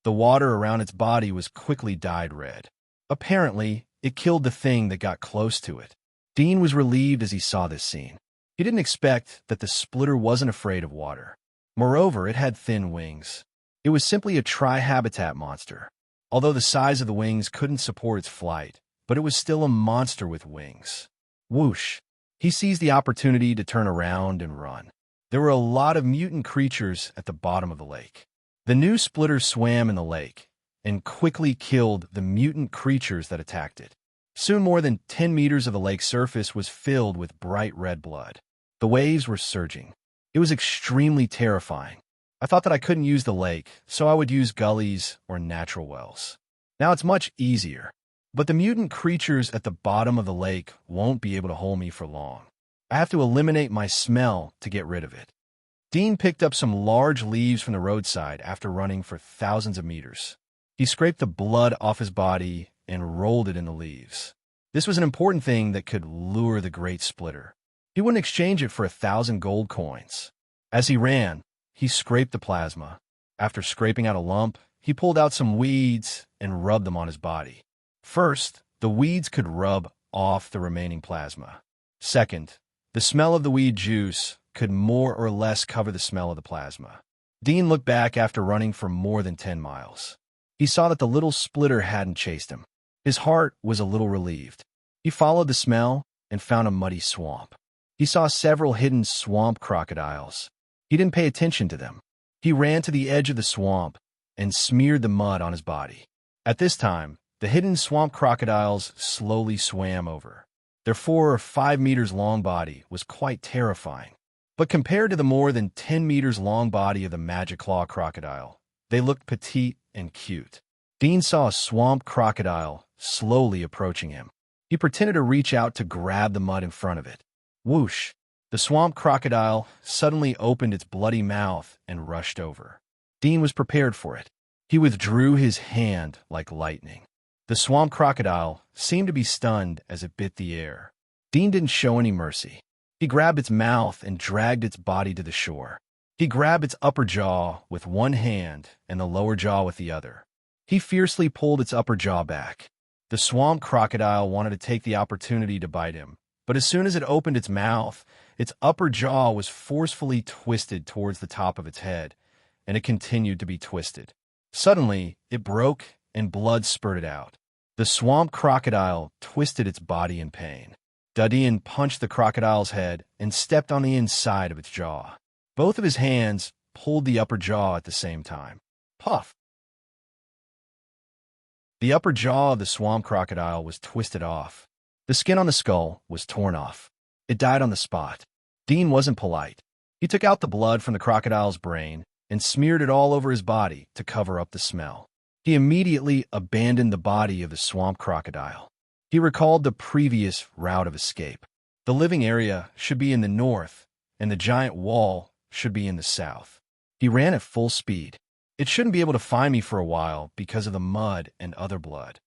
The water around its body was quickly dyed red. Apparently, it killed the thing that got close to it. Dean was relieved as he saw this scene. He didn't expect that the splitter wasn't afraid of water. Moreover, it had thin wings. It was simply a tri-habitat monster. Although the size of the wings couldn't support its flight, but it was still a monster with wings. Whoosh! He seized the opportunity to turn around and run. There were a lot of mutant creatures at the bottom of the lake. The new splitter swam in the lake and quickly killed the mutant creatures that attacked it. Soon more than 10 meters of the lake's surface was filled with bright red blood. The waves were surging. It was extremely terrifying. I thought that I couldn't use the lake, so I would use gullies or natural wells. Now it's much easier. But the mutant creatures at the bottom of the lake won't be able to hold me for long. I have to eliminate my smell to get rid of it. Dean picked up some large leaves from the roadside after running for thousands of meters. He scraped the blood off his body and rolled it in the leaves. This was an important thing that could lure the great splitter. He wouldn't exchange it for 1,000 gold coins. As he ran, he scraped the plasma. After scraping out a lump, he pulled out some weeds and rubbed them on his body. First, the weeds could rub off the remaining plasma. Second, the smell of the weed juice could more or less cover the smell of the plasma. Dean looked back after running for more than 10 miles. He saw that the little splitter hadn't chased him. His heart was a little relieved. He followed the smell and found a muddy swamp. He saw several hidden swamp crocodiles. He didn't pay attention to them. He ran to the edge of the swamp and smeared the mud on his body. At this time, the hidden swamp crocodiles slowly swam over. Their 4 or 5 meters long body was quite terrifying. But compared to the more than 10 meters long body of the magic claw crocodile, they looked petite and cute. Dean saw a swamp crocodile slowly approaching him. He pretended to reach out to grab the mud in front of it. Whoosh! The swamp crocodile suddenly opened its bloody mouth and rushed over. Dean was prepared for it. He withdrew his hand like lightning. The swamp crocodile seemed to be stunned as it bit the air. Dean didn't show any mercy. He grabbed its mouth and dragged its body to the shore. He grabbed its upper jaw with one hand and the lower jaw with the other. He fiercely pulled its upper jaw back. The swamp crocodile wanted to take the opportunity to bite him, but as soon as it opened its mouth, its upper jaw was forcefully twisted towards the top of its head, and it continued to be twisted. Suddenly, it broke and blood spurted out. The swamp crocodile twisted its body in pain. Dean punched the crocodile's head and stepped on the inside of its jaw. Both of his hands pulled the upper jaw at the same time. Puff! The upper jaw of the swamp crocodile was twisted off. The skin on the skull was torn off. It died on the spot. Dean wasn't polite. He took out the blood from the crocodile's brain and smeared it all over his body to cover up the smell. He immediately abandoned the body of the swamp crocodile. He recalled the previous route of escape. The living area should be in the north, and the giant wall should be in the south. He ran at full speed. It shouldn't be able to find me for a while because of the mud and other blood.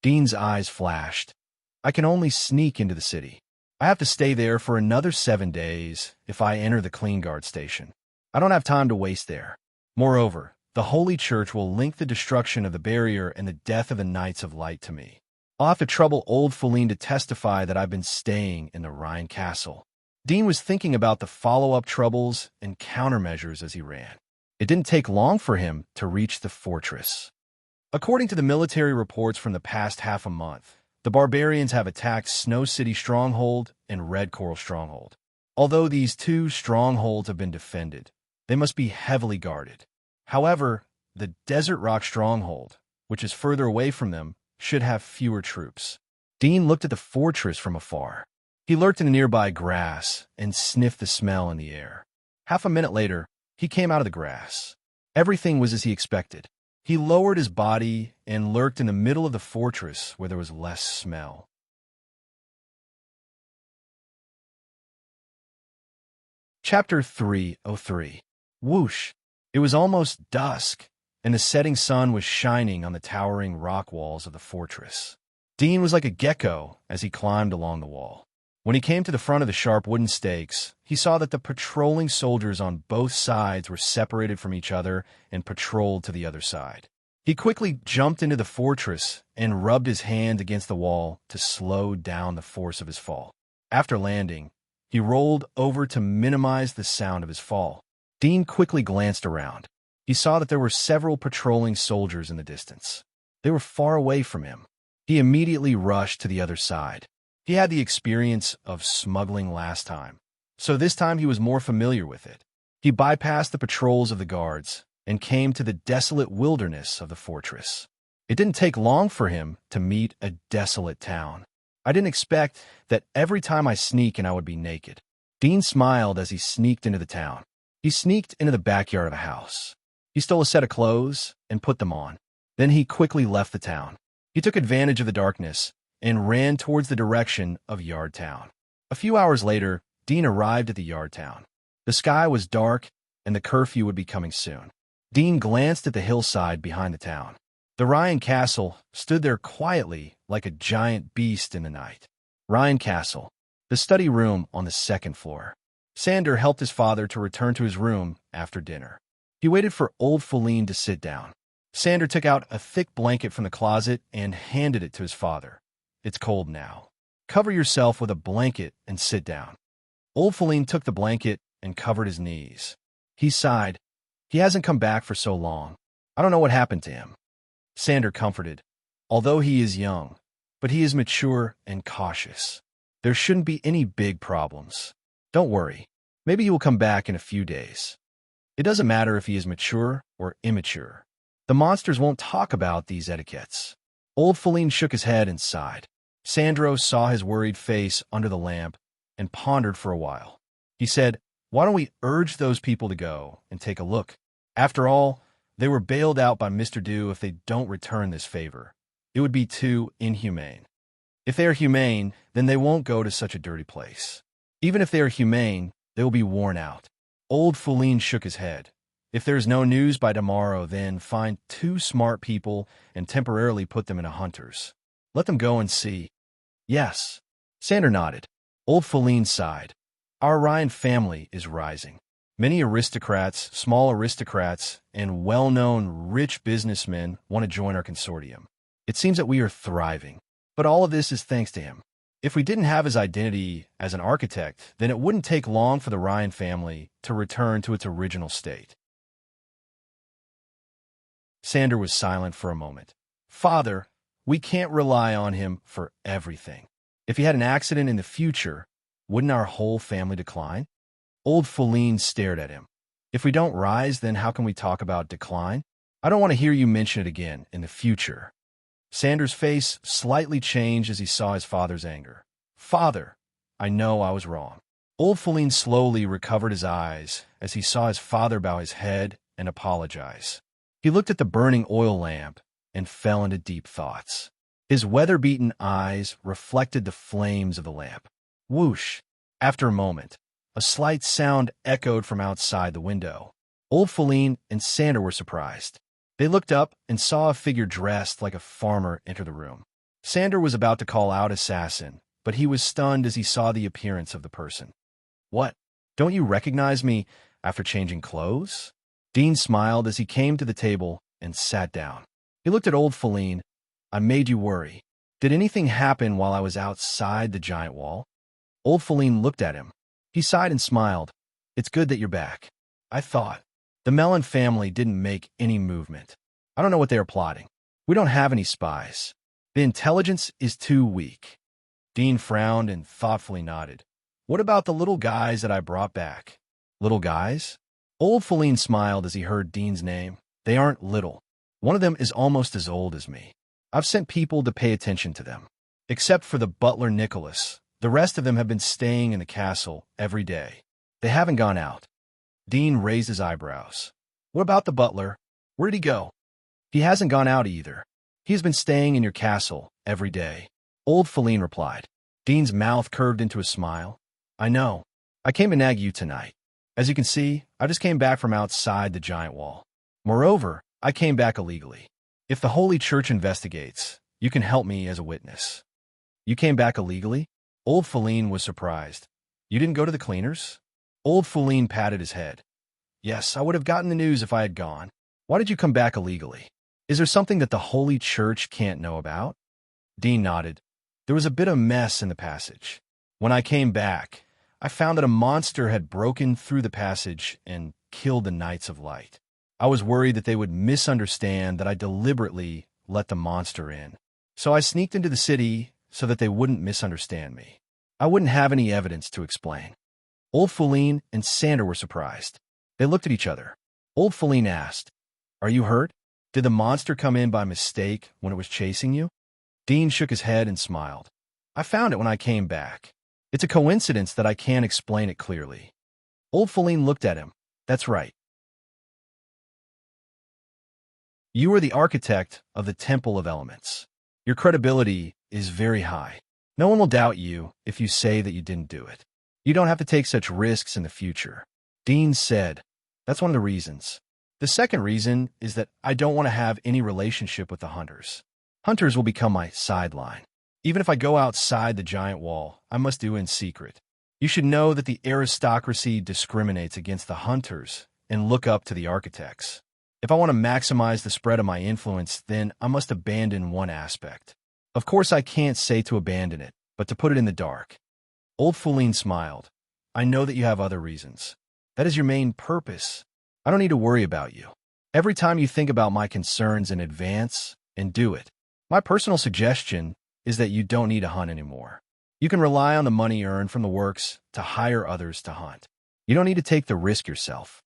Dean's eyes flashed. I can only sneak into the city. I have to stay there for another 7 days if I enter the clean guard station. I don't have time to waste there. Moreover, the Holy Church will link the destruction of the barrier and the death of the Knights of Light to me. I'll have to trouble old Feline to testify that I've been staying in the Rhine Castle. Dean was thinking about the follow-up troubles and countermeasures as he ran. It didn't take long for him to reach the fortress. According to the military reports from the past half a month, the barbarians have attacked Snow City Stronghold and Red Coral Stronghold. Although these two strongholds have been defended, they must be heavily guarded. However, the Desert Rock Stronghold, which is further away from them, should have fewer troops. Dean looked at the fortress from afar. He lurked in the nearby grass and sniffed the smell in the air. Half a minute later, he came out of the grass. Everything was as he expected. He lowered his body and lurked in the middle of the fortress where there was less smell. Chapter 303. Whoosh! It was almost dusk, and the setting sun was shining on the towering rock walls of the fortress. Dean was like a gecko as he climbed along the wall. When he came to the front of the sharp wooden stakes, he saw that the patrolling soldiers on both sides were separated from each other and patrolled to the other side. He quickly jumped into the fortress and rubbed his hand against the wall to slow down the force of his fall. After landing, he rolled over to minimize the sound of his fall. Dean quickly glanced around. He saw that there were several patrolling soldiers in the distance. They were far away from him. He immediately rushed to the other side. He had the experience of smuggling last time, so this time he was more familiar with it. He bypassed the patrols of the guards and came to the desolate wilderness of the fortress. It didn't take long for him to meet a desolate town. I didn't expect that every time I sneak and I would be naked. Dean smiled as he sneaked into the town. He sneaked into the backyard of a house. He stole a set of clothes and put them on. Then he quickly left the town. He took advantage of the darkness and ran towards the direction of Yard Town. A few hours later, Dean arrived at the Yard Town. The sky was dark and the curfew would be coming soon. Dean glanced at the hillside behind the town. The Rhine Castle stood there quietly like a giant beast in the night. Rhine Castle, the study room on the second floor. Sander helped his father to return to his room after dinner. He waited for old Feline to sit down. Sander took out a thick blanket from the closet and handed it to his father. It's cold now. Cover yourself with a blanket and sit down. Old Feline took the blanket and covered his knees. He sighed. He hasn't come back for so long. I don't know what happened to him. Sander comforted. Although he is young, but he is mature and cautious. There shouldn't be any big problems. Don't worry. Maybe he will come back in a few days. It doesn't matter if he is mature or immature. The monsters won't talk about these etiquettes. Old Feline shook his head and sighed. Sandro saw his worried face under the lamp and pondered for a while. He said, "Why don't we urge those people to go and take a look? After all, They were bailed out by Mr. Dew if they don't return this favor. It would be too inhumane. If they are humane, then they won't go to such a dirty place. Even if they are humane, they will be worn out. Old Feline shook his head. If there is no news by tomorrow, then find 2 smart people and temporarily put them in a hunter's. Let them go and see. Yes. Sander nodded. Old Feline sighed. Our Ryan family is rising. Many aristocrats, small aristocrats, and well-known rich businessmen want to join our consortium. It seems that we are thriving. But all of this is thanks to him. If we didn't have his identity as an architect, then it wouldn't take long for the Ryan family to return to its original state. Sander was silent for a moment. Father, we can't rely on him for everything. If he had an accident in the future, wouldn't our whole family decline? Old Feline stared at him. If we don't rise, then how can we talk about decline? I don't want to hear you mention it again in the future. Sander's face slightly changed as he saw his father's anger. Father, I know I was wrong. Old Feline slowly recovered his eyes as he saw his father bow his head and apologize. He looked at the burning oil lamp and fell into deep thoughts. His weather-beaten eyes reflected the flames of the lamp. Whoosh! After a moment, a slight sound echoed from outside the window. Old Feline and Sander were surprised. They looked up and saw a figure dressed like a farmer enter the room. Sander was about to call out assassin, but he was stunned as he saw the appearance of the person. What? Don't you recognize me after changing clothes? Dean smiled as he came to the table and sat down. He looked at Old Feline. I made you worry. Did anything happen while I was outside the giant wall? Old Feline looked at him. He sighed and smiled. It's good that you're back. I thought. The Mellon family didn't make any movement. I don't know what they are plotting. We don't have any spies. The intelligence is too weak. Dean frowned and thoughtfully nodded. What about the little guys that I brought back? Little guys? Old Feline smiled as he heard Dean's name. They aren't little. One of them is almost as old as me. I've sent people to pay attention to them. Except for the butler Nicholas, the rest of them have been staying in the castle every day. They haven't gone out. Dean raised his eyebrows. What about the butler? Where did he go? He hasn't gone out either. He's been staying in your castle every day. Old Feline replied. Dean's mouth curved into a smile. I know. I came to nag you tonight. As you can see, I just came back from outside the giant wall. Moreover, I came back illegally. If the Holy Church investigates, you can help me as a witness. You came back illegally? Old Feline was surprised. You didn't go to the cleaners? Old Feline patted his head. Yes, I would have gotten the news if I had gone. Why did you come back illegally? Is there something that the Holy Church can't know about? Dean nodded. There was a bit of mess in the passage. When I came back, I found that a monster had broken through the passage and killed the Knights of Light. I was worried that they would misunderstand that I deliberately let the monster in. So I sneaked into the city so that they wouldn't misunderstand me. I wouldn't have any evidence to explain. Old Feline and Sander were surprised. They looked at each other. Old Feline asked, Are you hurt? Did the monster come in by mistake when it was chasing you? Dean shook his head and smiled. I found it when I came back. It's a coincidence that I can't explain it clearly. Old Feline looked at him. That's right. You are the architect of the Temple of Elements. Your credibility is very high. No one will doubt you if you say that you didn't do it. You don't have to take such risks in the future. Dean said, That's one of the reasons. The second reason is that I don't want to have any relationship with the hunters. Hunters will become my sideline. Even if I go outside the giant wall, I must do it in secret. You should know that the aristocracy discriminates against the hunters and look up to the architects. If I want to maximize the spread of my influence, then I must abandon one aspect. Of course, I can't say to abandon it, but to put it in the dark. Old Feline smiled. I know that you have other reasons. That is your main purpose. I don't need to worry about you. Every time you think about my concerns in advance, and do it. My personal suggestion is that you don't need to hunt anymore. You can rely on the money earned from the works to hire others to hunt. You don't need to take the risk yourself.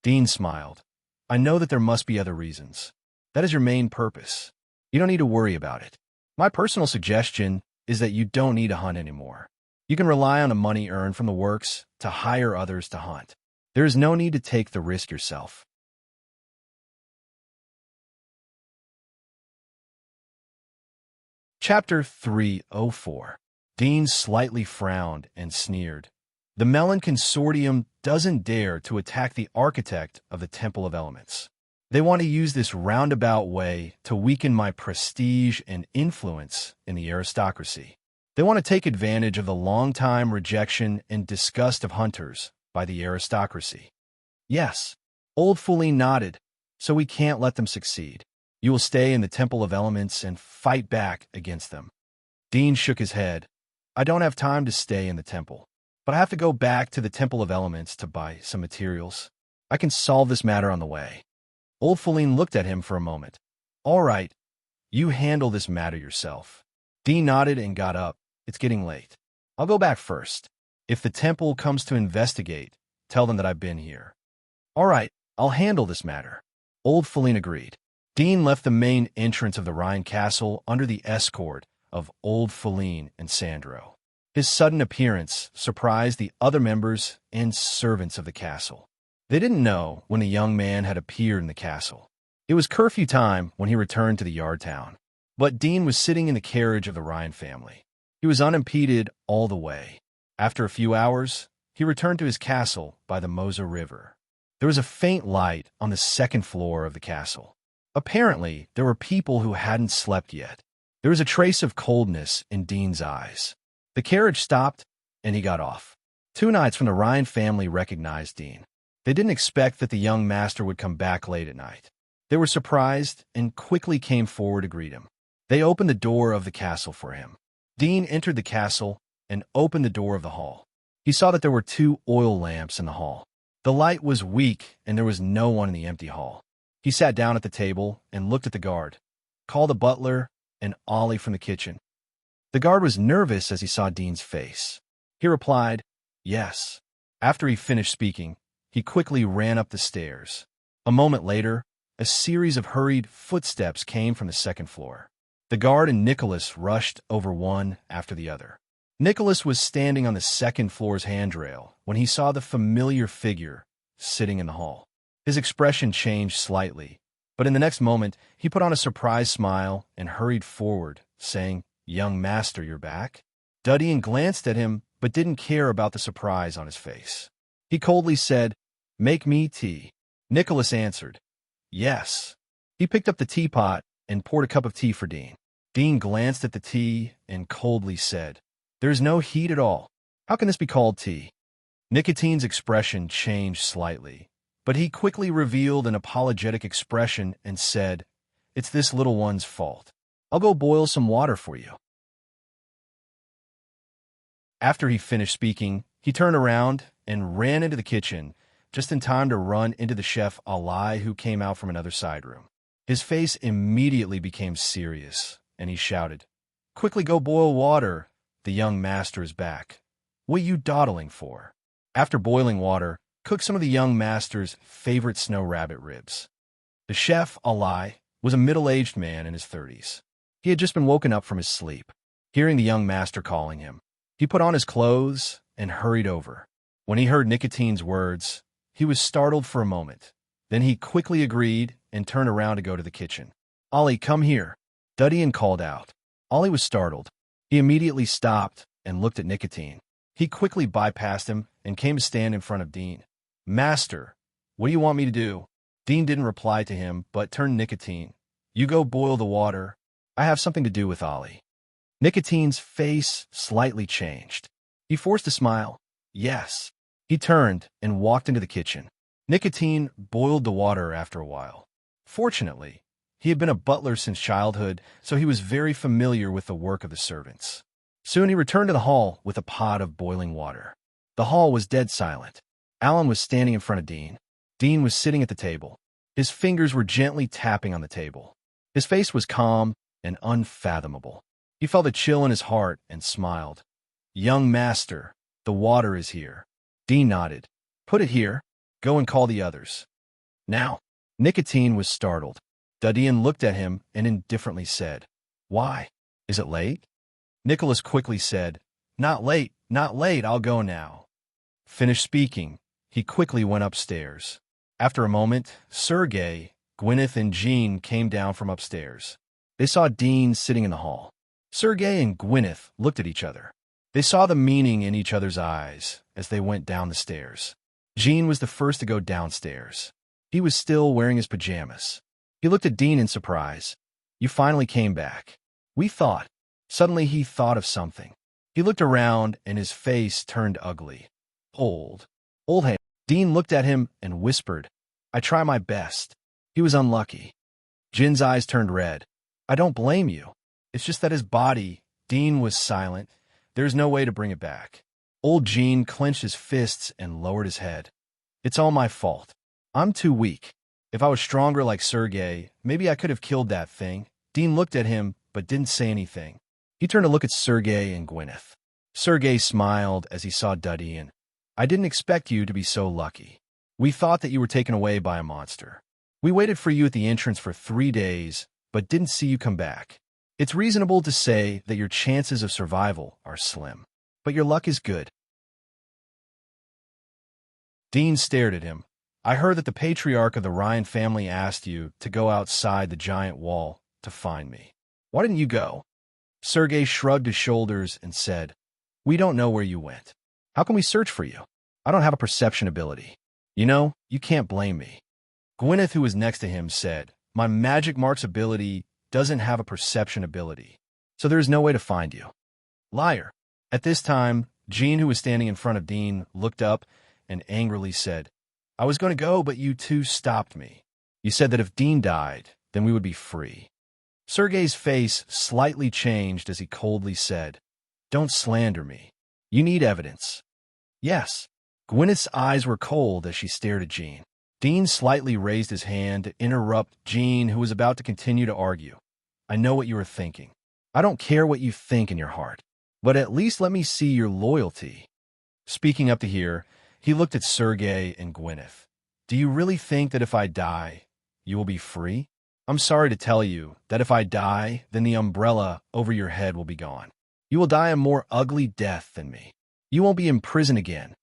Dean smiled. I know that there must be other reasons. That is your main purpose. You don't need to worry about it. My personal suggestion is that you don't need to hunt anymore. You can rely on the money earned from the works to hire others to hunt. There is no need to take the risk yourself. Chapter 304. Dean slightly frowned and sneered. The Melon Consortium doesn't dare to attack the architect of the Temple of Elements. They want to use this roundabout way to weaken my prestige and influence in the aristocracy. They want to take advantage of the long-time rejection and disgust of hunters by the aristocracy. Yes, Old Foolin nodded, so we can't let them succeed. You will stay in the Temple of Elements and fight back against them. Dean shook his head. I don't have time to stay in the temple, but I have to go back to the Temple of Elements to buy some materials. I can solve this matter on the way. Old Foolin looked at him for a moment. All right, you handle this matter yourself. Dean nodded and got up. It's getting late. I'll go back first. If the temple comes to investigate, tell them that I've been here. All right, I'll handle this matter. Old Foolin agreed. Dean left the main entrance of the Rhine Castle under the escort of Old Foolin and Sandro. His sudden appearance surprised the other members and servants of the castle. They didn't know when the young man had appeared in the castle. It was curfew time when he returned to the yard town, but Dean was sitting in the carriage of the Rhine family. He was unimpeded all the way. After a few hours, he returned to his castle by the Moser River. There was a faint light on the second floor of the castle. Apparently, there were people who hadn't slept yet. There was a trace of coldness in Dean's eyes. The carriage stopped, and he got off. Two knights from the Rhine family recognized Dean. They didn't expect that the young master would come back late at night. They were surprised and quickly came forward to greet him. They opened the door of the castle for him. Dean entered the castle and opened the door of the hall. He saw that there were 2 oil lamps in the hall. The light was weak, and there was no one in the empty hall. He sat down at the table and looked at the guard. Call the butler and Ollie from the kitchen. The guard was nervous as he saw Dean's face. He replied, yes. After he finished speaking, he quickly ran up the stairs. A moment later, a series of hurried footsteps came from the second floor. The guard and Nicholas rushed over one after the other. Nicholas was standing on the second floor's handrail when he saw the familiar figure sitting in the hall. His expression changed slightly, but in the next moment, he put on a surprised smile and hurried forward, saying, Young master, you're back? Duddian glanced at him, but didn't care about the surprise on his face. He coldly said, Make me tea. Nicholas answered, Yes. He picked up the teapot and poured a cup of tea for Dean. Dean glanced at the tea and coldly said, There's no heat at all. How can this be called tea? Nicotine's expression changed slightly, but he quickly revealed an apologetic expression and said, It's this little one's fault. I'll go boil some water for you. After he finished speaking, he turned around and ran into the kitchen, just in time to run into the chef Ali, who came out from another side room. His face immediately became serious, and he shouted, Quickly go boil water. The young master is back. What are you dawdling for? After boiling water, cook some of the young master's favorite snow rabbit ribs. The chef, Ali, was a middle-aged man in his 30s. He had just been woken up from his sleep. Hearing the young master calling him, he put on his clothes and hurried over. When he heard Nicotine's words, he was startled for a moment. Then he quickly agreed and turned around to go to the kitchen. Ollie, come here. Duddian called out. Ollie was startled. He immediately stopped and looked at Nicotine. He quickly bypassed him and came to stand in front of Dean. Master, what do you want me to do? Dean didn't reply to him, but turned Nicotine. You go boil the water. I have something to do with Ollie. Nicotine's face slightly changed. He forced a smile. Yes. He turned and walked into the kitchen. Nicotine boiled the water after a while. Fortunately, he had been a butler since childhood, so he was very familiar with the work of the servants. Soon he returned to the hall with a pot of boiling water. The hall was dead silent. Alan was standing in front of Dean. Dean was sitting at the table. His fingers were gently tapping on the table. His face was calm and unfathomable. He felt a chill in his heart and smiled. Young master, the water is here. Dean nodded. Put it here. Go and call the others. Now. Nicotine was startled. Duddian looked at him and indifferently said, Why? Is it late? Nicholas quickly said, Not late, not late, I'll go now. Finished speaking, he quickly went upstairs. After a moment, Sergei, Gwyneth, and Jean came down from upstairs. They saw Dean sitting in the hall. Sergei and Gwyneth looked at each other. They saw the meaning in each other's eyes as they went down the stairs. Jean was the first to go downstairs. He was still wearing his pajamas. He looked at Dean in surprise. "You finally came back." "We thought." Suddenly he thought of something. He looked around and his face turned ugly. Old hand. Dean looked at him and whispered, "I try my best." He was unlucky. Jin's eyes turned red. "I don't blame you. It's just that his body—" Dean was silent. "There's no way to bring it back." Old Jean clenched his fists and lowered his head. "It's all my fault. I'm too weak. If I was stronger like Sergei, maybe I could have killed that thing." Dean looked at him, but didn't say anything. He turned to look at Sergei and Gwyneth. Sergei smiled as he saw Duddy. "I didn't expect you to be so lucky. We thought that you were taken away by a monster. We waited for you at the entrance for 3 days, but didn't see you come back. It's reasonable to say that your chances of survival are slim. But your luck is good." Dean stared at him. "I heard that the patriarch of the Ryan family asked you to go outside the giant wall to find me. Why didn't you go?" Sergei shrugged his shoulders and said, "We don't know where you went. How can we search for you? I don't have a perception ability. You know, you can't blame me." Gwyneth, who was next to him, said, "My magic marks ability doesn't have a perception ability, so there is no way to find you." "Liar." At this time, Jean, who was standing in front of Dean, looked up and angrily said, "I was going to go, but you two stopped me. You said that if Dean died, then we would be free." Sergei's face slightly changed as he coldly said, "Don't slander me. You need evidence." "Yes." Gwyneth's eyes were cold as she stared at Jean. Dean slightly raised his hand to interrupt Jean, who was about to continue to argue. "I know what you are thinking. I don't care what you think in your heart, but at least let me see your loyalty." Speaking up to here, he looked at Sergei and Gwyneth. "Do you really think that if I die, you will be free? I'm sorry to tell you that if I die, then the umbrella over your head will be gone. You will die a more ugly death than me. You won't be in prison again."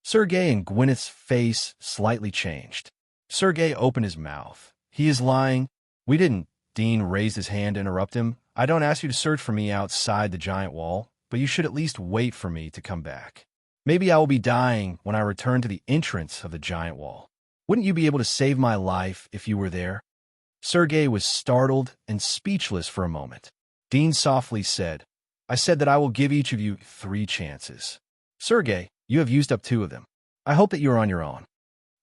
Sergei and Gwyneth's face slightly changed. Sergei opened his mouth. "He is lying." "We didn't." Dean raised his hand to interrupt him. "I don't ask you to search for me outside the giant wall, but you should at least wait for me to come back. Maybe I will be dying when I return to the entrance of the giant wall. Wouldn't you be able to save my life if you were there?" Sergei was startled and speechless for a moment. Dean softly said, "I said that I will give each of you 3 chances. Sergei, you have used up 2 of them. I hope that you are on your own."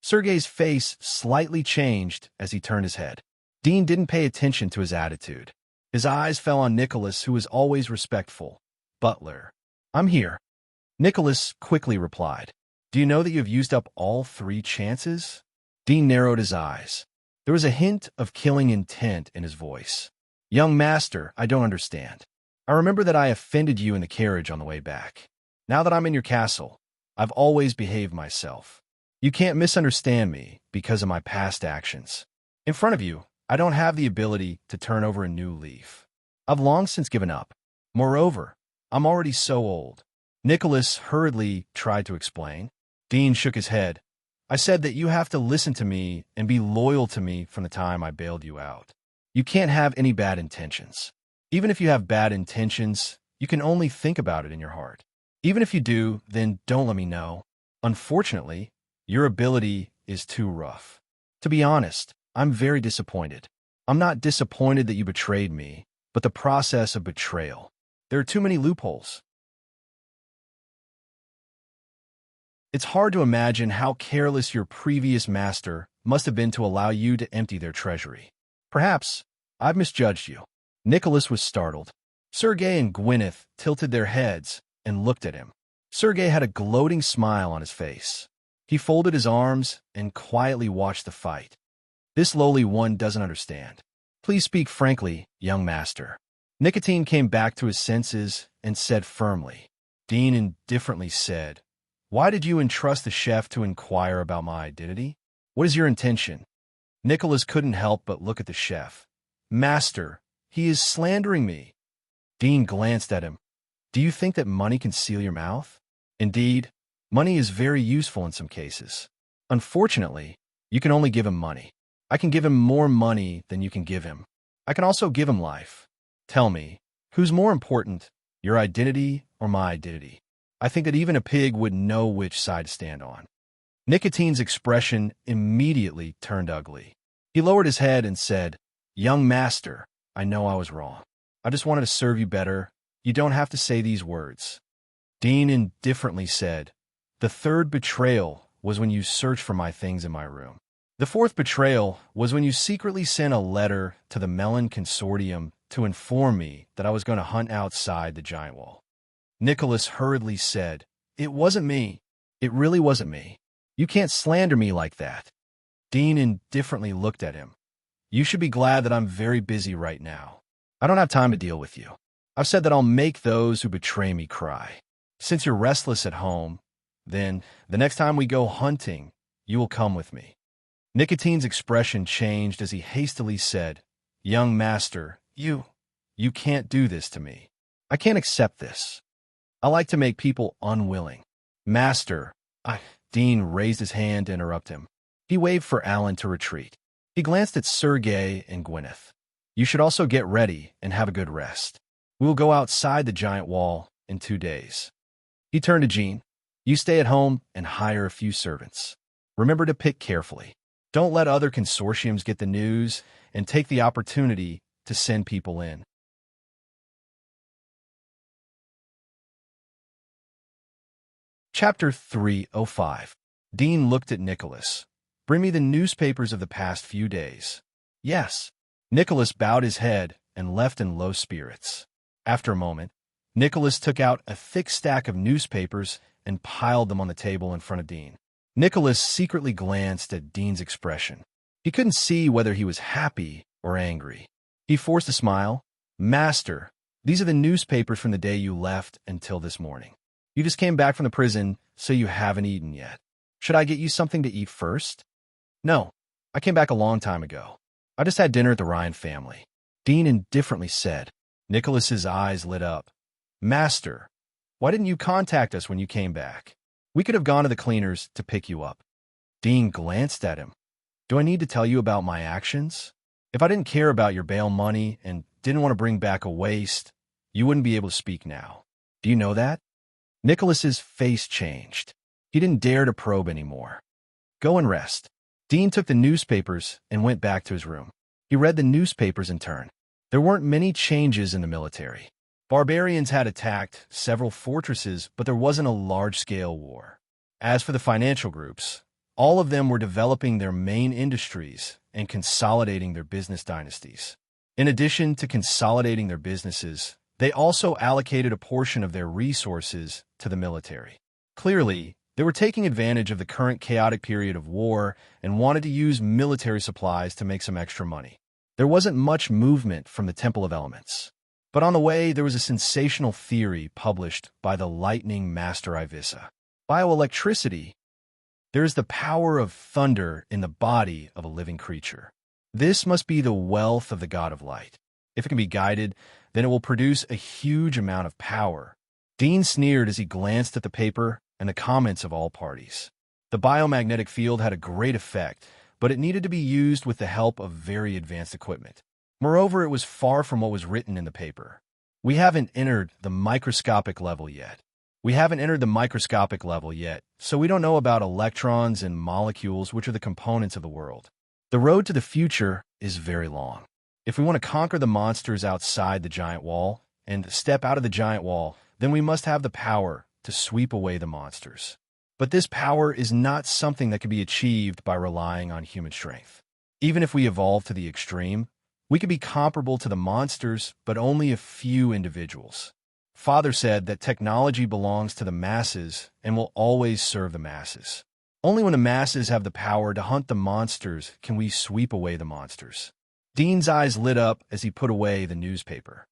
Sergei's face slightly changed as he turned his head. Dean didn't pay attention to his attitude. His eyes fell on Nicholas, who was always respectful. "Butler." "I'm here." Nicholas quickly replied. "Do you know that you have used up all 3 chances?" Dean narrowed his eyes. There was a hint of killing intent in his voice. "Young master, I don't understand. I remember that I offended you in the carriage on the way back. Now that I'm in your castle, I've always behaved myself. You can't misunderstand me because of my past actions. In front of you, I don't have the ability to turn over a new leaf. I've long since given up. Moreover, I'm already so old." Nicholas hurriedly tried to explain. Dean shook his head. "I said that you have to listen to me and be loyal to me from the time I bailed you out. You can't have any bad intentions. Even if you have bad intentions, you can only think about it in your heart. Even if you do, then don't let me know. Unfortunately, your ability is too rough. To be honest, I'm very disappointed. I'm not disappointed that you betrayed me, but the process of betrayal. There are too many loopholes. It's hard to imagine how careless your previous master must have been to allow you to empty their treasury. Perhaps I've misjudged you." Nicholas was startled. Sergei and Gwyneth tilted their heads and looked at him. Sergei had a gloating smile on his face. He folded his arms and quietly watched the fight. "This lowly one doesn't understand. Please speak frankly, young master." Nicotine came back to his senses and said firmly. Dean indifferently said, "Why did you entrust the chef to inquire about my identity? What is your intention?" Nicholas couldn't help but look at the chef. "Master, he is slandering me." Dean glanced at him. "Do you think that money can seal your mouth? Indeed, money is very useful in some cases. Unfortunately, you can only give him money. I can give him more money than you can give him. I can also give him life. Tell me, Who's more important, your identity or my identity? I think that even a pig would know which side to stand on. Nicotine's expression immediately turned ugly. He lowered his head and said, "Young master, I know I was wrong. I just wanted to serve you better. You don't have to say these words." Dean indifferently said, "The third betrayal was when you searched for my things in my room. The fourth betrayal was when you secretly sent a letter to the Melon Consortium to inform me that I was going to hunt outside the giant wall." Nicholas hurriedly said, "It wasn't me. It really wasn't me. You can't slander me like that." Dean indifferently looked at him. "You should be glad that I'm very busy right now. I don't have time to deal with you. I've said that I'll make those who betray me cry. Since you're restless at home, then the next time we go hunting, you will come with me." Nicotine's expression changed as he hastily said, "Young master, you can't do this to me. I can't accept this. I like to make people unwilling." "Master, Dean raised his hand to interrupt him. He waved for Alan to retreat. He glanced at Sergei and Gwyneth. "You should also get ready and have a good rest. We will go outside the giant wall in 2 days." He turned to Jean. "You stay at home and hire a few servants. Remember to pick carefully. Don't let other consortiums get the news, and take the opportunity to send people in." Chapter 305. Dean looked at Nicholas. "Bring me the newspapers of the past few days." "Yes." Nicholas bowed his head and left in low spirits. After a moment, Nicholas took out a thick stack of newspapers and piled them on the table in front of Dean. Nicholas secretly glanced at Dean's expression. He couldn't see whether he was happy or angry. He forced a smile. "Master, these are the newspapers from the day you left until this morning. You just came back from the prison, so you haven't eaten yet. Should I get you something to eat first?" "No, I came back a long time ago. I just had dinner at the Ryan family," Dean indifferently said. Nicholas's eyes lit up. "Master, why didn't you contact us when you came back? We could have gone to the cleaners to pick you up." Dean glanced at him. "Do I need to tell you about my actions? If I didn't care about your bail money and didn't want to bring back a waste, you wouldn't be able to speak now. Do you know that?" Nicholas's face changed. He didn't dare to probe anymore. "Go and rest." Dean took the newspapers and went back to his room. He read the newspapers in turn. There weren't many changes in the military. Barbarians had attacked several fortresses, but there wasn't a large-scale war. As for the financial groups, all of them were developing their main industries and consolidating their business dynasties. In addition to consolidating their businesses, they also allocated a portion of their resources to the military. Clearly, they were taking advantage of the current chaotic period of war and wanted to use military supplies to make some extra money. There wasn't much movement from the Temple of Elements. But on the way, there was a sensational theory published by the lightning master Abyssal. Bioelectricity. There is the power of thunder in the body of a living creature. This must be the wealth of the god of light. If it can be guided, then it will produce a huge amount of power. Dean sneered as he glanced at the paper and the comments of all parties. The biomagnetic field had a great effect, but it needed to be used with the help of very advanced equipment. Moreover, it was far from what was written in the paper. We haven't entered the microscopic level yet, so we don't know about electrons and molecules, which are the components of the world. The road to the future is very long. If we want to conquer the monsters outside the giant wall and step out of the giant wall, then we must have the power to sweep away the monsters. But this power is not something that can be achieved by relying on human strength. Even if we evolve to the extreme, we could be comparable to the monsters, but only a few individuals. Father said that technology belongs to the masses and will always serve the masses. Only when the masses have the power to hunt the monsters can we sweep away the monsters. Dean's eyes lit up as he put away the newspaper.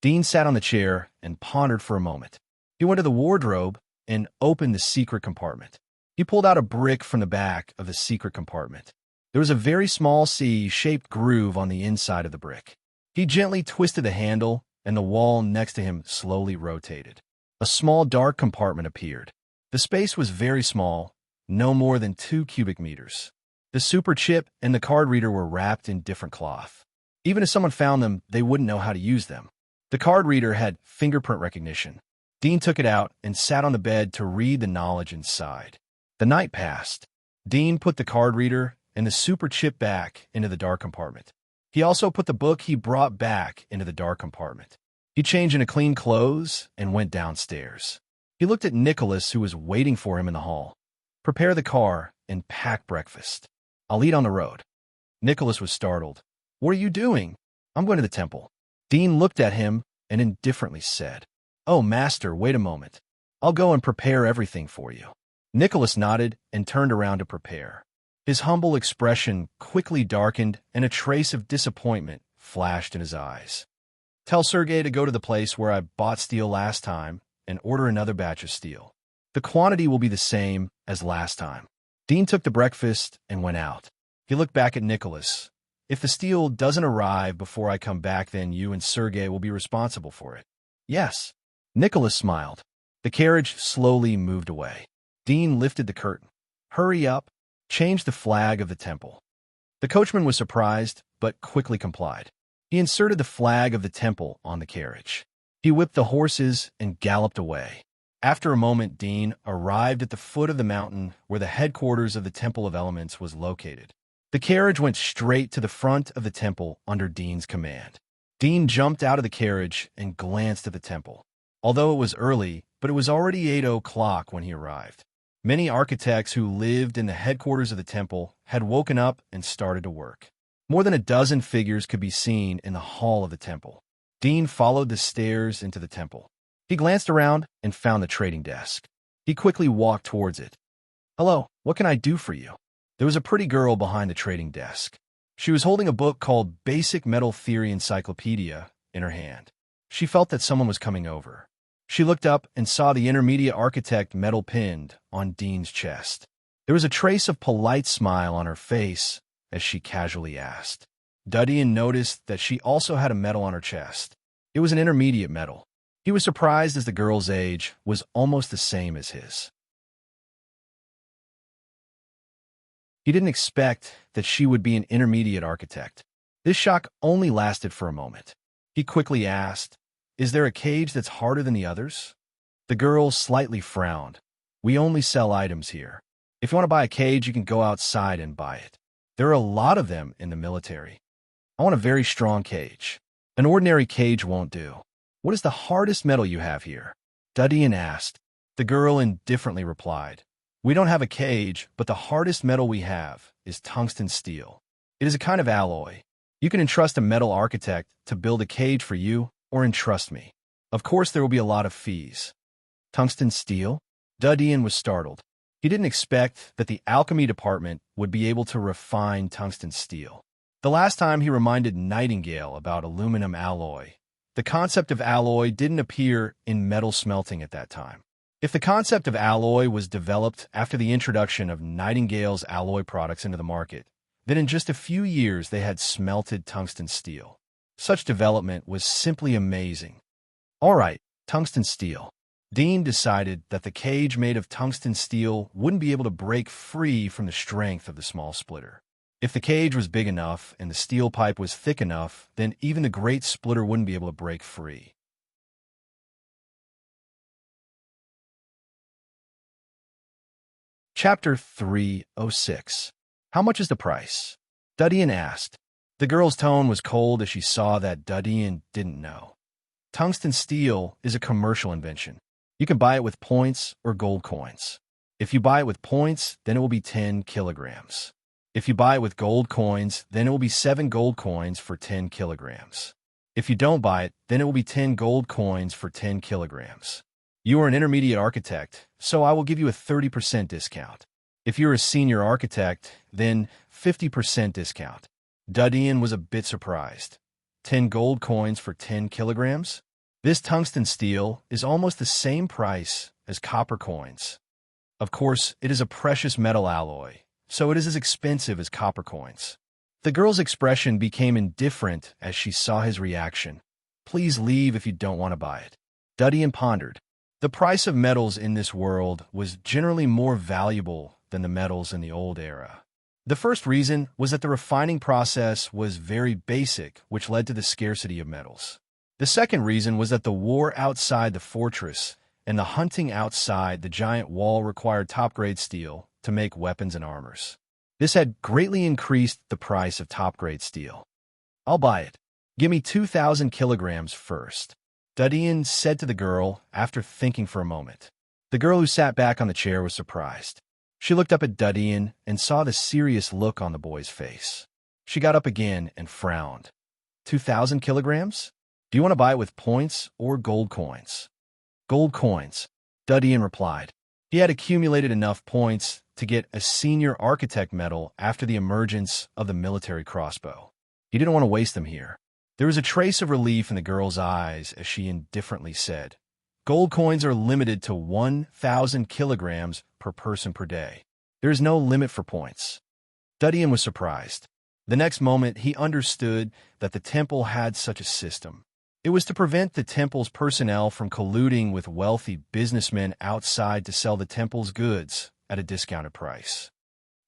Dean sat on the chair and pondered for a moment. He went to the wardrobe and opened the secret compartment. He pulled out a brick from the back of the secret compartment. There was a very small C-shaped groove on the inside of the brick. He gently twisted the handle, and the wall next to him slowly rotated. A small dark compartment appeared. The space was very small, no more than 2 cubic meters. The super chip and the card reader were wrapped in different cloth. Even if someone found them, they wouldn't know how to use them. The card reader had fingerprint recognition. Dean took it out and sat on the bed to read the knowledge inside. The night passed. Dean put the card reader and the super chip back into the dark compartment. He also put the book he brought back into the dark compartment. He changed into clean clothes and went downstairs. He looked at Nicholas, who was waiting for him in the hall. "Prepare the car and pack breakfast. I'll eat on the road." Nicholas was startled. "What are you doing?" "I'm going to the temple." Dean looked at him and indifferently said, "Oh, master, wait a moment. I'll go and prepare everything for you." Nicholas nodded and turned around to prepare. His humble expression quickly darkened and a trace of disappointment flashed in his eyes. "Tell Sergei to go to the place where I bought steel last time and order another batch of steel. The quantity will be the same as last time." Dean took the breakfast and went out. He looked back at Nicholas. "If the steel doesn't arrive before I come back, then you and Sergei will be responsible for it." "Yes." Nicholas smiled. The carriage slowly moved away. Dean lifted the curtain. "Hurry up. Change the flag of the temple." The coachman was surprised, but quickly complied. He inserted the flag of the temple on the carriage. He whipped the horses and galloped away. After a moment, Dean arrived at the foot of the mountain where the headquarters of the Temple of Elements was located. The carriage went straight to the front of the temple under Dean's command. Dean jumped out of the carriage and glanced at the temple. Although it was early, but it was already 8 o'clock when he arrived. Many architects who lived in the headquarters of the temple had woken up and started to work. More than a dozen figures could be seen in the hall of the temple. Dean followed the stairs into the temple. He glanced around and found the trading desk. He quickly walked towards it. "Hello, what can I do for you?" There was a pretty girl behind the trading desk. She was holding a book called Basic Metal Theory Encyclopedia in her hand. She felt that someone was coming over. She looked up and saw the intermediate architect medal pinned on Dean's chest. There was a trace of polite smile on her face as she casually asked. Dean noticed that she also had a medal on her chest. It was an intermediate medal. He was surprised as the girl's age was almost the same as his. He didn't expect that she would be an intermediate architect. This shock only lasted for a moment. He quickly asked, "Is there a cage that's harder than the others?" The girl slightly frowned. "We only sell items here. If you want to buy a cage, you can go outside and buy it. There are a lot of them in the military. I want a very strong cage. An ordinary cage won't do." "What is the hardest metal you have here?" Dean asked. The girl indifferently replied, "We don't have a cage, but the hardest metal we have is tungsten steel. It is a kind of alloy. You can entrust a metal architect to build a cage for you or entrust me. Of course, there will be a lot of fees." "Tungsten steel?" Dean was startled. He didn't expect that the alchemy department would be able to refine tungsten steel. The last time he reminded Nightingale about aluminum alloy, the concept of alloy didn't appear in metal smelting at that time. If the concept of alloy was developed after the introduction of Nightingale's alloy products into the market, then in just a few years they had smelted tungsten steel. Such development was simply amazing. All right, tungsten steel. Dean decided that the cage made of tungsten steel wouldn't be able to break free from the strength of the small splitter. If the cage was big enough and the steel pipe was thick enough, then even the great splitter wouldn't be able to break free. Chapter 306. How much is the price? Dean asked. The girl's tone was cold as she saw that Dean didn't know. Tungsten steel is a commercial invention. You can buy it with points or gold coins. If you buy it with points, then it will be 10 kilograms. If you buy it with gold coins, then it will be 7 gold coins for 10 kilograms. If you don't buy it, then it will be 10 gold coins for 10 kilograms. You are an intermediate architect, so I will give you a 30% discount. If you're a senior architect, then 50% discount. Dean was a bit surprised. 10 gold coins for 10 kilograms? This tungsten steel is almost the same price as copper coins. Of course, it is a precious metal alloy, so it is as expensive as copper coins. The girl's expression became indifferent as she saw his reaction. "Please leave if you don't want to buy it." Dean pondered. The price of metals in this world was generally more valuable than the metals in the old era. The first reason was that the refining process was very basic, which led to the scarcity of metals. The second reason was that the war outside the fortress and the hunting outside the giant wall required top-grade steel to make weapons and armors. This had greatly increased the price of top-grade steel. "I'll buy it. Give me 2,000 kilograms first," Dadian said to the girl after thinking for a moment. The girl who sat back on the chair was surprised. She looked up at Dadian and saw the serious look on the boy's face. She got up again and frowned. 2,000 kilograms? Do you want to buy it with points or gold coins?" "Gold coins," Dadian replied. He had accumulated enough points to get a senior architect medal after the emergence of the military crossbow. He didn't want to waste them here. There was a trace of relief in the girl's eyes as she indifferently said, "Gold coins are limited to 1,000 kilograms per person per day. There is no limit for points." Dadian was surprised. The next moment, he understood that the temple had such a system. It was to prevent the temple's personnel from colluding with wealthy businessmen outside to sell the temple's goods at a discounted price.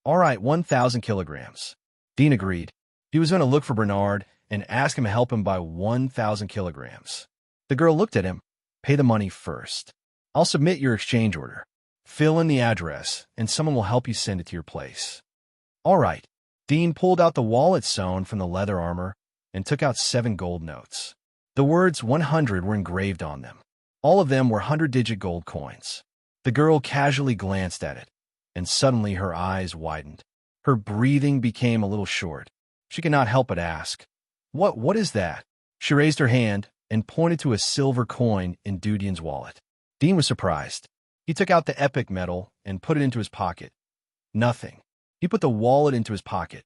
"All right, 1,000 kilograms. Dean agreed. He was going to look for Bernard and ask him to help him buy 1,000 kilograms. The girl looked at him. "Pay the money first. I'll submit your exchange order. Fill in the address, and someone will help you send it to your place." "All right." Dean pulled out the wallet sewn from the leather armor and took out 7 gold notes. The words 100 were engraved on them. All of them were 100-digit gold coins. The girl casually glanced at it, and suddenly her eyes widened. Her breathing became a little short. She could not help but ask, What is that?" She raised her hand and pointed to a silver coin in Dadian's wallet. Dean was surprised. He took out the epic medal and put it into his pocket. Nothing. He put the wallet into his pocket.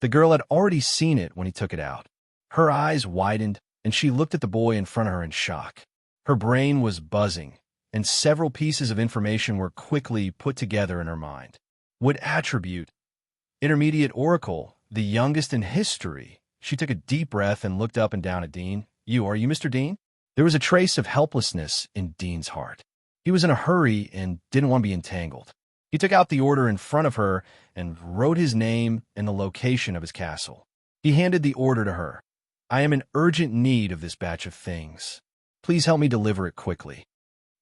The girl had already seen it when he took it out. Her eyes widened, and she looked at the boy in front of her in shock. Her brain was buzzing, and several pieces of information were quickly put together in her mind. What attribute? Intermediate Oracle, the youngest in history. She took a deep breath and looked up and down at Dean. Are you Mr. Dean?" There was a trace of helplessness in Dean's heart. He was in a hurry and didn't want to be entangled. He took out the order in front of her and wrote his name and the location of his castle. He handed the order to her. "I am in urgent need of this batch of things. Please help me deliver it quickly."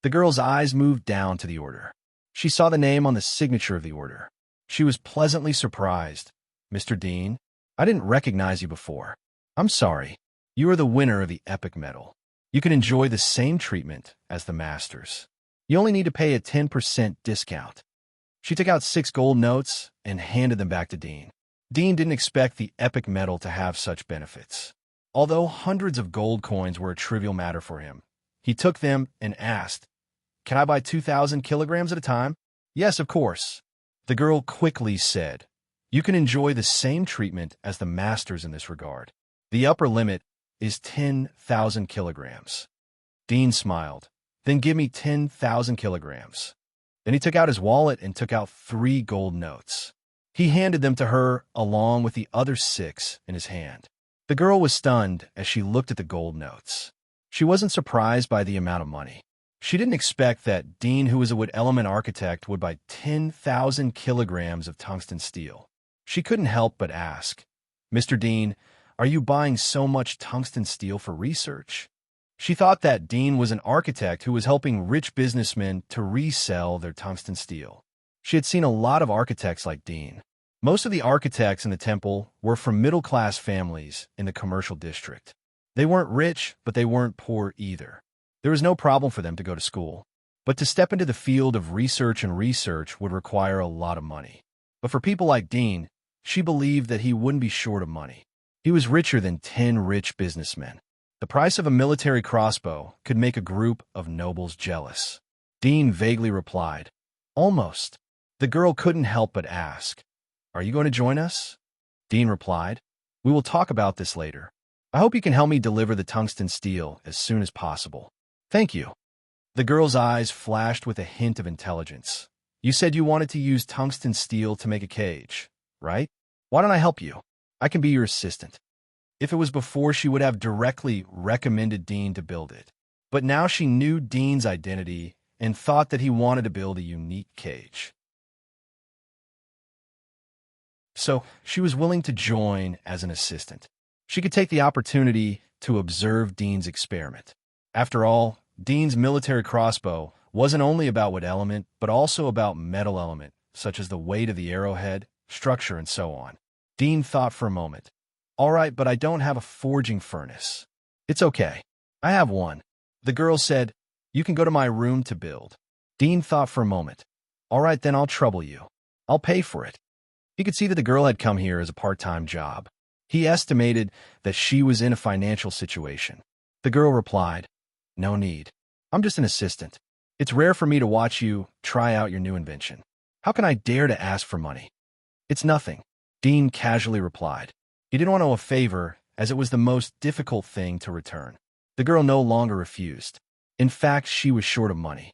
The girl's eyes moved down to the order. She saw the name on the signature of the order. She was pleasantly surprised. "Mr. Dean, I didn't recognize you before. I'm sorry. You are the winner of the epic medal. You can enjoy the same treatment as the masters. You only need to pay a 10% discount." She took out 6 gold notes and handed them back to Dean. Dean didn't expect the epic medal to have such benefits. Although hundreds of gold coins were a trivial matter for him, he took them and asked, "Can I buy 2,000 kilograms at a time?" "Yes, of course." The girl quickly said, "You can enjoy the same treatment as the masters in this regard. The upper limit is 10,000 kilograms." Dean smiled. "Then give me 10,000 kilograms." Then he took out his wallet and took out 3 gold notes. He handed them to her along with the other 6 in his hand. The girl was stunned as she looked at the gold notes. She wasn't surprised by the amount of money. She didn't expect that Dean, who was a wood element architect, would buy 10,000 kilograms of tungsten steel. She couldn't help but ask, "Mr. Dean, are you buying so much tungsten steel for research?" She thought that Dean was an architect who was helping rich businessmen to resell their tungsten steel. She had seen a lot of architects like Dean. Most of the architects in the temple were from middle-class families in the commercial district. They weren't rich, but they weren't poor either. There was no problem for them to go to school. But to step into the field of research would require a lot of money. But for people like Dean, she believed that he wouldn't be short of money. He was richer than 10 rich businessmen. The price of a military crossbow could make a group of nobles jealous. Dean vaguely replied, "Almost." The girl couldn't help but ask, "Are you going to join us?" Dean replied, "We will talk about this later. I hope you can help me deliver the tungsten steel as soon as possible." "Thank you." The girl's eyes flashed with a hint of intelligence. "You said you wanted to use tungsten steel to make a cage, right? Why don't I help you? I can be your assistant." If it was before, she would have directly recommended Dean to build it. But now she knew Dean's identity and thought that he wanted to build a unique cage. so she was willing to join as an assistant. She could take the opportunity to observe Dean's experiment. After all, Dean's military crossbow wasn't only about wood element, but also about metal element, such as the weight of the arrowhead, structure, and so on. Dean thought for a moment. All right, but I don't have a forging furnace. It's okay. I have one. The girl said, you can go to my room to build. Dean thought for a moment. All right, then I'll trouble you. I'll pay for it. He could see that the girl had come here as a part-time job. He estimated that she was in a financial situation. The girl replied, no need. I'm just an assistant. It's rare for me to watch you try out your new invention. How can I dare to ask for money? It's nothing, Dean casually replied. He didn't want to owe a favor, as it was the most difficult thing to return. The girl no longer refused. In fact, she was short of money.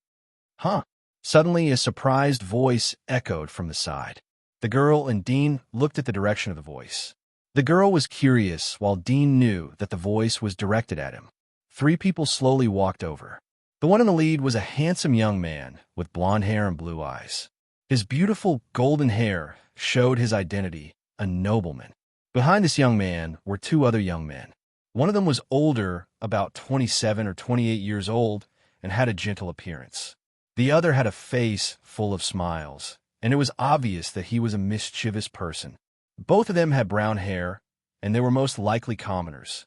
Huh? Suddenly, a surprised voice echoed from the side. The girl and Dean looked at the direction of the voice. The girl was curious, while Dean knew that the voice was directed at him. 3 people slowly walked over. The one in the lead was a handsome young man with blonde hair and blue eyes. His beautiful golden hair showed his identity, a nobleman. Behind this young man were 2 other young men. One of them was older, about 27 or 28 years old, and had a gentle appearance. The other had a face full of smiles, and it was obvious that he was a mischievous person. Both of them had brown hair, and they were most likely commoners.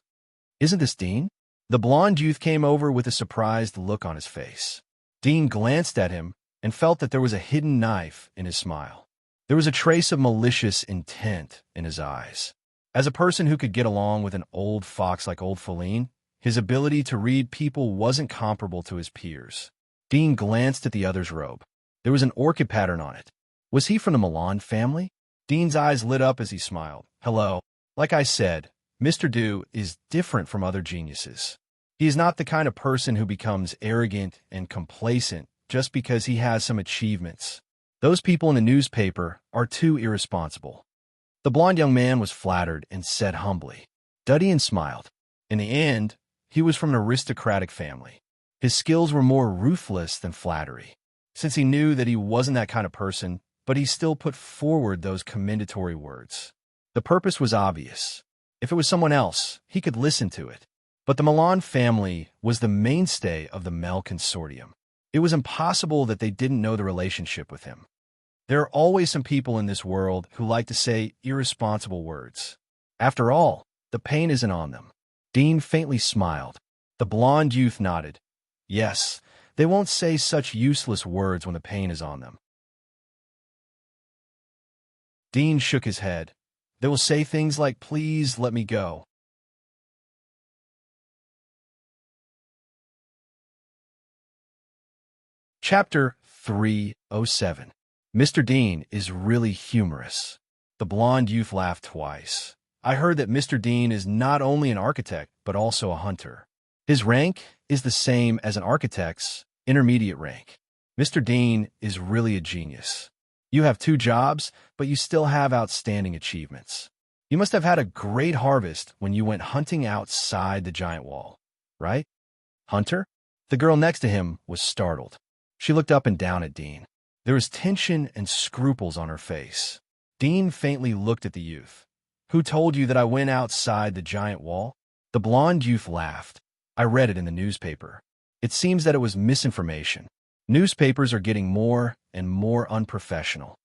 Isn't this Dean? The blond youth came over with a surprised look on his face. Dean glanced at him and felt that there was a hidden knife in his smile. There was a trace of malicious intent in his eyes. As a person who could get along with an old fox like old Feline, his ability to read people wasn't comparable to his peers. Dean glanced at the other's robe. There was an orchid pattern on it. Was he from the Milan family? Dean's eyes lit up as he smiled. Hello. Like I said, Mr. Dew is different from other geniuses. He is not the kind of person who becomes arrogant and complacent just because he has some achievements. Those people in the newspaper are too irresponsible. The blond young man was flattered and said humbly. Dudian smiled. In the end, he was from an aristocratic family. His skills were more ruthless than flattery, since he knew that he wasn't that kind of person, but he still put forward those commendatory words. The purpose was obvious. If it was someone else, he could listen to it. But the Milan family was the mainstay of the Mel Consortium. It was impossible that they didn't know the relationship with him. There are always some people in this world who like to say irresponsible words. After all, the pain isn't on them. Dean faintly smiled. The blond youth nodded. Yes, they won't say such useless words when the pain is on them. Dean shook his head. They will say things like, please let me go. Chapter 307. Mr. Dean is really humorous. The blond youth laughed twice. I heard that Mr. Dean is not only an architect, but also a hunter. His rank is the same as an architect's intermediate rank. Mr. Dean is really a genius. You have 2 jobs, but you still have outstanding achievements. You must have had a great harvest when you went hunting outside the giant wall, right? Hunter? The girl next to him was startled. She looked up and down at Dean. There was tension and scruples on her face. Dean faintly looked at the youth. Who told you that I went outside the giant wall? The blond youth laughed. I read it in the newspaper. It seems that it was misinformation. Newspapers are getting more and more unprofessional.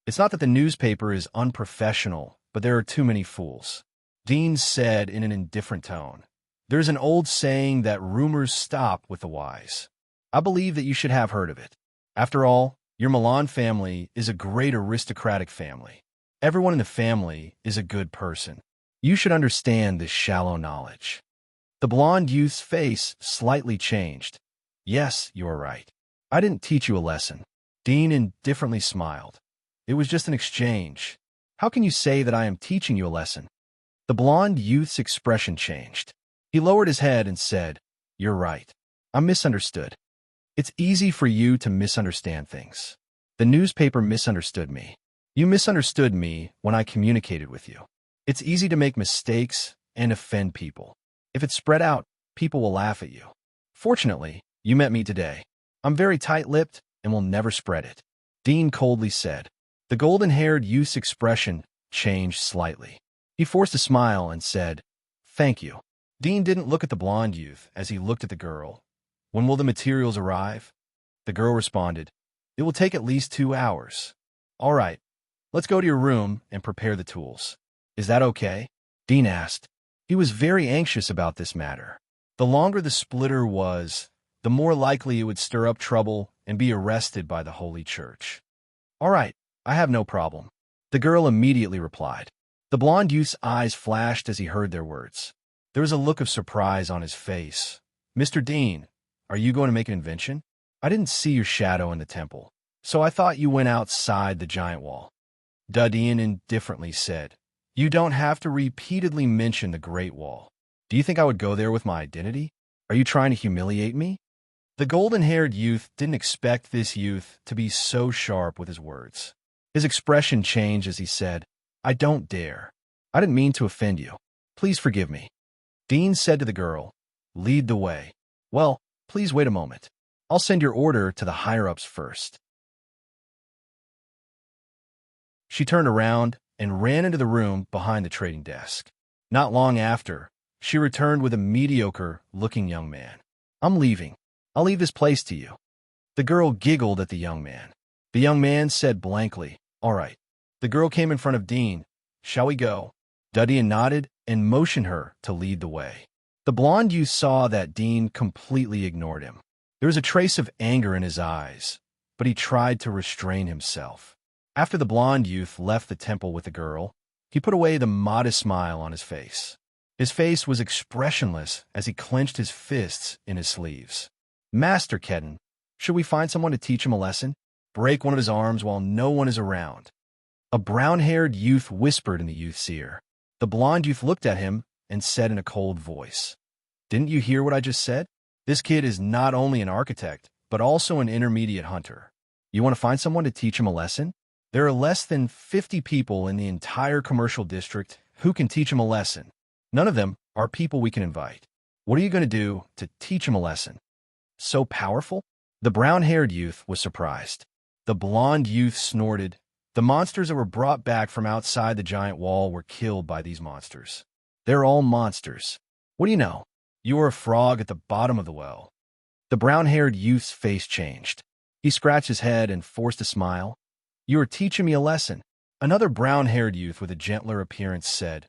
It's not that the newspaper is unprofessional, but there are too many fools. Dean said in an indifferent tone. There's an old saying that rumors stop with the wise. I believe that you should have heard of it. After all, your Milan family is a great aristocratic family. Everyone in the family is a good person. You should understand this shallow knowledge. The blond youth's face slightly changed. Yes, you are right. I didn't teach you a lesson. Dean indifferently smiled. It was just an exchange. How can you say that I am teaching you a lesson? The blond youth's expression changed. He lowered his head and said, You're right. I'm misunderstood. It's easy for you to misunderstand things. The newspaper misunderstood me. You misunderstood me when I communicated with you. It's easy to make mistakes and offend people. If it's spread out, people will laugh at you. Fortunately, you met me today. I'm very tight-lipped and will never spread it. Dean coldly said. The golden-haired youth's expression changed slightly. He forced a smile and said, "Thank you." Dean didn't look at the blonde youth as he looked at the girl. "When will the materials arrive?" The girl responded, "It will take at least 2 hours." "All right, let's go to your room and prepare the tools." "Is that okay?" Dean asked. He was very anxious about this matter. The longer the splitter was, the more likely it would stir up trouble and be arrested by the Holy Church. "All right, I have no problem," the girl immediately replied. The blonde youth's eyes flashed as he heard their words. There was a look of surprise on his face. "Mr. Dean, are you going to make an invention? I didn't see your shadow in the temple, so I thought you went outside the giant wall." Dean indifferently said, "You don't have to repeatedly mention the Great Wall. Do you think I would go there with my identity? Are you trying to humiliate me?" The golden-haired youth didn't expect this youth to be so sharp with his words. His expression changed as he said, "I don't dare. I didn't mean to offend you. Please forgive me." Dean said to the girl, "Lead the way." "Well, please wait a moment. I'll send your order to the higher-ups first." She turned around and ran into the room behind the trading desk. Not long after, she returned with a mediocre-looking young man. "I'm leaving. I'll leave this place to you." The girl giggled at the young man. The young man said blankly, "All right." The girl came in front of Dean. "Shall we go?" Dean nodded and motioned her to lead the way. The blonde youth saw that Dean completely ignored him. There was a trace of anger in his eyes, but he tried to restrain himself. After the blonde youth left the temple with the girl, he put away the modest smile on his face. His face was expressionless as he clenched his fists in his sleeves. "Master Kedden, should we find someone to teach him a lesson? Break one of his arms while no one is around." A brown-haired youth whispered in the youth's ear. The blonde youth looked at him and said in a cold voice, "Didn't you hear what I just said? This kid is not only an architect, but also an intermediate hunter. You want to find someone to teach him a lesson? There are less than 50 people in the entire commercial district who can teach him a lesson. None of them are people we can invite. What are you going to do to teach him a lesson?" "So powerful?" The brown-haired youth was surprised. The blonde youth snorted. "The monsters that were brought back from outside the giant wall were killed by these monsters. They're all monsters. What do you know? You are a frog at the bottom of the well." The brown-haired youth's face changed. He scratched his head and forced a smile. "You are teaching me a lesson." Another brown-haired youth with a gentler appearance said,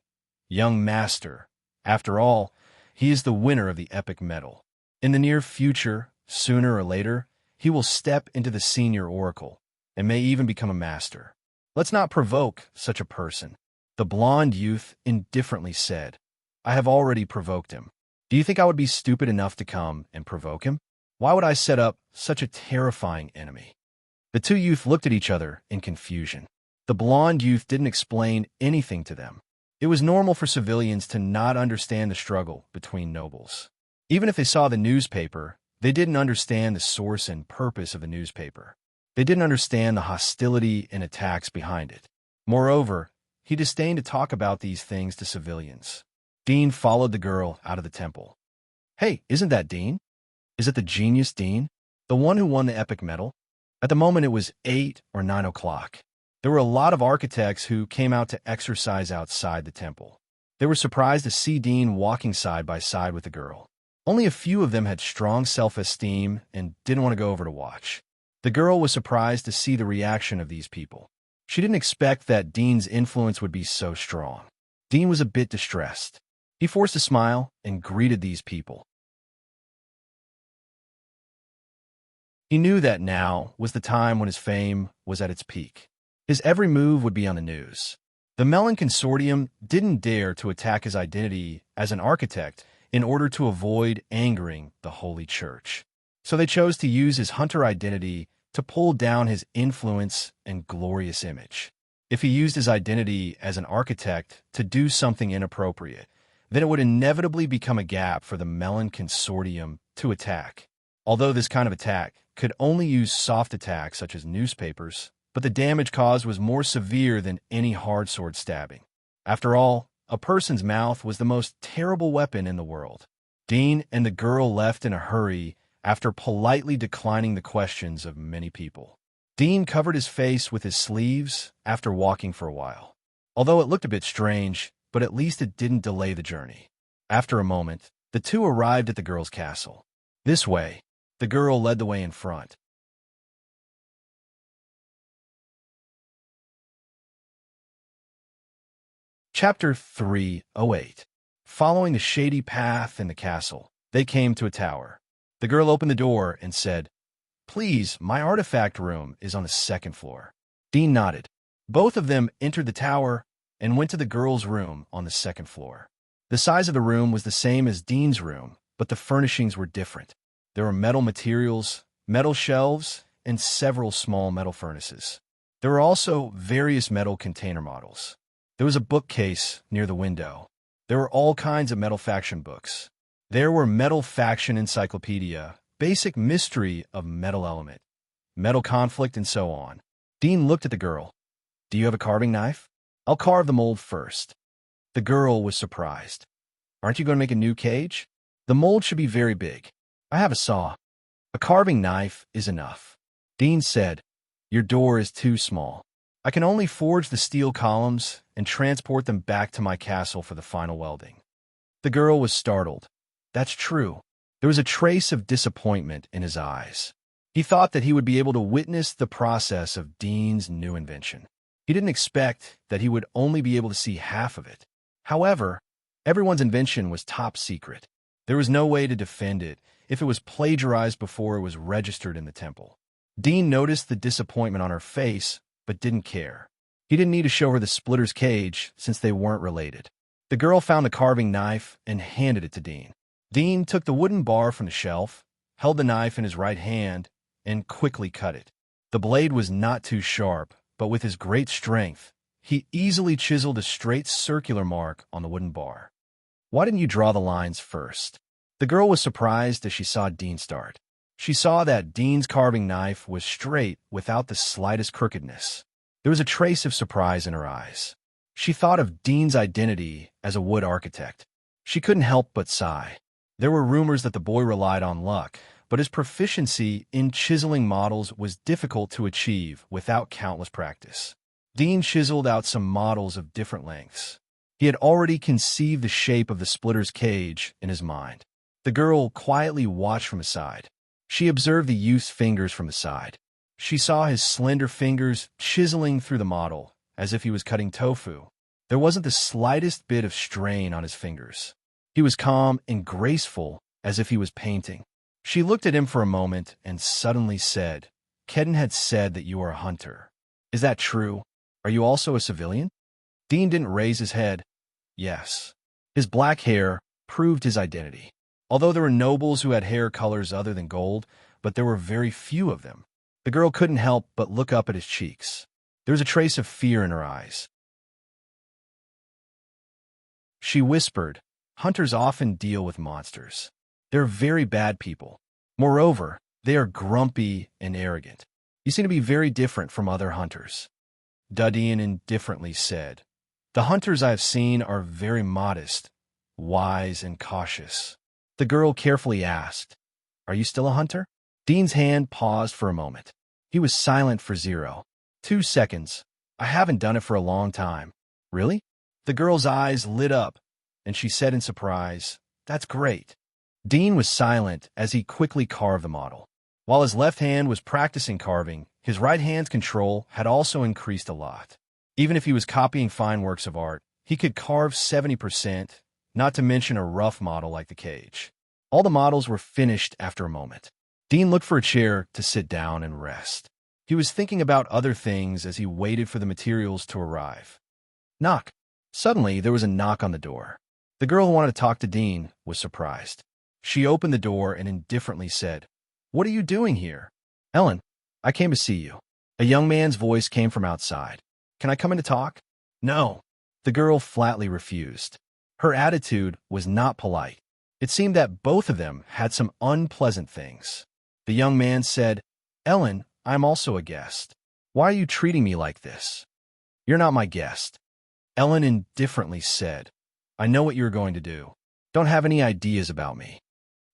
"Young master, after all, he is the winner of the epic medal. In the near future, sooner or later, he will step into the senior oracle and may even become a master. Let's not provoke such a person." The blonde youth indifferently said, "I have already provoked him. Do you think I would be stupid enough to come and provoke him? Why would I set up such a terrifying enemy?" The two youth looked at each other in confusion. The blonde youth didn't explain anything to them. It was normal for civilians to not understand the struggle between nobles. Even if they saw the newspaper, they didn't understand the source and purpose of the newspaper. They didn't understand the hostility and attacks behind it. Moreover, he disdained to talk about these things to civilians. Dean followed the girl out of the temple. "Hey, isn't that Dean? Is it the genius Dean? The one who won the epic medal?" At the moment it was 8 or 9 o'clock. There were a lot of architects who came out to exercise outside the temple. They were surprised to see Dean walking side by side with the girl. Only a few of them had strong self-esteem and didn't want to go over to watch. The girl was surprised to see the reaction of these people. She didn't expect that Dean's influence would be so strong. Dean was a bit distressed. He forced a smile and greeted these people. He knew that now was the time when his fame was at its peak. His every move would be on the news. The Melon Consortium didn't dare to attack his identity as an architect in order to avoid angering the Holy Church. So they chose to use his hunter identity to pull down his influence and glorious image. If he used his identity as an architect to do something inappropriate, then it would inevitably become a gap for the Melon Consortium to attack. Although this kind of attack could only use soft attacks such as newspapers, but the damage caused was more severe than any hard sword stabbing. After all, a person's mouth was the most terrible weapon in the world. Dean and the girl left in a hurry after politely declining the questions of many people. Dean covered his face with his sleeves after walking for a while. although it looked a bit strange, but at least it didn't delay the journey. After a moment, the two arrived at the girl's castle. This way, the girl led the way in front. Chapter 308. Following the shady path in the castle, they came to a tower. The girl opened the door and said, "Please, my artifact room is on the second floor." Dean nodded. Both of them entered the tower and went to the girl's room on the second floor. The size of the room was the same as Dean's room, but the furnishings were different. There were metal materials, metal shelves, and several small metal furnaces. There were also various metal container models. There was a bookcase near the window. There were all kinds of metal faction books. There were Metal Faction Encyclopedia, Basic Mystery of Metal Element, Metal Conflict, and so on. Dean looked at the girl. "Do you have a carving knife? I'll carve the mold first." The girl was surprised. "Aren't you going to make a new cage? The mold should be very big. I have a saw." "A carving knife is enough." Dean said, "Your door is too small. I can only forge the steel columns and transport them back to my castle for the final welding." The girl was startled. That's true. There was a trace of disappointment in his eyes. He thought that he would be able to witness the process of Dean's new invention. He didn't expect that he would only be able to see half of it. However, everyone's invention was top secret. There was no way to defend it if it was plagiarized before it was registered in the temple. Dean noticed the disappointment on her face, but didn't care. He didn't need to show her the splitter's cage since they weren't related. The girl found the carving knife and handed it to Dean. Dean took the wooden bar from the shelf, held the knife in his right hand, and quickly cut it. The blade was not too sharp, but with his great strength, he easily chiseled a straight circular mark on the wooden bar. "Why didn't you draw the lines first?" The girl was surprised as she saw Dean start. She saw that Dean's carving knife was straight without the slightest crookedness. There was a trace of surprise in her eyes. She thought of Dean's identity as a wood architect. She couldn't help but sigh. There were rumors that the boy relied on luck, but his proficiency in chiseling models was difficult to achieve without countless practice. Dean chiseled out some models of different lengths. He had already conceived the shape of the splitter's cage in his mind. The girl quietly watched from his side. She observed the youth's fingers from the side. She saw his slender fingers chiseling through the model, as if he was cutting tofu. There wasn't the slightest bit of strain on his fingers. He was calm and graceful, as if he was painting. She looked at him for a moment and suddenly said, "Kedden had said that you are a hunter. Is that true? Are you also a civilian?" Dean didn't raise his head. Yes. His black hair proved his identity. Although there were nobles who had hair colors other than gold, but there were very few of them. The girl couldn't help but look up at his cheeks. There was a trace of fear in her eyes. She whispered, "Hunters often deal with monsters. They're very bad people. Moreover, they are grumpy and arrogant. You seem to be very different from other hunters." Dean indifferently said, "The hunters I have seen are very modest, wise, and cautious." The girl carefully asked, "Are you still a hunter?" Dean's hand paused for a moment. He was silent for 2 seconds. "I haven't done it for a long time." "Really?" The girl's eyes lit up, and she said in surprise, "That's great." Dean was silent as he quickly carved the model. While his left hand was practicing carving, his right hand's control had also increased a lot. Even if he was copying fine works of art, he could carve 70%, not to mention a rough model like the cage. All the models were finished after a moment. Dean looked for a chair to sit down and rest. He was thinking about other things as he waited for the materials to arrive. Knock. Suddenly, there was a knock on the door. The girl who wanted to talk to Dean was surprised. She opened the door and indifferently said, "What are you doing here?" "Ellen, I came to see you." A young man's voice came from outside. "Can I come in to talk?" "No." The girl flatly refused. Her attitude was not polite. It seemed that both of them had some unpleasant things. The young man said, "Ellen, I'm also a guest. Why are you treating me like this?" "You're not my guest." Ellen indifferently said, "I know what you're going to do. Don't have any ideas about me."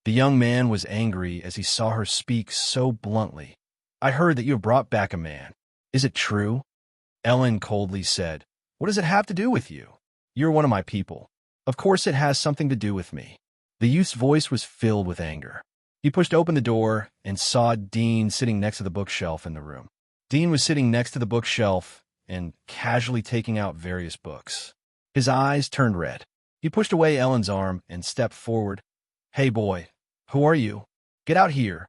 The young man was angry as he saw her speak so bluntly. "I heard that you have brought back a man. Is it true?" Ellen coldly said, What does it have to do with you? You're one of my people. Of course it has something to do with me. The youth's voice was filled with anger. He pushed open the door and saw Dean sitting next to the bookshelf in the room. Dean was sitting next to the bookshelf and casually taking out various books. His eyes turned red. He pushed away Ellen's arm and stepped forward. Hey boy, who are you? Get out here.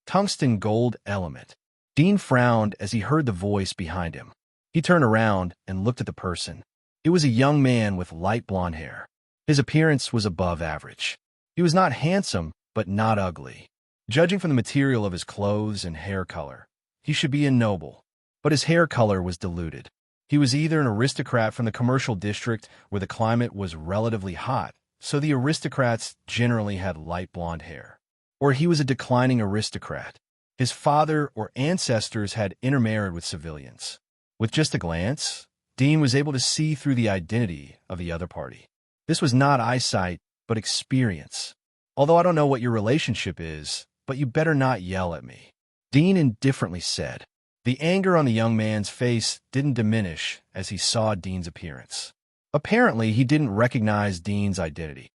Tungsten gold element. Dean frowned as he heard the voice behind him. He turned around and looked at the person. It was a young man with light blonde hair. His appearance was above average. He was not handsome, but not ugly. Judging from the material of his clothes and hair color, he should be a noble. But his hair color was diluted. He was either an aristocrat from the commercial district where the climate was relatively hot, so the aristocrats generally had light blonde hair, or he was a declining aristocrat. His father or ancestors had intermarried with civilians. With just a glance, Dean was able to see through the identity of the other party. This was not eyesight, but experience. Although I don't know what your relationship is, but you better not yell at me, Dean indifferently said. The anger on the young man's face didn't diminish as he saw Dean's appearance. Apparently, he didn't recognize Dean's identity.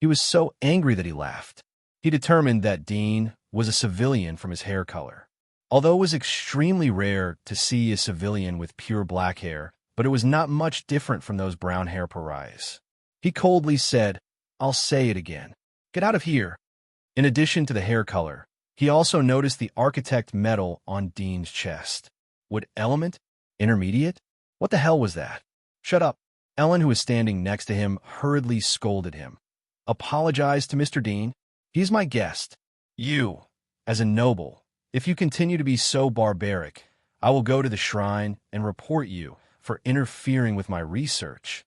He was so angry that he laughed. He determined that Dean was a civilian from his hair color. Although it was extremely rare to see a civilian with pure black hair, but it was not much different from those brown hair pariahs. He coldly said, I'll say it again. Get out of here. In addition to the hair color, he also noticed the architect medal on Dean's chest. What element? Intermediate? What the hell was that? Shut up. Ellen, who was standing next to him, hurriedly scolded him. Apologize to Mr. Dean. He's my guest. You, as a noble, if you continue to be so barbaric, I will go to the shrine and report you for interfering with my research.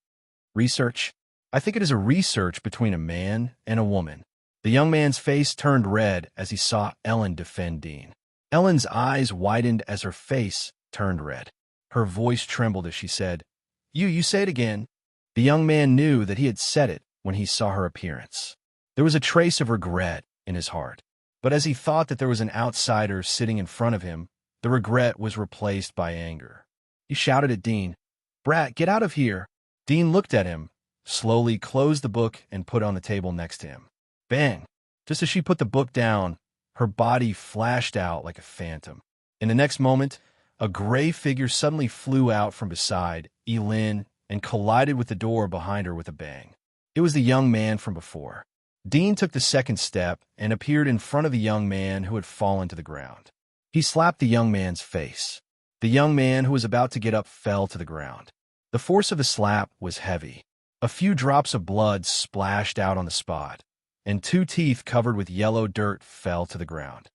Research? I think it is a research between a man and a woman. The young man's face turned red as he saw Ellen defend Dean. Ellen's eyes widened as her face turned red. Her voice trembled as she said, You say it again. The young man knew that he had said it when he saw her appearance. There was a trace of regret in his heart, but as he thought that there was an outsider sitting in front of him, the regret was replaced by anger. He shouted at Dean, Brat, get out of here. Dean looked at him, slowly closed the book and put it on the table next to him. Bang! Just as she put the book down, her body flashed out like a phantom. In the next moment, a gray figure suddenly flew out from beside Elin and collided with the door behind her with a bang. It was the young man from before. Dean took the second step and appeared in front of the young man who had fallen to the ground. He slapped the young man's face. The young man who was about to get up fell to the ground. The force of the slap was heavy. A few drops of blood splashed out on the spot, and 2 teeth covered with yellow dirt fell to the ground.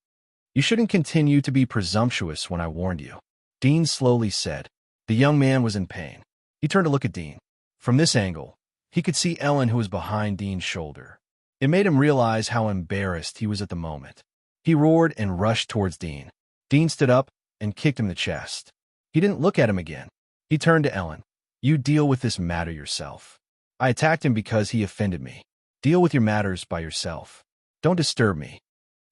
You shouldn't continue to be presumptuous when I warned you, Dean slowly said. The young man was in pain. He turned to look at Dean. From this angle, he could see Ellen, who was behind Dean's shoulder. It made him realize how embarrassed he was at the moment. He roared and rushed towards Dean. Dean stood up and kicked him in the chest. He didn't look at him again. He turned to Ellen. You deal with this matter yourself. I attacked him because he offended me. Deal with your matters by yourself. Don't disturb me.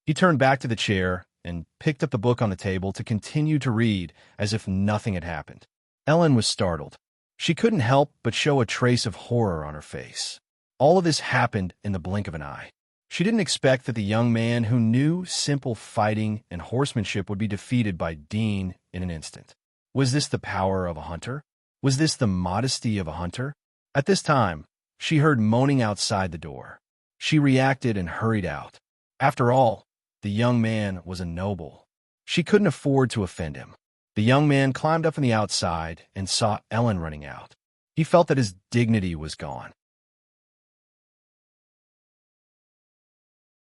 He turned back to the chair and picked up the book on the table to continue to read as if nothing had happened. Ellen was startled. She couldn't help but show a trace of horror on her face. All of this happened in the blink of an eye. She didn't expect that the young man who knew simple fighting and horsemanship would be defeated by Dean in an instant. Was this the power of a hunter? Was this the modesty of a hunter? At this time, she heard moaning outside the door. She reacted and hurried out. After all, the young man was a noble. She couldn't afford to offend him. The young man climbed up from the outside and saw Ellen running out. He felt that his dignity was gone.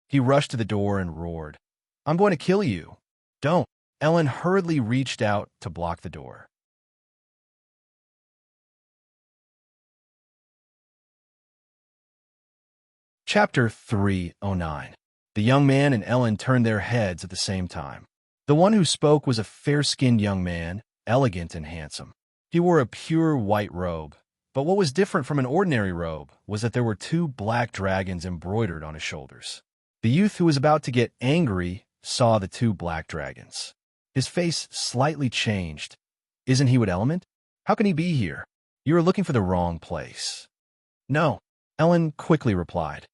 He rushed to the door and roared, I'm going to kill you. Don't. Ellen hurriedly reached out to block the door. Chapter 309. The young man and Ellen turned their heads at the same time. The one who spoke was a fair-skinned young man, elegant and handsome. He wore a pure white robe, but what was different from an ordinary robe was that there were 2 black dragons embroidered on his shoulders. The youth who was about to get angry saw the 2 black dragons. His face slightly changed. Isn't he what element? How can he be here? You are looking for the wrong place. No, Ellen quickly replied.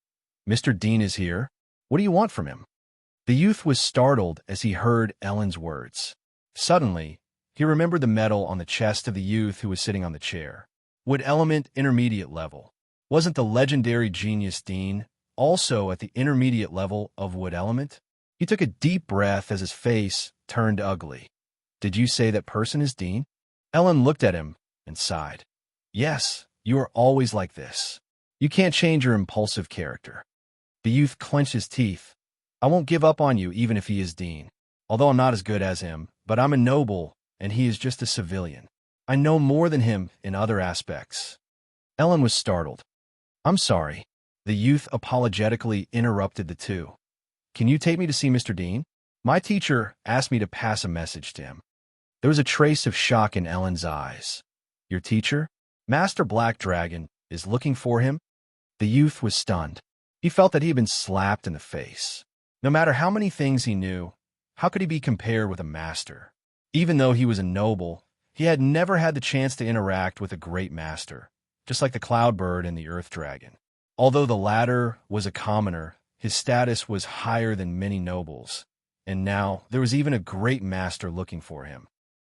Mr. Dean is here. What do you want from him? The youth was startled as he heard Ellen's words. Suddenly, he remembered the medal on the chest of the youth who was sitting on the chair. Wood element intermediate level. Wasn't the legendary genius Dean also at the intermediate level of wood element? He took a deep breath as his face turned ugly. Did you say that person is Dean? Ellen looked at him and sighed. Yes, you are always like this. You can't change your impulsive character. The youth clenched his teeth. I won't give up on you even if he is Dean. Although I'm not as good as him, but I'm a noble and he is just a civilian. I know more than him in other aspects. Ellen was startled. I'm sorry. The youth apologetically interrupted the two. Can you take me to see Mr. Dean? My teacher asked me to pass a message to him. There was a trace of shock in Ellen's eyes. Your teacher? Master Black Dragon is looking for him? The youth was stunned. He felt that he had been slapped in the face. No matter how many things he knew, how could he be compared with a master? Even though he was a noble, he had never had the chance to interact with a great master, just like the Cloudbird and the Earth Dragon. Although the latter was a commoner, his status was higher than many nobles, and now there was even a great master looking for him.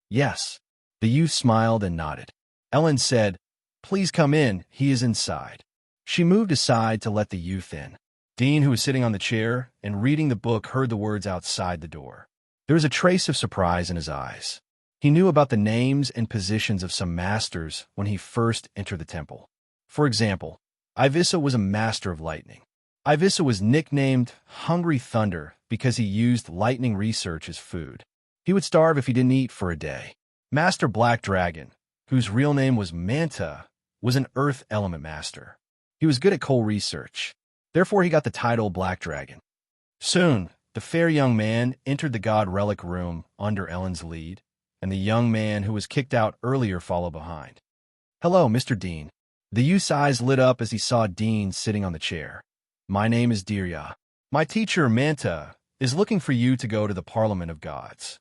Yes, the youth smiled and nodded. Ellen said, Please come in, he is inside. She moved aside to let the youth in. Dean, who was sitting on the chair and reading the book, heard the words outside the door. There was a trace of surprise in his eyes. He knew about the names and positions of some masters when he first entered the temple. For example, Abyssal was a master of lightning. Abyssal was nicknamed Hungry Thunder because he used lightning research as food. He would starve if he didn't eat for a day. Master Black Dragon, whose real name was Manta, was an earth element master. He was good at coal research. Therefore, he got the title Black Dragon. Soon, the fair young man entered the god relic room under Ellen's lead, and the young man who was kicked out earlier followed behind. Hello, Mr. Dean. The youth's eyes lit up as he saw Dean sitting on the chair. My name is Dirya. My teacher, Manta, is looking for you to go to the Parliament of Gods.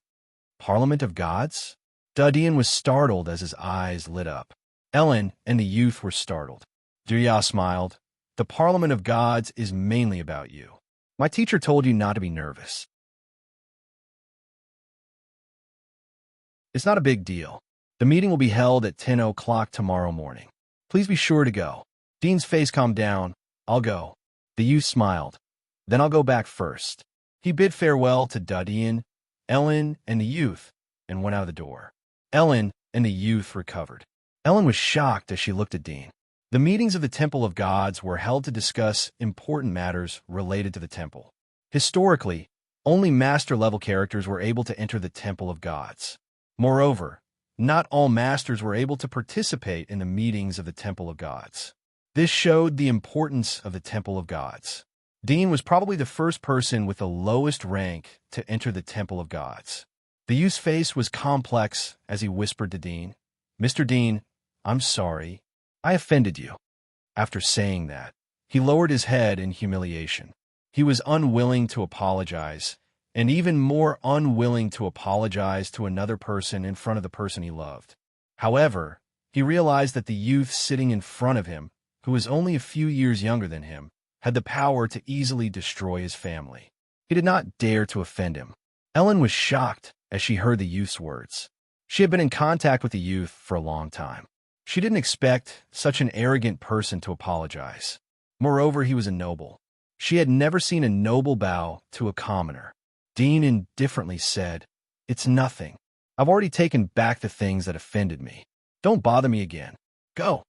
Parliament of Gods? Dean was startled as his eyes lit up. Ellen and the youth were startled. Dirya smiled. The Parliament of Gods is mainly about you. My teacher told you not to be nervous. It's not a big deal. The meeting will be held at 10 o'clock tomorrow morning. Please be sure to go. Dean's face calmed down. I'll go. The youth smiled. Then I'll go back first. He bid farewell to Dean, Ellen, and the youth, and went out of the door. Ellen and the youth recovered. Ellen was shocked as she looked at Dean. The meetings of the Temple of Gods were held to discuss important matters related to the temple. Historically, only master-level characters were able to enter the Temple of Gods. Moreover, not all masters were able to participate in the meetings of the Temple of Gods. This showed the importance of the Temple of Gods. Dean was probably the first person with the lowest rank to enter the Temple of Gods. The youth's face was complex as he whispered to Dean, Mr. Dean, I'm sorry. I offended you. After saying that, he lowered his head in humiliation. He was unwilling to apologize, and even more unwilling to apologize to another person in front of the person he loved. However, he realized that the youth sitting in front of him, who was only a few years younger than him, had the power to easily destroy his family. He did not dare to offend him. Ellen was shocked as she heard the youth's words. She had been in contact with the youth for a long time. She didn't expect such an arrogant person to apologize. Moreover, he was a noble. She had never seen a noble bow to a commoner. Dean indifferently said, It's nothing. I've already taken back the things that offended me. Don't bother me again. Go.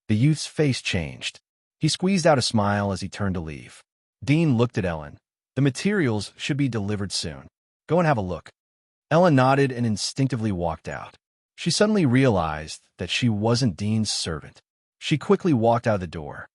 The youth's face changed. He squeezed out a smile as he turned to leave. Dean looked at Ellen. The materials should be delivered soon. Go and have a look. Ellen nodded and instinctively walked out. She suddenly realized that she wasn't Dean's servant. She quickly walked out of the door.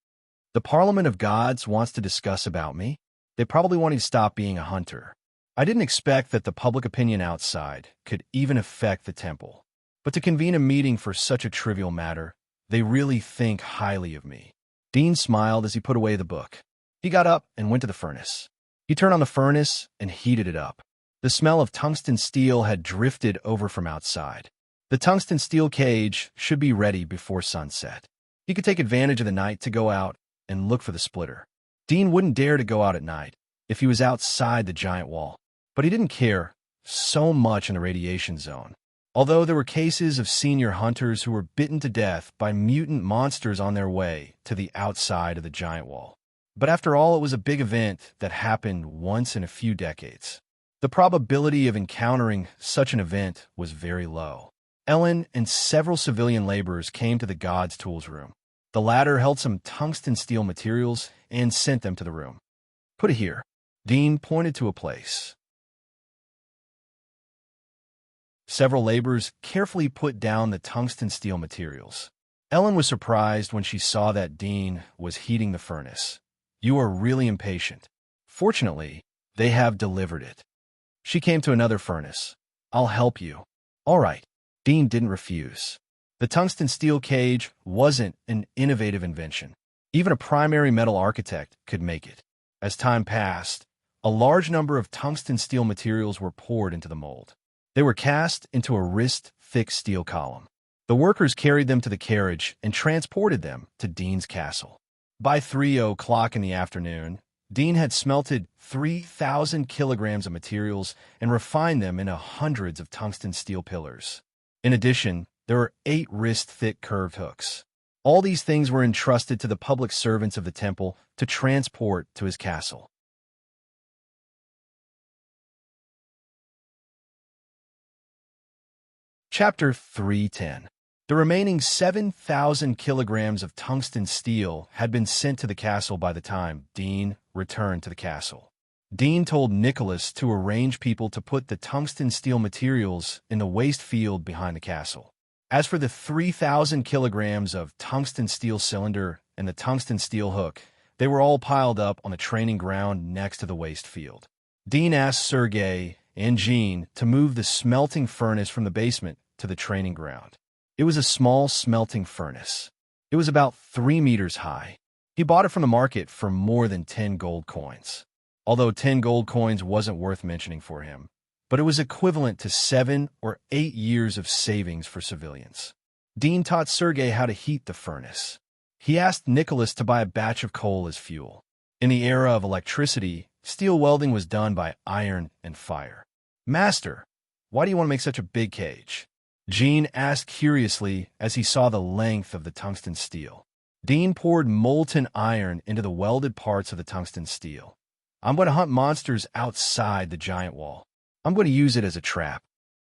The Parliament of Gods wants to discuss about me. They probably want me to stop being a hunter. I didn't expect that the public opinion outside could even affect the temple. But to convene a meeting for such a trivial matter, they really think highly of me. Dean smiled as he put away the book. He got up and went to the furnace. He turned on the furnace and heated it up. The smell of tungsten steel had drifted over from outside. The tungsten steel cage should be ready before sunset. He could take advantage of the night to go out and look for the splitter. Dean wouldn't dare to go out at night if he was outside the giant wall, but he didn't care so much in the radiation zone. Although there were cases of senior hunters who were bitten to death by mutant monsters on their way to the outside of the giant wall. But after all, it was a big event that happened once in a few decades. The probability of encountering such an event was very low. Ellen and several civilian laborers came to the God's Tools room. The latter held some tungsten steel materials and sent them to the room. "Put it here." Dean pointed to a place. Several laborers carefully put down the tungsten steel materials. Ellen was surprised when she saw that Dean was heating the furnace. "You are really impatient. Fortunately, they have delivered it." She came to another furnace. "I'll help you." "All right." Dean didn't refuse. The tungsten steel cage wasn't an innovative invention. Even a primary metal architect could make it. As time passed, a large number of tungsten steel materials were poured into the mold. They were cast into a wrist-thick steel column. The workers carried them to the carriage and transported them to Dean's castle. By 3 o'clock in the afternoon, Dean had smelted 3,000 kilograms of materials and refined them into hundreds of tungsten steel pillars. In addition, there were 8 wrist-thick curved hooks. All these things were entrusted to the public servants of the temple to transport to his castle. Chapter 310. The remaining 7,000 kilograms of tungsten steel had been sent to the castle by the time Dean returned to the castle. Dean told Nicholas to arrange people to put the tungsten steel materials in the waste field behind the castle. As for the 3,000 kilograms of tungsten steel cylinder and the tungsten steel hook, they were all piled up on the training ground next to the waste field. Dean asked Sergei and Jean to move the smelting furnace from the basement to the training ground. It was a small smelting furnace. It was about 3 meters high. He bought it from the market for more than 10 gold coins. Although 10 gold coins wasn't worth mentioning for him, but it was equivalent to 7 or 8 years of savings for civilians. Dean taught Sergei how to heat the furnace. He asked Nicholas to buy a batch of coal as fuel. In the era of electricity, steel welding was done by iron and fire. "Master, why do you want to make such a big cage?" Jean asked curiously as he saw the length of the tungsten steel. Dean poured molten iron into the welded parts of the tungsten steel. "I'm going to hunt monsters outside the giant wall. I'm going to use it as a trap."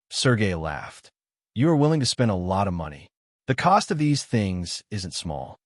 Sergei laughed. "You are willing to spend a lot of money. The cost of these things isn't small."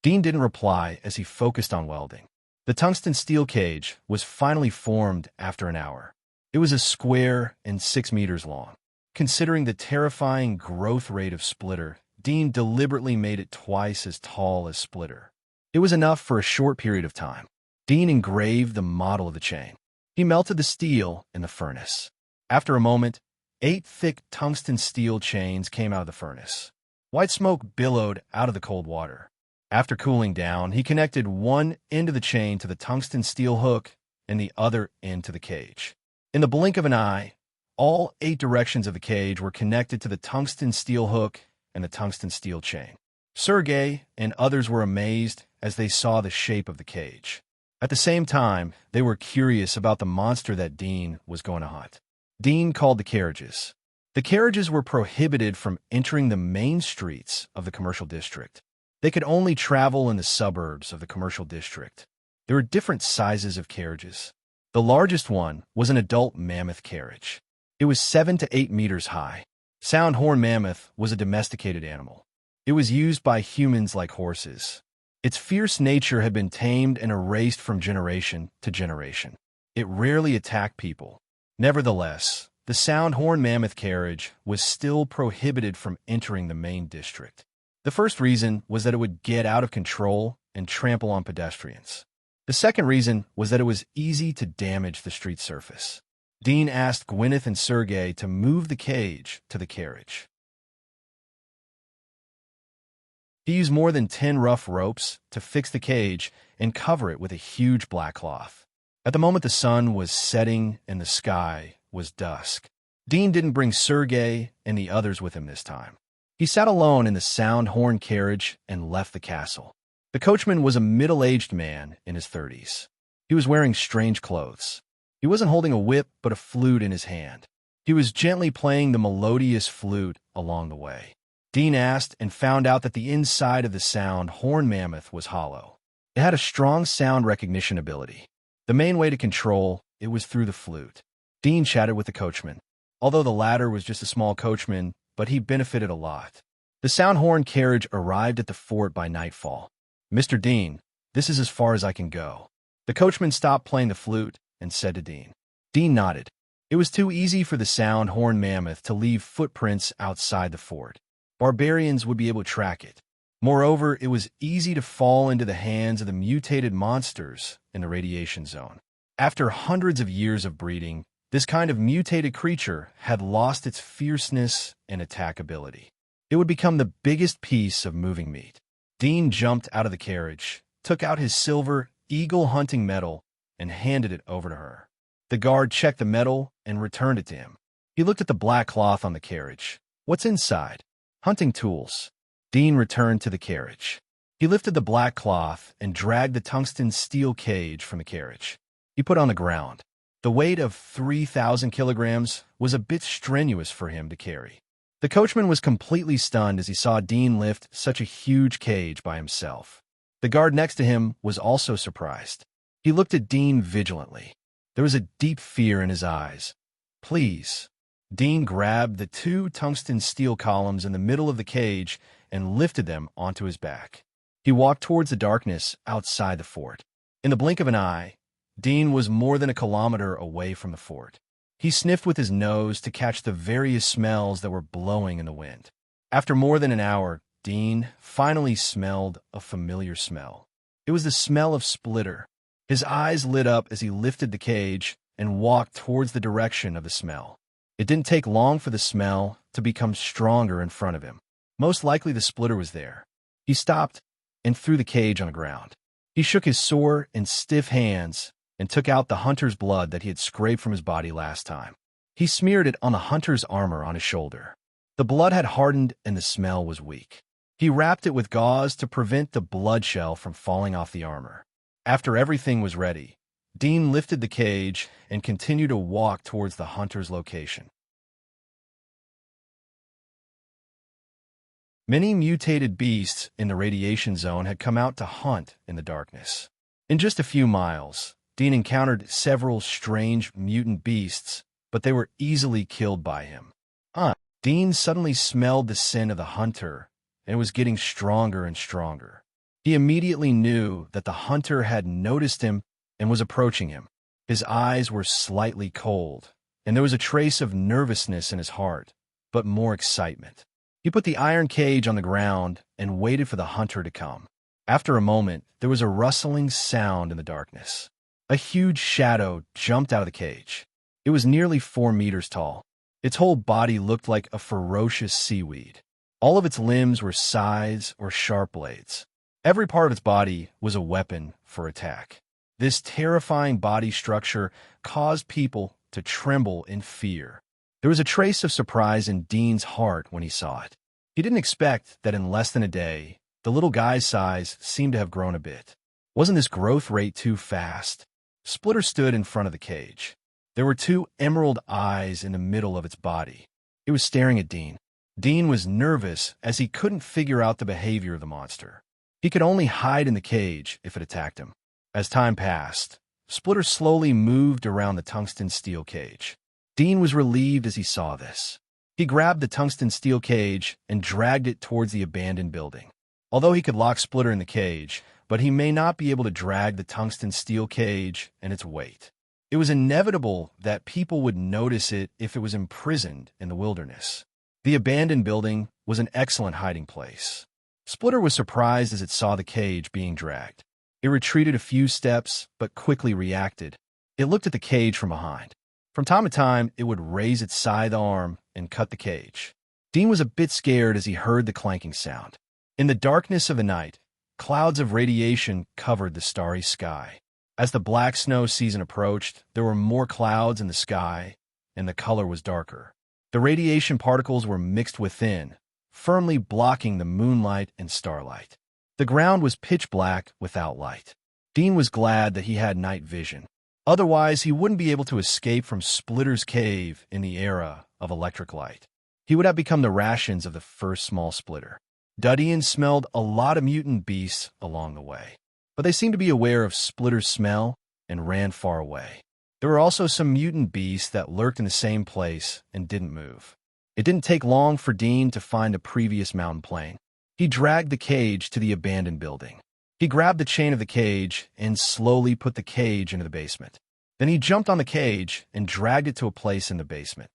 Dean didn't reply as he focused on welding. The tungsten steel cage was finally formed after an hour. It was a square and 6 meters long. Considering the terrifying growth rate of Splitter, Dean deliberately made it twice as tall as Splitter. It was enough for a short period of time. Dean engraved the model of the chain. He melted the steel in the furnace. After a moment, 8 thick tungsten steel chains came out of the furnace. White smoke billowed out of the cold water. After cooling down, he connected one end of the chain to the tungsten steel hook and the other end to the cage. In the blink of an eye, all 8 directions of the cage were connected to the tungsten steel hook and the tungsten steel chain. Sergei and others were amazed as they saw the shape of the cage. At the same time, they were curious about the monster that Dean was going to hunt. Dean called the carriages. The carriages were prohibited from entering the main streets of the commercial district. They could only travel in the suburbs of the commercial district. There were different sizes of carriages. The largest one was an adult mammoth carriage. It was 7 to 8 meters high. Sound horn mammoth was a domesticated animal. It was used by humans like horses. Its fierce nature had been tamed and erased from generation to generation. It rarely attacked people. Nevertheless, the sound horn mammoth carriage was still prohibited from entering the main district. The first reason was that it would get out of control and trample on pedestrians. The second reason was that it was easy to damage the street surface. Dean asked Gwyneth and Sergei to move the cage to the carriage. He used more than 10 rough ropes to fix the cage and cover it with a huge black cloth. At the moment the sun was setting and the sky was dusk. Dean didn't bring Sergei and the others with him this time. He sat alone in the sound horn carriage and left the castle. The coachman was a middle-aged man in his 30s. He was wearing strange clothes. He wasn't holding a whip but a flute in his hand. He was gently playing the melodious flute along the way. Dean asked and found out that the inside of the sound horn mammoth was hollow. It had a strong sound recognition ability. The main way to control it was through the flute. Dean chatted with the coachman. Although the latter was just a small coachman, but he benefited a lot. The sound horn carriage arrived at the fort by nightfall. "Mr. Dean, this is as far as I can go." The coachman stopped playing the flute and said to Dean. Dean nodded. It was too easy for the sound horn mammoth to leave footprints outside the fort. Barbarians would be able to track it. Moreover, it was easy to fall into the hands of the mutated monsters in the radiation zone. After hundreds of years of breeding, this kind of mutated creature had lost its fierceness and attack ability. It would become the biggest piece of moving meat. Dean jumped out of the carriage, took out his silver eagle hunting medal, and handed it over to her. The guard checked the medal and returned it to him. He looked at the black cloth on the carriage. "What's inside?" "Hunting tools." Dean returned to the carriage. He lifted the black cloth and dragged the tungsten steel cage from the carriage. He put it on the ground. The weight of 3,000 kilograms was a bit strenuous for him to carry. The coachman was completely stunned as he saw Dean lift such a huge cage by himself. The guard next to him was also surprised. He looked at Dean vigilantly. There was a deep fear in his eyes. "Please." Dean grabbed the 2 tungsten steel columns in the middle of the cage and lifted them onto his back. He walked towards the darkness outside the fort. In the blink of an eye, Dean was more than a kilometer away from the fort. He sniffed with his nose to catch the various smells that were blowing in the wind. After more than an hour, Dean finally smelled a familiar smell. It was the smell of Splitter. His eyes lit up as he lifted the cage and walked towards the direction of the smell. It didn't take long for the smell to become stronger in front of him. Most likely the Splitter was there. He stopped and threw the cage on the ground. He shook his sore and stiff hands and took out the hunter's blood that he had scraped from his body last time. He smeared it on the hunter's armor on his shoulder. The blood had hardened and the smell was weak. He wrapped it with gauze to prevent the blood shell from falling off the armor. After everything was ready, Dean lifted the cage and continued to walk towards the hunter's location. Many mutated beasts in the radiation zone had come out to hunt in the darkness. In just a few miles, Dean encountered several strange mutant beasts, but they were easily killed by him. Dean suddenly smelled the scent of the hunter, and it was getting stronger and stronger. He immediately knew that the hunter had noticed him and was approaching him. His eyes were slightly cold, and there was a trace of nervousness in his heart, but more excitement. He put the iron cage on the ground and waited for the hunter to come. After a moment, there was a rustling sound in the darkness. A huge shadow jumped out of the cage. It was nearly 4 meters tall. Its whole body looked like a ferocious seaweed. All of its limbs were scythes or sharp blades. Every part of its body was a weapon for attack. This terrifying body structure caused people to tremble in fear. There was a trace of surprise in Dean's heart when he saw it. He didn't expect that in less than a day, the little guy's size seemed to have grown a bit. Wasn't this growth rate too fast? Splitter stood in front of the cage. There were 2 emerald eyes in the middle of its body. It was staring at Dean. Dean was nervous as he couldn't figure out the behavior of the monster. He could only hide in the cage if it attacked him. As time passed, Splitter slowly moved around the tungsten steel cage. Dean was relieved as he saw this. He grabbed the tungsten steel cage and dragged it towards the abandoned building. Although he could lock Splitter in the cage, but he may not be able to drag the tungsten steel cage and its weight. It was inevitable that people would notice it if it was imprisoned in the wilderness. The abandoned building was an excellent hiding place. Splitter was surprised as it saw the cage being dragged. It retreated a few steps, but quickly reacted. It looked at the cage from behind. From time to time, it would raise its scythe arm and cut the cage. Dean was a bit scared as he heard the clanking sound. In the darkness of the night, clouds of radiation covered the starry sky. As the black snow season approached, there were more clouds in the sky, and the color was darker. The radiation particles were mixed within, firmly blocking the moonlight and starlight. The ground was pitch black without light. Dean was glad that he had night vision. Otherwise, he wouldn't be able to escape from Splitter's cave in the era of electric light. He would have become the rations of the first small Splitter. Dudian smelled a lot of mutant beasts along the way, but they seemed to be aware of Splitter's smell and ran far away. There were also some mutant beasts that lurked in the same place and didn't move. It didn't take long for Dean to find a previous mountain plane. He dragged the cage to the abandoned building. He grabbed the chain of the cage and slowly put the cage into the basement. Then he jumped on the cage and dragged it to a place in the basement.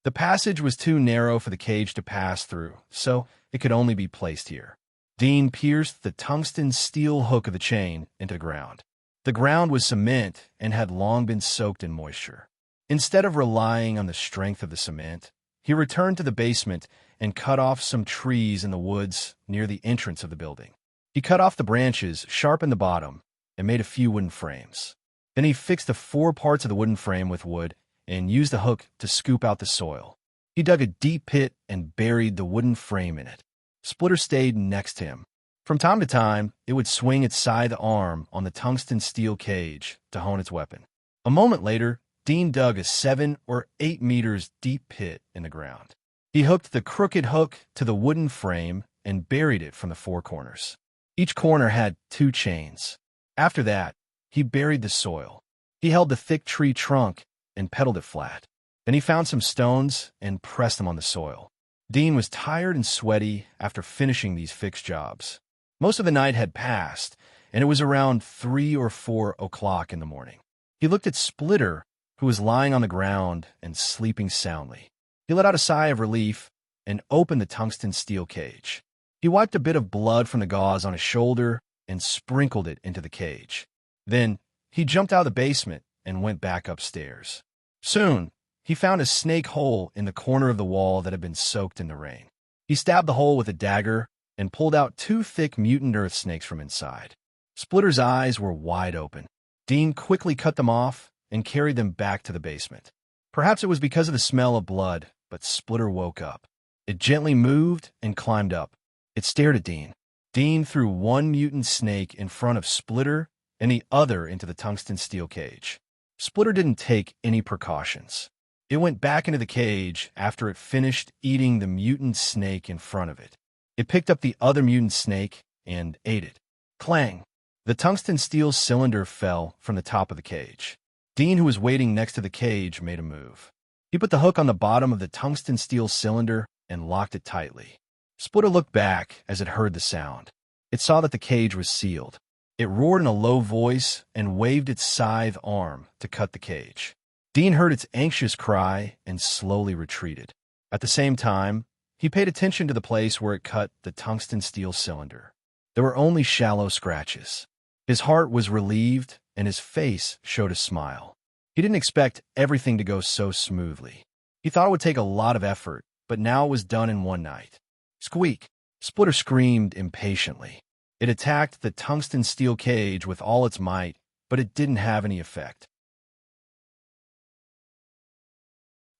The passage was too narrow for the cage to pass through, so it could only be placed here. Dean pierced the tungsten steel hook of the chain into the ground. The ground was cement and had long been soaked in moisture. Instead of relying on the strength of the cement, he returned to the basement and cut off some trees in the woods near the entrance of the building. He cut off the branches, sharpened the bottom, and made a few wooden frames. Then he fixed the 4 parts of the wooden frame with wood and used the hook to scoop out the soil. He dug a deep pit and buried the wooden frame in it. Splitter stayed next to him. From time to time, it would swing its scythe arm on the tungsten steel cage to hone its weapon. A moment later, Dean dug a 7 or 8 meters deep pit in the ground. He hooked the crooked hook to the wooden frame and buried it from the 4 corners. Each corner had 2 chains. After that, he buried the soil. He held the thick tree trunk and pedaled it flat. Then he found some stones and pressed them on the soil. Dean was tired and sweaty after finishing these fixed jobs. Most of the night had passed, and it was around 3 or 4 o'clock in the morning. He looked at Splitter, who was lying on the ground and sleeping soundly. He let out a sigh of relief and opened the tungsten steel cage. He wiped a bit of blood from the gauze on his shoulder and sprinkled it into the cage. Then he jumped out of the basement and went back upstairs. Soon, he found a snake hole in the corner of the wall that had been soaked in the rain. He stabbed the hole with a dagger and pulled out 2 thick mutant earth snakes from inside. Splitter's eyes were wide open. Dean quickly cut them off and carried them back to the basement. Perhaps it was because of the smell of blood, but Splitter woke up. It gently moved and climbed up. It stared at Dean. Dean threw 1 mutant snake in front of Splitter and the other into the tungsten steel cage. Splitter didn't take any precautions. It went back into the cage after it finished eating the mutant snake in front of it. It picked up the other mutant snake and ate it. Clang! The tungsten steel cylinder fell from the top of the cage. Dean, who was waiting next to the cage, made a move. He put the hook on the bottom of the tungsten steel cylinder and locked it tightly. Splitter looked back as it heard the sound. It saw that the cage was sealed. It roared in a low voice and waved its scythe arm to cut the cage. Dean heard its anxious cry and slowly retreated. At the same time, he paid attention to the place where it cut the tungsten steel cylinder. There were only shallow scratches. His heart was relieved and his face showed a smile. He didn't expect everything to go so smoothly. He thought it would take a lot of effort, but now it was done in one night. Squeak! Splitter screamed impatiently. It attacked the tungsten steel cage with all its might, but it didn't have any effect.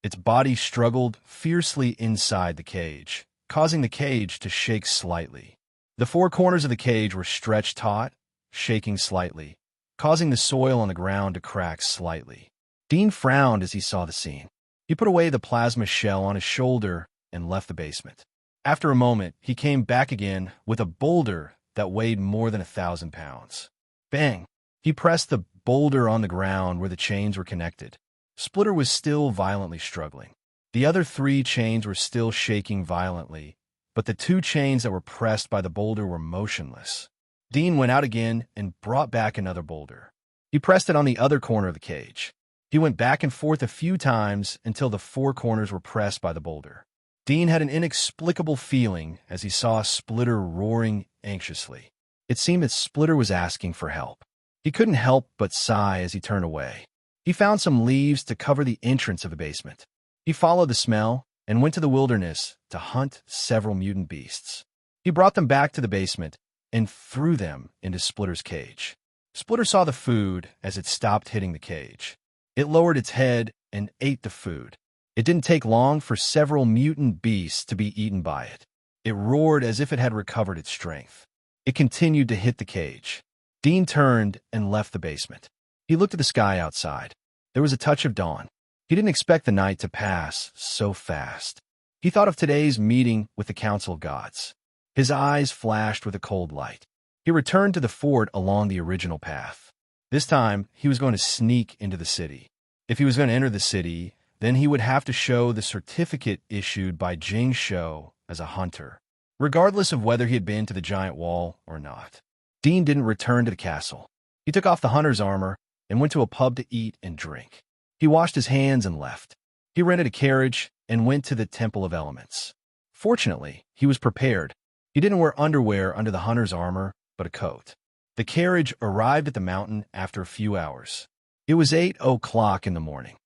Its body struggled fiercely inside the cage, causing the cage to shake slightly. The 4 corners of the cage were stretched taut, shaking slightly, causing the soil on the ground to crack slightly. Dean frowned as he saw the scene. He put away the plasma shell on his shoulder and left the basement. After a moment, he came back again with a boulder that weighed more than 1,000 pounds. Bang! He pressed the boulder on the ground where the chains were connected. Splitter was still violently struggling. The other 3 chains were still shaking violently, but the 2 chains that were pressed by the boulder were motionless. Dean went out again and brought back another boulder. He pressed it on the other corner of the cage. He went back and forth a few times until the 4 corners were pressed by the boulder. Dean had an inexplicable feeling as he saw Splitter roaring anxiously. It seemed that Splitter was asking for help. He couldn't help but sigh as he turned away. He found some leaves to cover the entrance of the basement. He followed the smell and went to the wilderness to hunt several mutant beasts. He brought them back to the basement and threw them into Splitter's cage. Splitter saw the food as it stopped hitting the cage. It lowered its head and ate the food. It didn't take long for several mutant beasts to be eaten by it. It roared as if it had recovered its strength. It continued to hit the cage. Dean turned and left the basement. He looked at the sky outside. There was a touch of dawn. He didn't expect the night to pass so fast. He thought of today's meeting with the Council of Gods. His eyes flashed with a cold light. He returned to the fort along the original path. This time, he was going to sneak into the city. If he was going to enter the city, then he would have to show the certificate issued by Jing Shou as a hunter, regardless of whether he had been to the giant wall or not. Dean didn't return to the castle. He took off the hunter's armor and went to a pub to eat and drink. He washed his hands and left. He rented a carriage and went to the Temple of Elements. Fortunately, he was prepared. He didn't wear underwear under the hunter's armor, but a coat. The carriage arrived at the mountain after a few hours. It was 8 o'clock in the morning.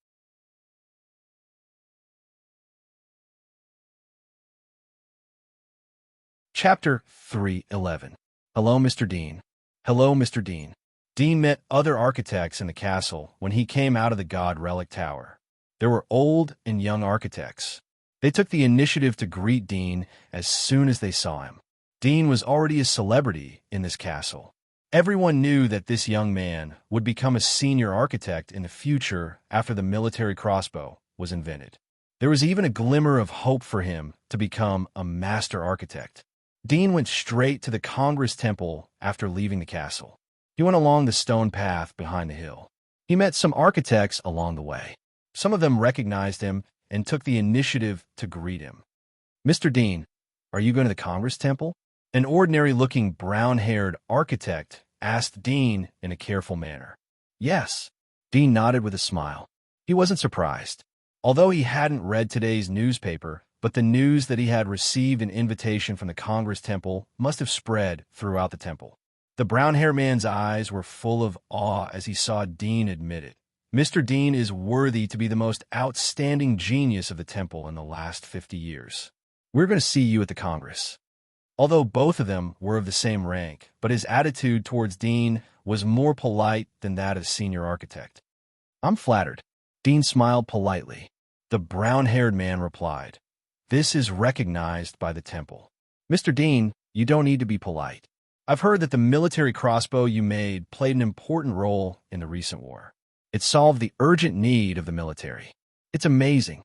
Chapter 3:11. Hello, Mr. Dean. Hello, Mr. Dean. Dean met other architects in the castle when he came out of the God Relic Tower. There were old and young architects. They took the initiative to greet Dean as soon as they saw him. Dean was already a celebrity in this castle. Everyone knew that this young man would become a senior architect in the future after the military crossbow was invented. There was even a glimmer of hope for him to become a master architect. Dean went straight to the Congress Temple after leaving the castle. He went along the stone path behind the hill. He met some architects along the way. Some of them recognized him and took the initiative to greet him. Mr. Dean, are you going to the Congress Temple? An ordinary-looking brown-haired architect asked Dean in a careful manner. Yes. Dean nodded with a smile. He wasn't surprised. Although he hadn't read today's newspaper, but the news that he had received an invitation from the Congress Temple must have spread throughout the temple. The brown-haired man's eyes were full of awe as he saw Dean admit it. Mr. Dean is worthy to be the most outstanding genius of the temple in the last 50 years. We're going to see you at the Congress. Although both of them were of the same rank, but his attitude towards Dean was more polite than that of senior architect. I'm flattered. Dean smiled politely. The brown-haired man replied, This is recognized by the temple. Mr. Dean, you don't need to be polite. I've heard that the military crossbow you made played an important role in the recent war. It solved the urgent need of the military. It's amazing.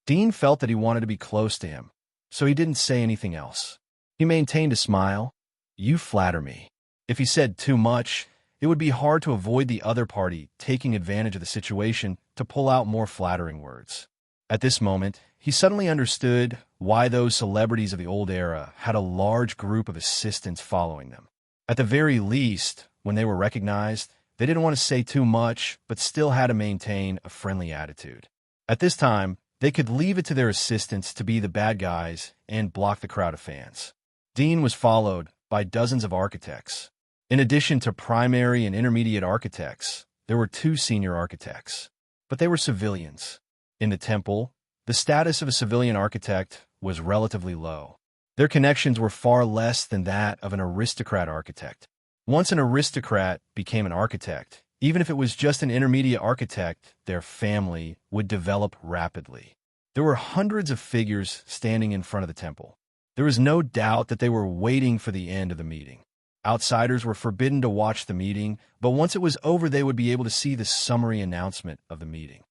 Dean felt that he wanted to be close to him, so he didn't say anything else. He maintained a smile. You flatter me. If he said too much, it would be hard to avoid the other party taking advantage of the situation to pull out more flattering words. At this moment, he suddenly understood why those celebrities of the old era had a large group of assistants following them. At the very least, when they were recognized, they didn't want to say too much, but still had to maintain a friendly attitude. At this time, they could leave it to their assistants to be the bad guys and block the crowd of fans. Dean was followed by dozens of architects. In addition to primary and intermediate architects, there were 2 senior architects, but they were civilians. In the temple, the status of a civilian architect was relatively low. Their connections were far less than that of an aristocrat architect. Once an aristocrat became an architect, even if it was just an intermediate architect, their family would develop rapidly. There were hundreds of figures standing in front of the temple. There was no doubt that they were waiting for the end of the meeting. Outsiders were forbidden to watch the meeting, but once it was over, they would be able to see the summary announcement of the meeting.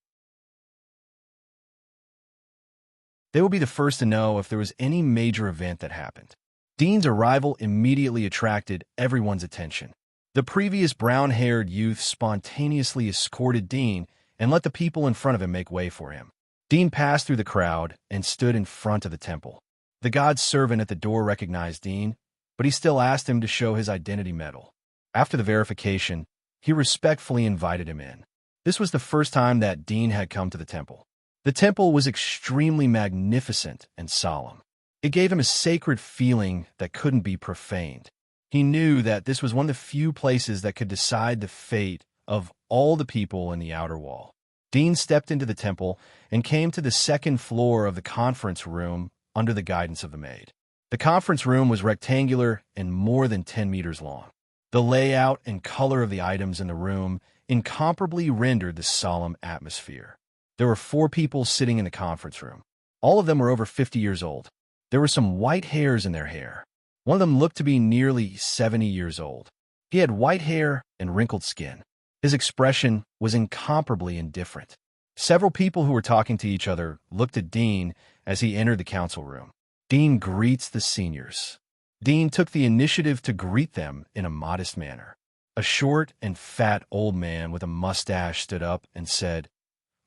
They would be the first to know if there was any major event that happened. Dean's arrival immediately attracted everyone's attention. The previous brown-haired youth spontaneously escorted Dean and let the people in front of him make way for him. Dean passed through the crowd and stood in front of the temple. The god's servant at the door recognized Dean, but he still asked him to show his identity medal. After the verification, he respectfully invited him in. This was the first time that Dean had come to the temple. The temple was extremely magnificent and solemn. It gave him a sacred feeling that couldn't be profaned. He knew that this was one of the few places that could decide the fate of all the people in the outer wall. Dean stepped into the temple and came to the second floor of the conference room under the guidance of the maid. The conference room was rectangular and more than 10 meters long. The layout and color of the items in the room incomparably rendered the solemn atmosphere. There were 4 people sitting in the conference room. All of them were over 50 years old. There were some white hairs in their hair. One of them looked to be nearly 70 years old. He had white hair and wrinkled skin. His expression was incomparably indifferent. Several people who were talking to each other looked at Dean as he entered the council room. Dean greets the seniors. Dean took the initiative to greet them in a modest manner. A short and fat old man with a mustache stood up and said,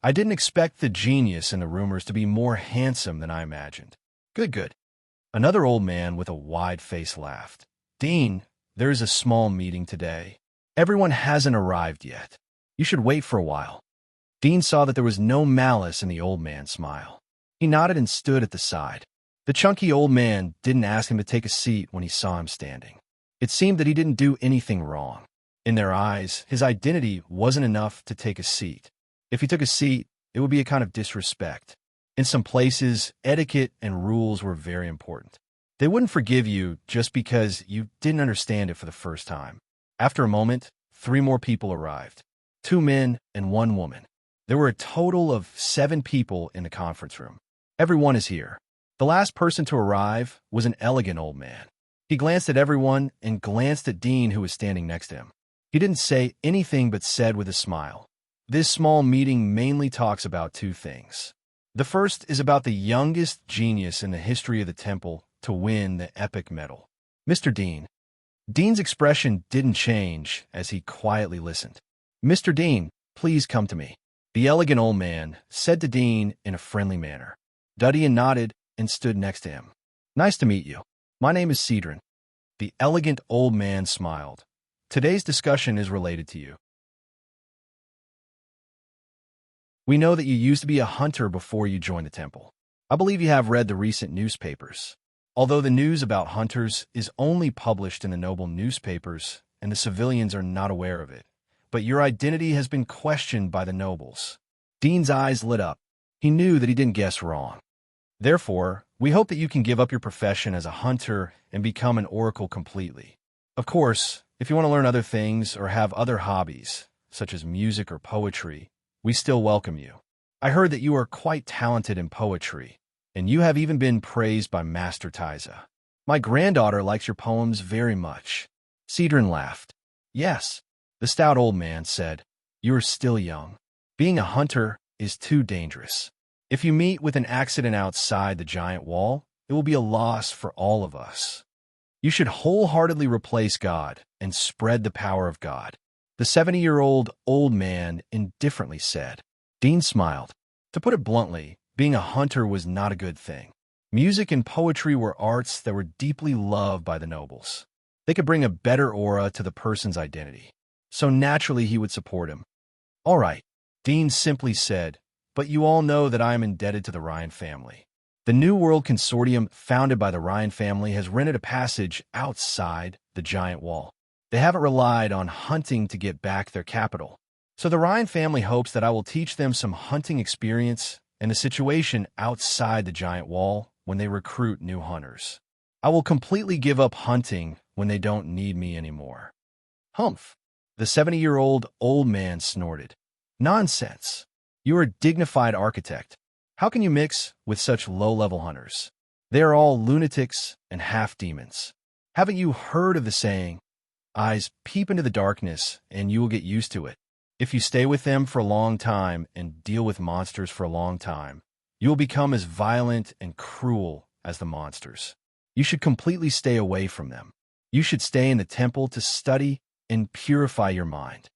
"I didn't expect the genius in the rumors to be more handsome than I imagined." "Good, good." Another old man with a wide face laughed. "Dean, there is a small meeting today. Everyone hasn't arrived yet. You should wait for a while." Dean saw that there was no malice in the old man's smile. He nodded and stood at the side. The chunky old man didn't ask him to take a seat when he saw him standing. It seemed that he didn't do anything wrong. In their eyes, his identity wasn't enough to take a seat. If he took a seat, it would be a kind of disrespect. In some places, etiquette and rules were very important. They wouldn't forgive you just because you didn't understand it for the first time. After a moment, 3 more people arrived. 2 men and 1 woman. There were a total of 7 people in the conference room. Everyone is here. The last person to arrive was an elegant old man. He glanced at everyone and glanced at Dean, who was standing next to him. He didn't say anything but said with a smile, "This small meeting mainly talks about 2 things. The first is about the youngest genius in the history of the temple to win the epic medal, Mr. Dean." Dean's expression didn't change as he quietly listened. "Mr. Dean, please come to me," the elegant old man said to Dean in a friendly manner. Duddian nodded and stood next to him. "Nice to meet you. My name is serene." The elegant old man smiled. "Today's discussion is related to you. We know that you used to be a hunter before you joined the temple. I believe you have read the recent newspapers. Although the news about hunters is only published in the noble newspapers and the civilians are not aware of it, but your identity has been questioned by the nobles." Dean's eyes lit up. He knew that he didn't guess wrong. "Therefore, we hope that you can give up your profession as a hunter and become an oracle completely. Of course, if you want to learn other things or have other hobbies, such as music or poetry, we still welcome you. I heard that you are quite talented in poetry, and you have even been praised by Master Tiza. My granddaughter likes your poems very much." Cedron laughed. "Yes," the stout old man said, "you are still young. Being a hunter is too dangerous. If you meet with an accident outside the giant wall, it will be a loss for all of us. You should wholeheartedly replace God and spread the power of God," the 70-year-old old man indifferently said. Dean smiled. To put it bluntly, being a hunter was not a good thing. Music and poetry were arts that were deeply loved by the nobles. They could bring a better aura to the person's identity. So naturally he would support him. "All right," Dean simply said, "but you all know that I am indebted to the Ryan family. The New World Consortium founded by the Ryan family has rented a passage outside the giant wall. They haven't relied on hunting to get back their capital. So the Ryan family hopes that I will teach them some hunting experience and the situation outside the giant wall when they recruit new hunters. I will completely give up hunting when they don't need me anymore." "Humph," the 70-year-old old man snorted. "Nonsense. You are a dignified architect. How can you mix with such low-level hunters? They are all lunatics and half-demons. Haven't you heard of the saying, 'Eyes peep into the darkness and you will get used to it'? If you stay with them for a long time and deal with monsters for a long time, you will become as violent and cruel as the monsters. You should completely stay away from them. You should stay in the temple to study and purify your mind."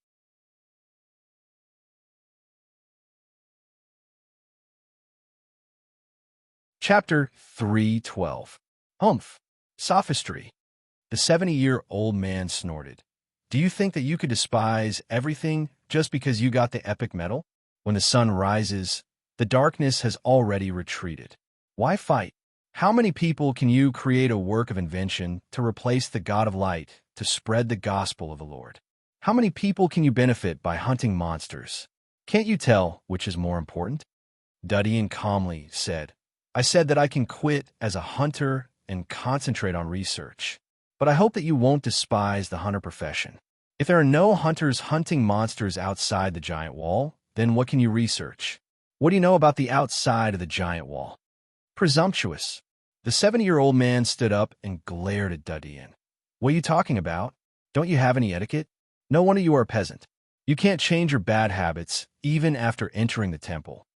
Chapter 312. Humph. Sophistry. The 70-year-old man snorted. "Do you think that you could despise everything just because you got the epic medal? When the sun rises, the darkness has already retreated. Why fight? How many people can you create a work of invention to replace the God of light to spread the gospel of the Lord? How many people can you benefit by hunting monsters? Can't you tell which is more important?" Duddian calmly said, "I said that I can quit as a hunter and concentrate on research. But I hope that you won't despise the hunter profession. If there are no hunters hunting monsters outside the giant wall, then what can you research? What do you know about the outside of the giant wall? Presumptuous. The 70-year-old man stood up and glared at Dudian. What are you talking about? Don't you have any etiquette? No wonder you are a peasant. You can't change your bad habits, even after entering the temple.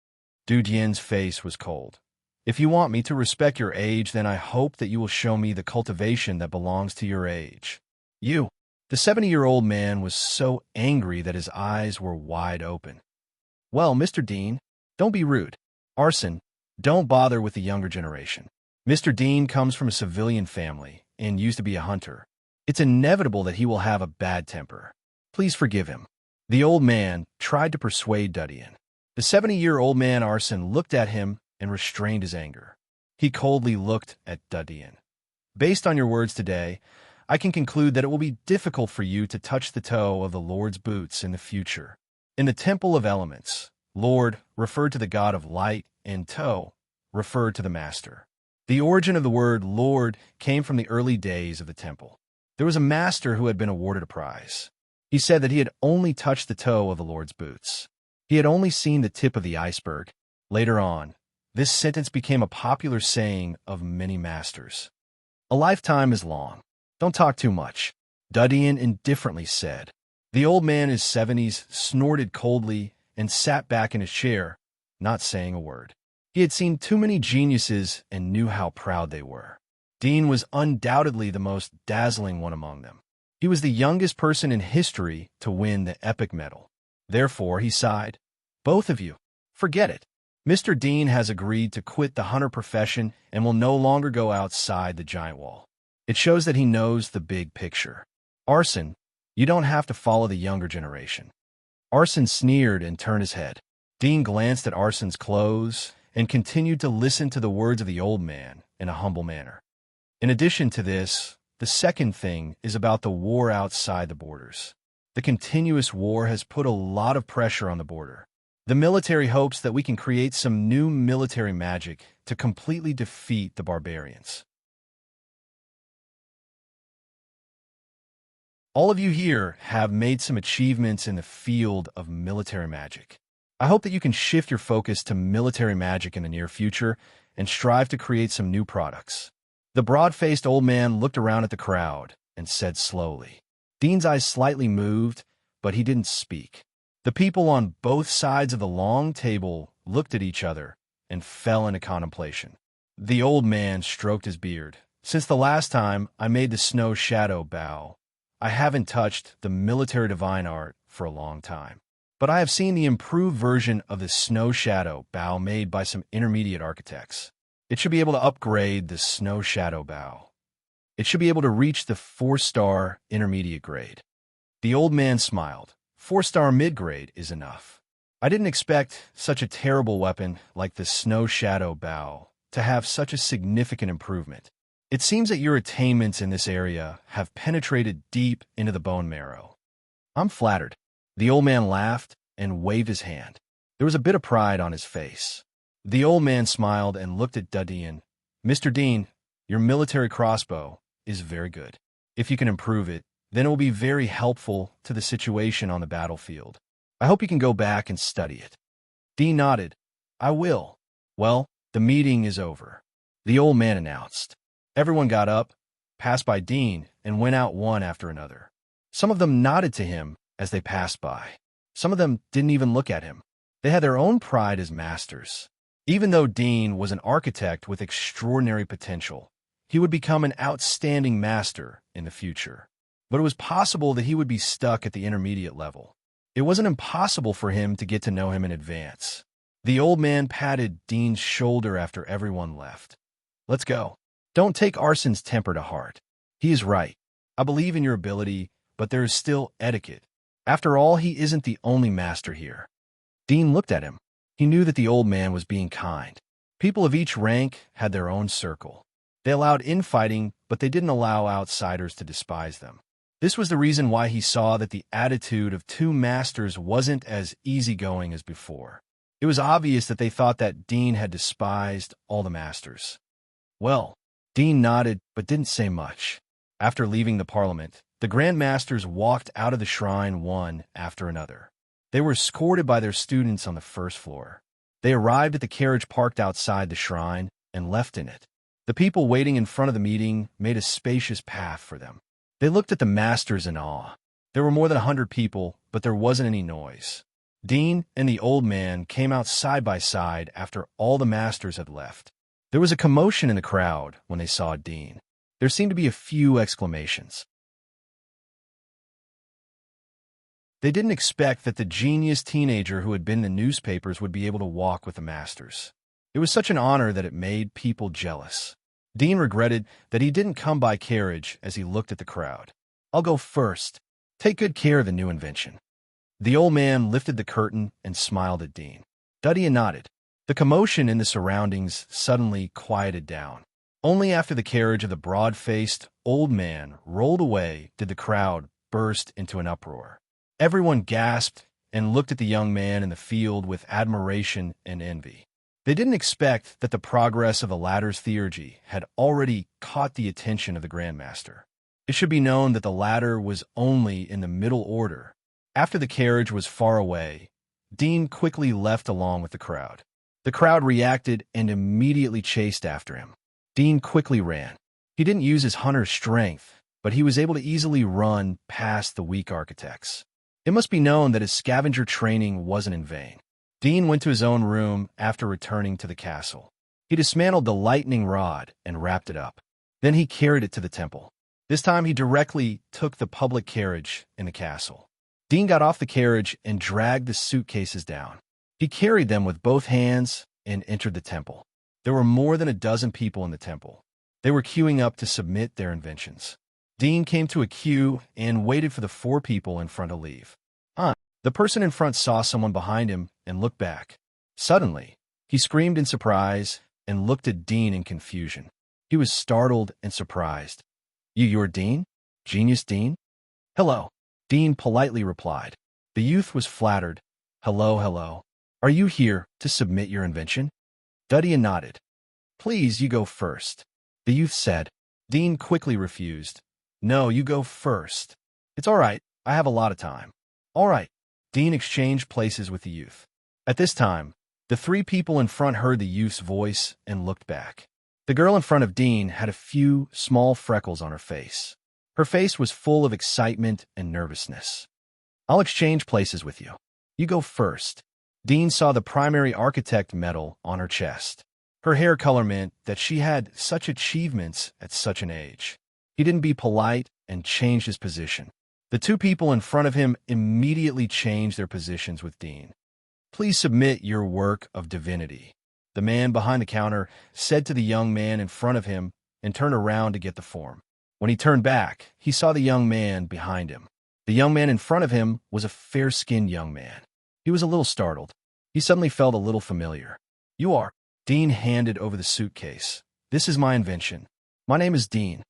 Dudian's face was cold. If you want me to respect your age, then I hope that you will show me the cultivation that belongs to your age. You. The 70-year-old man was so angry that his eyes were wide open. Well, Mr. Dean, don't be rude. Arson, don't bother with the younger generation. Mr. Dean comes from a civilian family and used to be a hunter. It's inevitable that he will have a bad temper. Please forgive him. The old man tried to persuade Dudian. The 70-year-old man Arson looked at him and restrained his anger. He coldly looked at Dudian. Based on your words today, I can conclude that it will be difficult for you to touch the toe of the Lord's boots in the future. In the Temple of Elements, Lord referred to the god of light and toe referred to the master. The origin of the word Lord came from the early days of the temple. There was a master who had been awarded a prize. He said that he had only touched the toe of the Lord's boots. He had only seen the tip of the iceberg. Later on, this sentence became a popular saying of many masters. A lifetime is long. Don't talk too much, Dudian indifferently said. The old man in his 70s snorted coldly and sat back in his chair, not saying a word. He had seen too many geniuses and knew how proud they were. Dean was undoubtedly the most dazzling one among them. He was the youngest person in history to win the epic medal. Therefore, he sighed, "Both of you, forget it. Mr. Dean has agreed to quit the hunter profession and will no longer go outside the giant wall. It shows that he knows the big picture. Arson, you don't have to follow the younger generation." Arson sneered and turned his head. Dean glanced at Arson's clothes and continued to listen to the words of the old man in a humble manner. In addition to this, the second thing is about the war outside the borders. The continuous war has put a lot of pressure on the border. The military hopes that we can create some new military magic to completely defeat the barbarians. All of you here have made some achievements in the field of military magic. I hope that you can shift your focus to military magic in the near future and strive to create some new products. The broad-faced old man looked around at the crowd and said slowly. Dean's eyes slightly moved, but he didn't speak. The people on both sides of the long table looked at each other and fell into contemplation. The old man stroked his beard. Since the last time I made the snow shadow bow, I haven't touched the military divine art for a long time. But I have seen the improved version of the snow shadow bow made by some intermediate architects. It should be able to upgrade the snow shadow bow. It should be able to reach the 4-star intermediate grade. The old man smiled. 4-star mid-grade is enough. I didn't expect such a terrible weapon like the snow shadow bow to have such a significant improvement. It seems that your attainments in this area have penetrated deep into the bone marrow. I'm flattered. The old man laughed and waved his hand. There was a bit of pride on his face. The old man smiled and looked at Dudian. Mr. Dean, your military crossbow is very good. If you can improve it, then it will be very helpful to the situation on the battlefield. I hope you can go back and study it. Dean nodded. I will. Well, the meeting is over, the old man announced. Everyone got up, passed by Dean, and went out one after another. Some of them nodded to him as they passed by. Some of them didn't even look at him. They had their own pride as masters. Even though Dean was an architect with extraordinary potential, he would become an outstanding master in the future. But it was possible that he would be stuck at the intermediate level. It wasn't impossible for him to get to know him in advance. The old man patted Dean's shoulder after everyone left. Let's go. Don't take Arson's temper to heart. He is right. I believe in your ability, but there is still etiquette. After all, he isn't the only master here. Dean looked at him. He knew that the old man was being kind. People of each rank had their own circle. They allowed infighting, but they didn't allow outsiders to despise them. This was the reason why he saw that the attitude of two masters wasn't as easygoing as before. It was obvious that they thought that Dean had despised all the masters. Well, Dean nodded but didn't say much. After leaving the parliament, the Grand Masters walked out of the shrine one after another. They were escorted by their students on the first floor. They arrived at the carriage parked outside the shrine and left in it. The people waiting in front of the meeting made a spacious path for them. They looked at the masters in awe. There were more than 100 people, but there wasn't any noise. Dean and the old man came out side by side after all the masters had left. There was a commotion in the crowd when they saw Dean. There seemed to be a few exclamations. They didn't expect that the genius teenager who had been in the newspapers would be able to walk with the masters. It was such an honor that it made people jealous. Dean regretted that he didn't come by carriage as he looked at the crowd. "I'll go first. Take good care of the new invention." The old man lifted the curtain and smiled at Dean. Duddy nodded. The commotion in the surroundings suddenly quieted down. Only after the carriage of the broad-faced old man rolled away did the crowd burst into an uproar. Everyone gasped and looked at the young man in the field with admiration and envy. They didn't expect that the progress of the latter's theurgy had already caught the attention of the Grandmaster. It should be known that the latter was only in the middle order. After the carriage was far away, Dean quickly left along with the crowd. The crowd reacted and immediately chased after him. Dean quickly ran. He didn't use his hunter's strength, but he was able to easily run past the weak architects. It must be known that his scavenger training wasn't in vain. Dean went to his own room after returning to the castle. He dismantled the lightning rod and wrapped it up. Then he carried it to the temple. This time he directly took the public carriage in the castle. Dean got off the carriage and dragged the suitcases down. He carried them with both hands and entered the temple. There were more than a dozen people in the temple. They were queuing up to submit their inventions. Dean came to a queue and waited for the 4 people in front to leave. The person in front saw someone behind him and looked back. Suddenly, he screamed in surprise and looked at Dean in confusion. He was startled and surprised. You're Dean? Genius Dean?" "Hello," Dean politely replied. The youth was flattered. Hello. Are you here to submit your invention?" Duddy nodded. "Please, you go first," the youth said. Dean quickly refused. "No, you go first." "It's all right. I have a lot of time." "All right." Dean exchanged places with the youth. At this time, the 3 people in front heard the youth's voice and looked back. The girl in front of Dean had a few small freckles on her face. Her face was full of excitement and nervousness. "I'll exchange places with you. You go first." Dean saw the primary architect medal on her chest. Her hair color meant that she had such achievements at such an age. He didn't be polite and changed his position. The 2 people in front of him immediately changed their positions with Dean. "Please submit your work of divinity," the man behind the counter said to the young man in front of him and turned around to get the form. When he turned back, he saw the young man behind him. The young man in front of him was a fair-skinned young man. He was a little startled. He suddenly felt a little familiar. "You are..." Dean handed over the suitcase. "This is my invention. My name is Dean."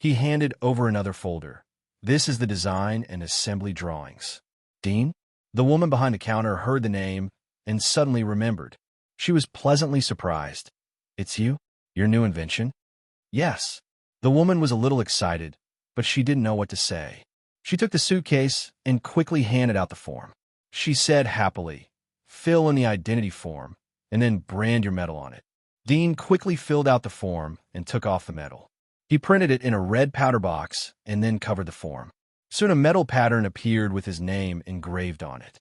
He handed over another folder. "This is the design and assembly drawings." "Dean?" The woman behind the counter heard the name and suddenly remembered. She was pleasantly surprised. "It's you? Your new invention?" "Yes." The woman was a little excited, but she didn't know what to say. She took the suitcase and quickly handed out the form. She said happily, "Fill in the identity form, and then brand your medal on it." Dean quickly filled out the form and took off the medal. He printed it in a red powder box and then covered the form. Soon a metal pattern appeared with his name engraved on it.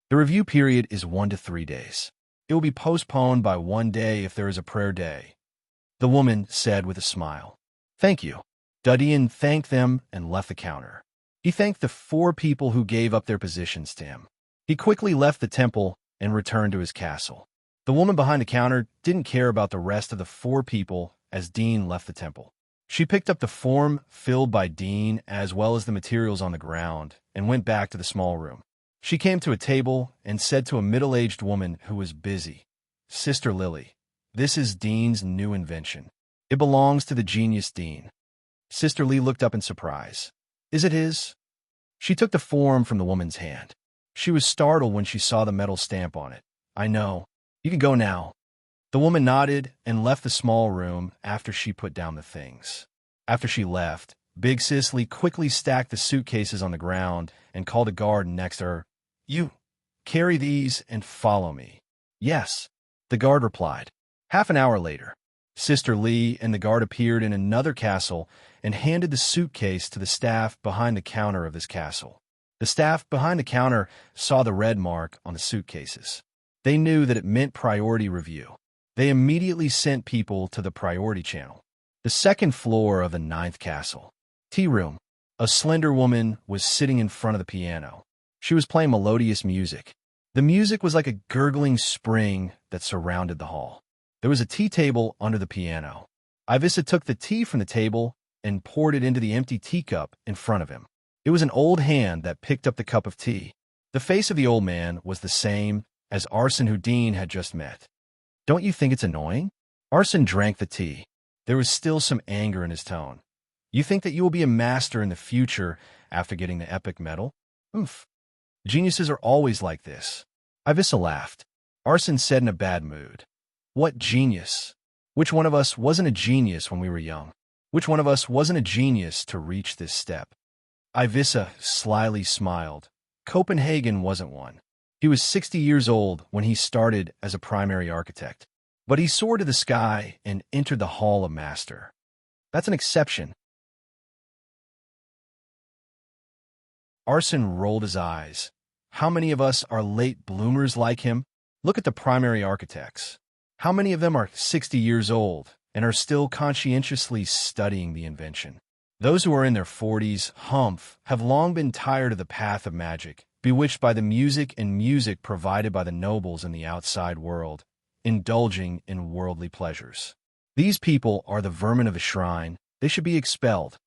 The review period is 1 to 3 days. It will be postponed by 1 day if there is a prayer day, the woman said with a smile. "Thank you." Duddian thanked them and left the counter. He thanked the 4 people who gave up their positions to him. He quickly left the temple and returned to his castle. The woman behind the counter didn't care about the rest of the 4 people as Dean left the temple. She picked up the form filled by Dean as well as the materials on the ground and went back to the small room. She came to a table and said to a middle-aged woman who was busy, "Sister Lily, this is Dean's new invention. It belongs to the genius Dean." Sister Lee looked up in surprise. "Is it his?" She took the form from the woman's hand. She was startled when she saw the metal stamp on it. "I know. You can go now." The woman nodded and left the small room after she put down the things. After she left, Big Sis Lee quickly stacked the suitcases on the ground and called a guard next to her. Carry these and follow me. Yes, the guard replied. Half an hour later, Sister Lee and the guard appeared in another castle and handed the suitcase to the staff behind the counter of this castle. The staff behind the counter saw the red mark on the suitcases. They knew that it meant priority review. They immediately sent people to the priority channel. The second floor of the 9th castle. Tea room. A slender woman was sitting in front of the piano. She was playing melodious music. The music was like a gurgling spring that surrounded the hall. There was a tea table under the piano. Abyssal took the tea from the table and poured it into the empty teacup in front of him. It was an old hand that picked up the cup of tea. The face of the old man was the same as Arsene who Dean had just met. Don't you think it's annoying? Arsene drank the tea. There was still some anger in his tone. You think that you will be a master in the future after getting the epic medal? Oof. Geniuses are always like this. Abyssal laughed. Arsene said in a bad mood. What genius? Which one of us wasn't a genius when we were young? Which one of us wasn't a genius to reach this step? Abyssal slyly smiled. Copenhagen wasn't one. He was 60 years old when he started as a primary architect. But he soared to the sky and entered the Hall of Master. That's an exception. Arsene rolled his eyes. How many of us are late bloomers like him? Look at the primary architects. How many of them are 60 years old and are still conscientiously studying the invention? Those who are in their 40s, have long been tired of the path of magic, bewitched by the music and music provided by the nobles in the outside world, indulging in worldly pleasures. These people are the vermin of a shrine. They should be expelled.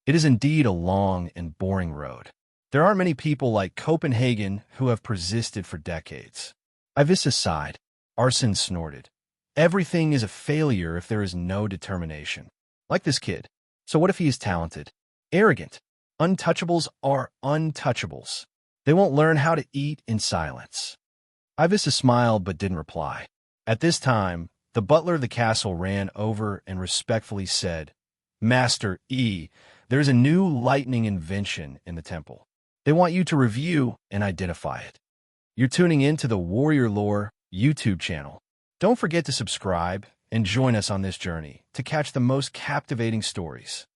It is indeed a long and boring road. There aren't many people like Copenhagen who have persisted for decades. Abyssal sighed. Arsene snorted. Everything is a failure if there is no determination. Like this kid. So what if he is talented? Arrogant. Untouchables are untouchables. They won't learn how to eat in silence. Abyssal smiled but didn't reply. At this time, the butler of the castle ran over and respectfully said, Master E, there is a new lightning invention in the temple. They want you to review and identify it. You're tuning in to the Warrior Lore YouTube channel. Don't forget to subscribe and join us on this journey to catch the most captivating stories.